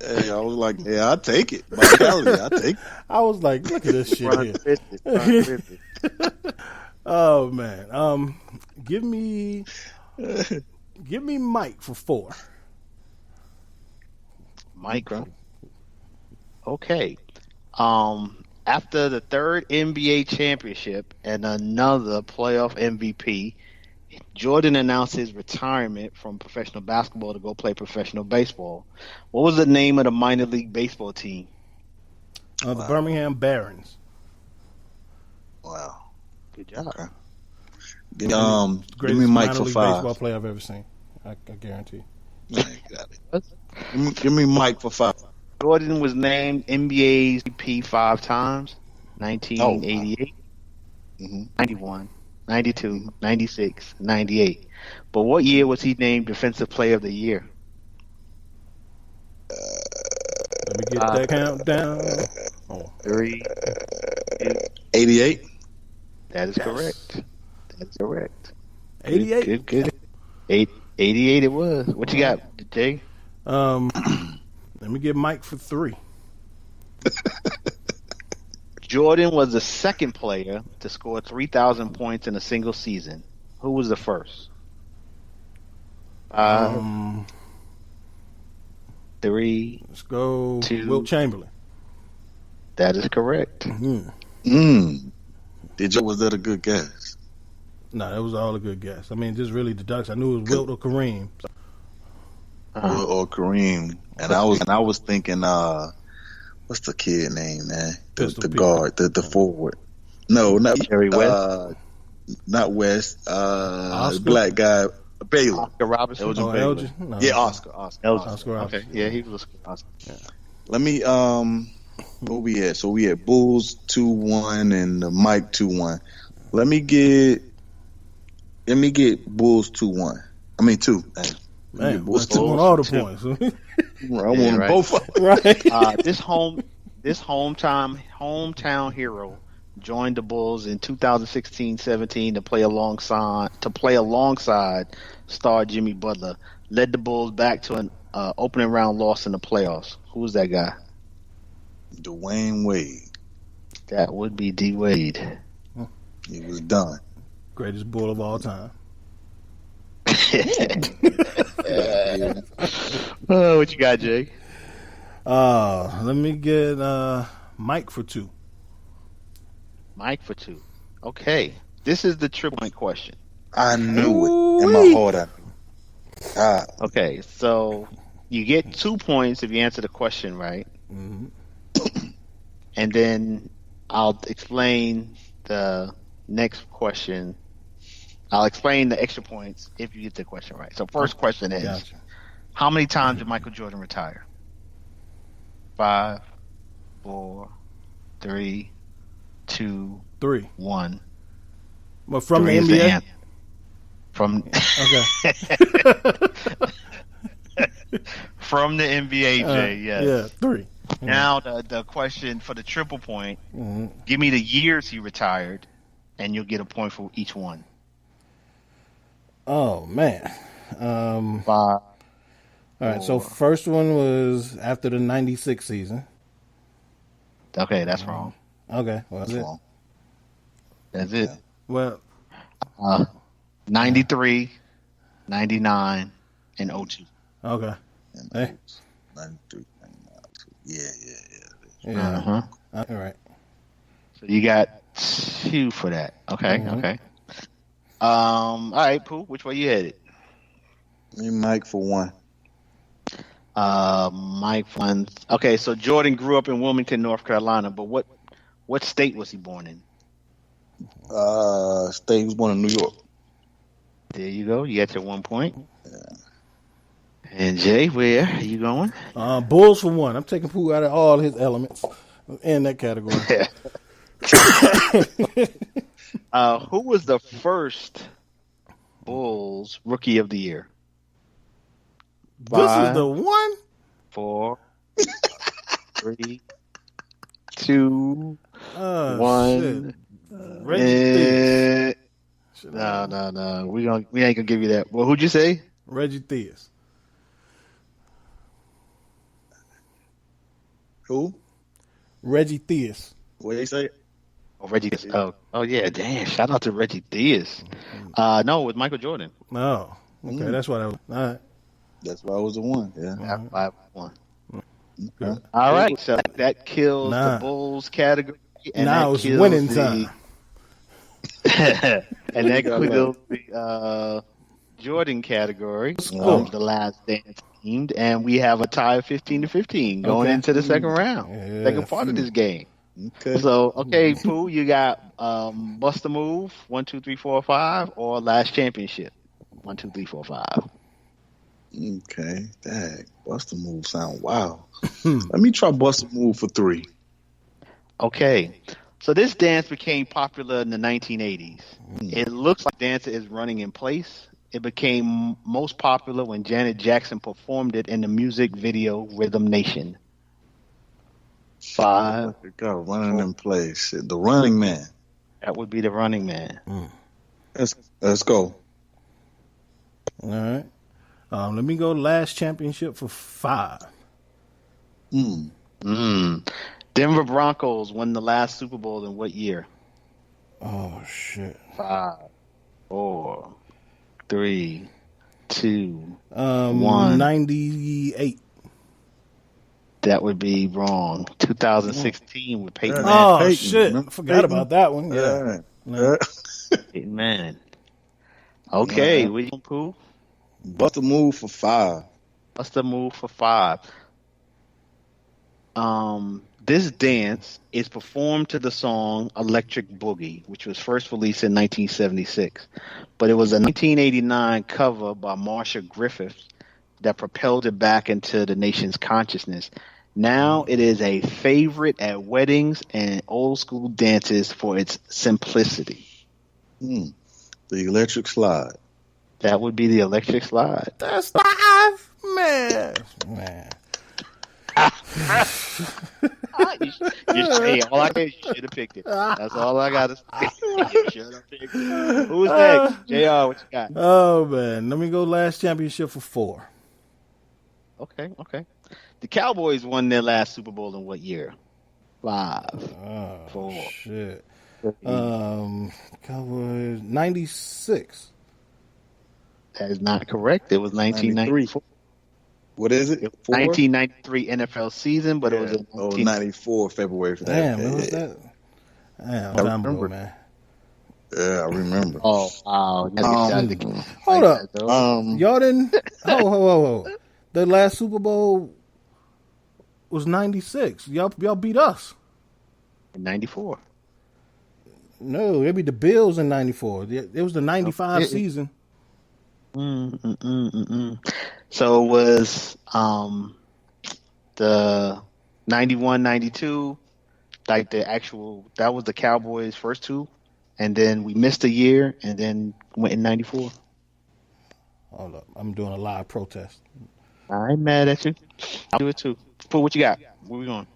Hey, I was like, yeah, I take it. Vitality, I take it. I was like, look at this shit here. Oh man. Give me Mike for 4. Mike. Okay. After the 3rd NBA championship and another playoff MVP, Jordan announced his retirement from professional basketball to go play professional baseball. What was the name of the minor league baseball team? The Birmingham Barons. Wow. Good job. Okay. Give me Greatest Mike minor for league 5. baseball player I've ever seen. I guarantee. Man, get out of here. Give me Mike for 5. Jordan was named NBA's MVP 5 times. 1988, 91, 92, 96, 98. But what year was he named Defensive Player of the Year? Let me get that countdown. 3, 2, 88. That is correct. That's correct. 88. Good. 88 it was. What you got, Jay? Let me get Mike for 3. Jordan was the second player to score 3,000 points in a single season. Who was the first? 3. Let's go. 2. Wilt Chamberlain. That is correct. Was that a good guess? No, that was all a good guess. I mean, just really deduction. I knew it was Wilt or Kareem. So. Wilt or Kareem, and I was thinking, what's the kid name, man? The guard, the forward. No, not Jerry West. Not West. The black guy, Baylor. Oscar Robertson. Elgin? No. Yeah, Oscar. Oscar Robertson. Okay, yeah, he was Oscar. Yeah. Let me where we at? So we had Bulls 2-1 and Mike 2-1. Let me get Bulls 2-1. I mean 2. Man, Bulls took all the points. I want both of them. Right. This hometown hero joined the Bulls in 2016-17 to play alongside star Jimmy Butler. Led the Bulls back to an opening round loss in the playoffs. Who was that guy? Dwayne Wade. That would be D. Wade. He was done. Greatest Bull of all time. Oh, what you got, Jay? Let me get Mike for 2. Mike for 2. Okay. This is the triple point question. I knew it in my heart. Okay, so you get 2 points if you answer the question right. Mm-hmm. And then I'll explain the next question. I'll explain the extra points if you get the question right. So first question is, Gotcha. How many times did Michael Jordan retire? 5, 4, 3, 2, 3. 1. But from 3 the is NBA? answer. From From the NBA, Jay, yes. Yeah, 3. Now the question for the triple point, Mm-hmm. give me the years he retired, and you'll get a point for each one. Oh, man. 5. All right, so first one was after the 96 season. Okay, that's wrong. Okay, well, that's it. Wrong. That's it. Well, 93, 99, and 02. okay. Hey. 93, 99. Yeah. Yeah. Uh-huh. All right. So You got 2 for that. Okay, okay. All right, Pooh, which way you headed? Me, Mike for 1. Mike Fun. Okay, so Jordan grew up in Wilmington, North Carolina, but what state was he born in? State was born in New York. There you go. You got your 1 point. Yeah. And Jay, where are you going? Bulls for 1. I'm taking Pooh out of all his elements in that category. Who was the first Bulls Rookie of the Year? This is the one? 4, 3, 2, 1. Reggie Theus. No. We ain't gonna give you that. Well, who'd you say? Reggie Theus. Who? Reggie Theus. What did he say? Oh, Reggie. Oh yeah. Damn. Shout out to Reggie Theus. No, it was Michael Jordan. Oh, okay. That's what I was. All right. That's why I was the 1. Yeah. 5-1. Okay. All right. So that kills the Bulls category. And now that it's kills winning time. And that kills the Jordan category of the last dance team. And we have a tie of 15-15 going into the second round. Second part of this game. Okay. So, okay, Pooh, you got Bust a Move, 1, 2, 3, 4, 5, or Last Championship, 1, 2, 3, 4, 5. Okay. Dang. Bust a Move sound wild. Let me try Bust a Move for 3. Okay. So this dance became popular in the 1980s. It looks like dancer is running in place. It became most popular when Janet Jackson performed it in the music video Rhythm Nation. 5. Got running in place. The Running Man. That would be the Running Man. Let's go. All right. Let me go last championship for 5. Denver Broncos won the last Super Bowl in what year? Oh, shit. 5, 4, 3, 2, 1. 98. That would be wrong. 2016 with Peyton Manning. Oh, Peyton. shit. Remember I forgot Peyton? about that one. Yeah. Peyton Manning. Okay, Yeah. William Pooh. Bust a move for 5. What's the move for 5? This dance is performed to the song Electric Boogie, which was first released in 1976. But it was a 1989 cover by Marsha Griffith that propelled it back into the nation's consciousness. Now it is a favorite at weddings and old school dances for its simplicity. The Electric Slide. That would be the Electric Slide. That's 5, man. Hey, all I got is you should have picked it. That's all I got to say. You should have picked it. Who's next? JR, what you got? Oh, man. Let me go last championship for 4. Okay. The Cowboys won their last Super Bowl in what year? 5, 4. Shit. Cowboys 96. That is not correct. It was 1994. What is it? 4? 1993 NFL season, but it was in 94 February for that. Damn, what was that? Damn, I time ago, remember. man. Yeah, I remember. Oh, wow. Hold up. Y'all didn't. Ho. The last Super Bowl was 96. Y'all beat us. In 94. No, it'd be the Bills in 94. It was the 95 season. So it was the 91, 92, like the actual, that was the Cowboys' first 2. And then we missed a year and then went in 94. Hold up. I'm doing a live protest. I ain't mad at you. I'll do it too. Put what you got. Where we going?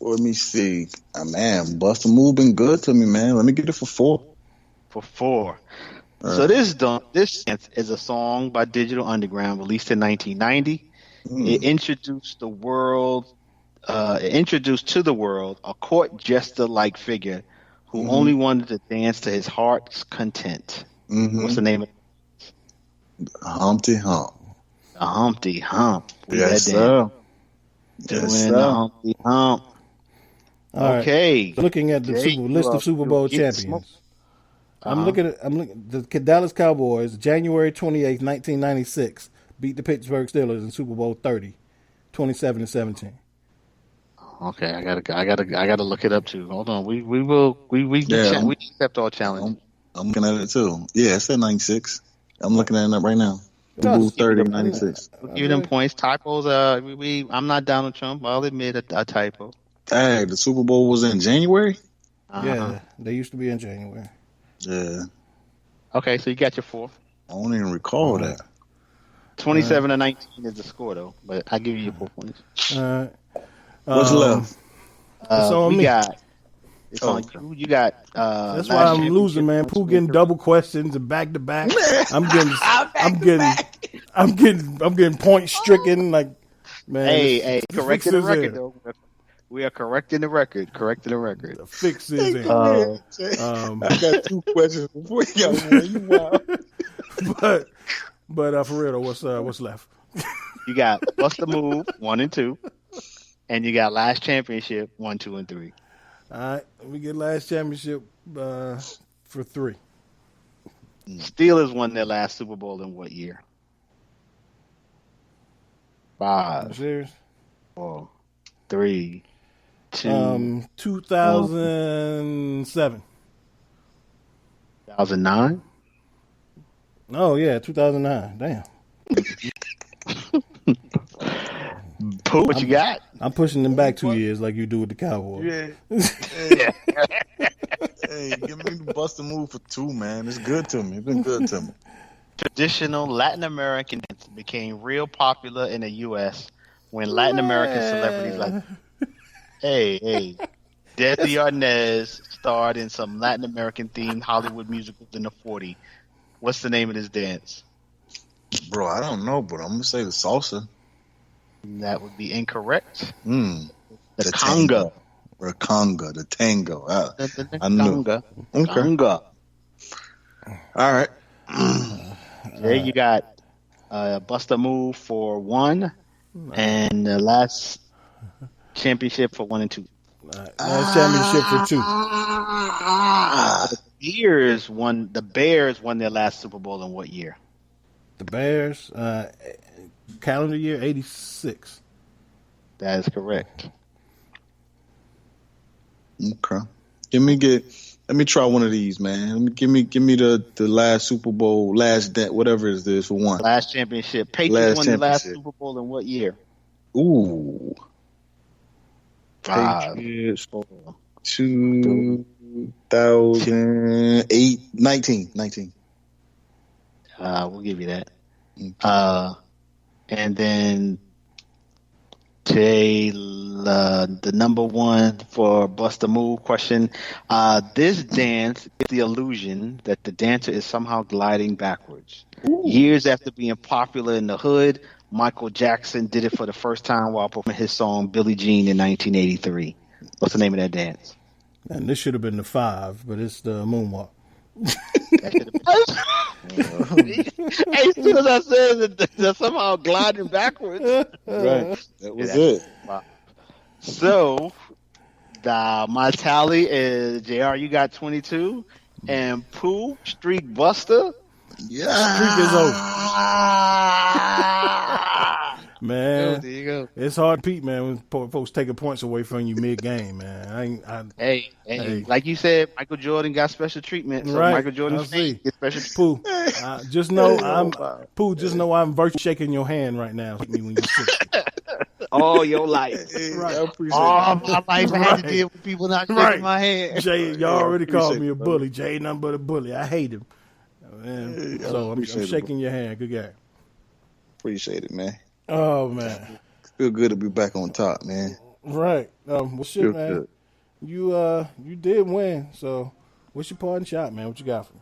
Let me see. Man, Bust a Move been good to me, man. Let me get it for 4. For 4. So this is a song by Digital Underground released in 1990. It introduced to the world a court jester-like figure who only wanted to dance to his heart's content. What's the name of it? Humpty Hump. The Humpty Hump. Yes, sir. Doing the Humpty Hump. Okay. Right. Looking at the list of Super Bowl champions. I'm looking the Dallas Cowboys, January 28th, 1996, beat the Pittsburgh Steelers in Super Bowl 30, 27-17. Okay, I gotta look it up too. Hold on. We accept all challenges. I'm looking at it too. Yeah, it said 96. I'm looking at it right now. Super Bowl 30, 96. We'll give them points. Typos. I'm not Donald Trump. I'll admit a typo. Hey, the Super Bowl was in January? Yeah, they used to be in January. Yeah. Okay, so you got your 4. I don't even recall that. 27-19 is the score, though. But I give you your 4 points. All right. What's left? It's on me. It's on you. You got. That's why I'm losing, man. Pooh getting double questions and back to back. I'm getting point stricken. Like, man. Hey, correcting the record though. We are correcting the record. The fix is in. I got 2 questions before you got one. You wild. But for real though, what's left? You got Bust the Move 1 and 2, and you got Last Championship 1, 2, and 3. All right, we get Last Championship for 3. Steelers won their last Super Bowl in what year? 5, 4, 3, 2. 2007. 2009. Oh yeah, 2009. Damn. Pooh, what you got? I'm pushing them back 2 years like you do with the Cowboys. Yeah. Hey, give me the Bust a Move for 2, man. It's good to me. It's been good to me. Traditional Latin American dance became real popular in the U.S. when Latin American celebrities like, hey, Desi Arnaz starred in some Latin American themed Hollywood musicals in the 40s. What's the name of this dance? Bro, I don't know, but I'm gonna say the salsa. That would be incorrect. The conga. Or conga, the tango. I knew. Conga. Okay. Conga. All right. There you got Bust a Move for 1 and the last championship for 1 and 2. Last championship for 2. The Bears won their last Super Bowl in what year? The Bears, calendar year 86. That is correct. Okay. Let me try one of these, man. Give me the last Super Bowl, whatever it is for 1. Last championship. Patriots won the last Super Bowl in what year? Ooh. 5. Patriots, 2008, 19. We'll give you that. Okay. And then today, the number 1 for Bust a Move question. This dance gives the illusion that the dancer is somehow gliding backwards. Ooh. Years after being popular in the hood, Michael Jackson did it for the first time while performing his song Billie Jean in 1983. What's the name of that dance? And this should have been the 5, but it's the moonwalk. As soon as I said that they're somehow gliding backwards. Right. That was it. So, my tally is, JR, you got 22, and Pooh, Streak Buster. Yeah. Streak is over. Man, there you go. It's hard to beat, man, when folks taking points away from you mid-game, man. Hey, like you said, Michael Jordan got special treatment. So right. Michael Jordan's get special treatment. Pooh, just know I'm virtually shaking your hand right now. Me when you all your life. Right. All my life I had to deal with people not shaking my hand. Jay, y'all already called me a bully. Jay, nothing but a bully. I hate him. Man. So I'm shaking your hand. Good guy. Appreciate it, man. Oh, man. Feel good to be back on top, man. Right. Well, shit, man. Good. You did win. So what's your parting shot, man? What you got for me?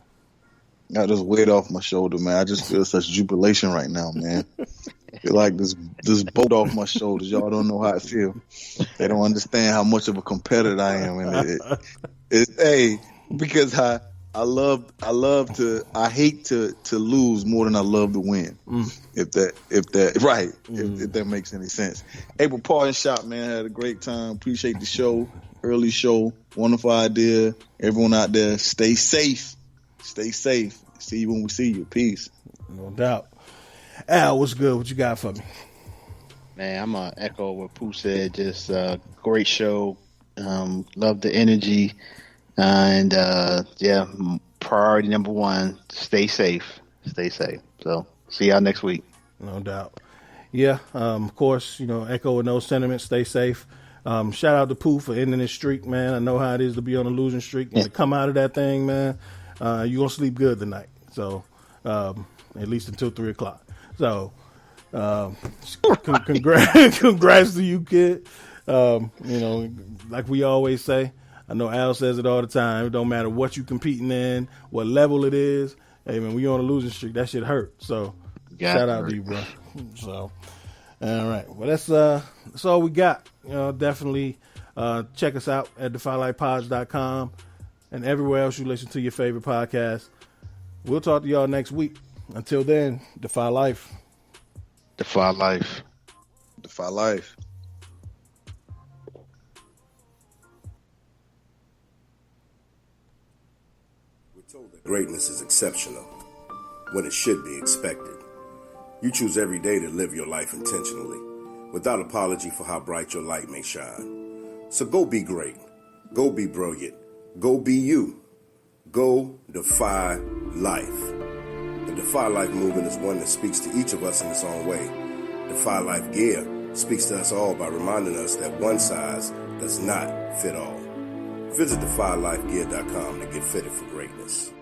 Got this weight off my shoulder, man. I just feel such jubilation right now, man. Feel like this boat off my shoulders. Y'all don't know how I feel. They don't understand how much of a competitor I am. And because I hate to lose more than I love to win. If that makes any sense. Hey, but parting shot, man. I had a great time. Appreciate the show. Early show. Wonderful idea. Everyone out there, stay safe. Stay safe. See you when we see you. Peace. No doubt. Al, what's good? What you got for me? Man, I'm going to echo what Pooh said. Just great show. Love the energy. Priority number 1, stay safe. Stay safe. So, see y'all next week. No doubt. Yeah, of course, echoing those sentiments, stay safe. Shout out to Pooh for ending this streak, man. I know how it is to be on a losing streak. When to come out of that thing, man, you're going to sleep good tonight. So, at least until 3 o'clock. So, congrats to you, kid. Like we always say, I know Al says it all the time. It don't matter what you competing in, what level it is. Hey, man, when you're on a losing streak, that shit hurt. So, shout out to you, bro. So, all right. Well, that's all we got. Definitely check us out at defylifepods.com and everywhere else you listen to your favorite podcast. We'll talk to y'all next week. Until then, Defy Life. Defy Life. Defy Life. We're told that greatness is exceptional when it should be expected. You choose every day to live your life intentionally, without apology for how bright your light may shine. So go be great. Go be brilliant. Go be you. Go defy life. The Defy Life movement is one that speaks to each of us in its own way. Defy Life gear speaks to us all by reminding us that one size does not fit all. Visit defylifegear.com to get fitted for greatness.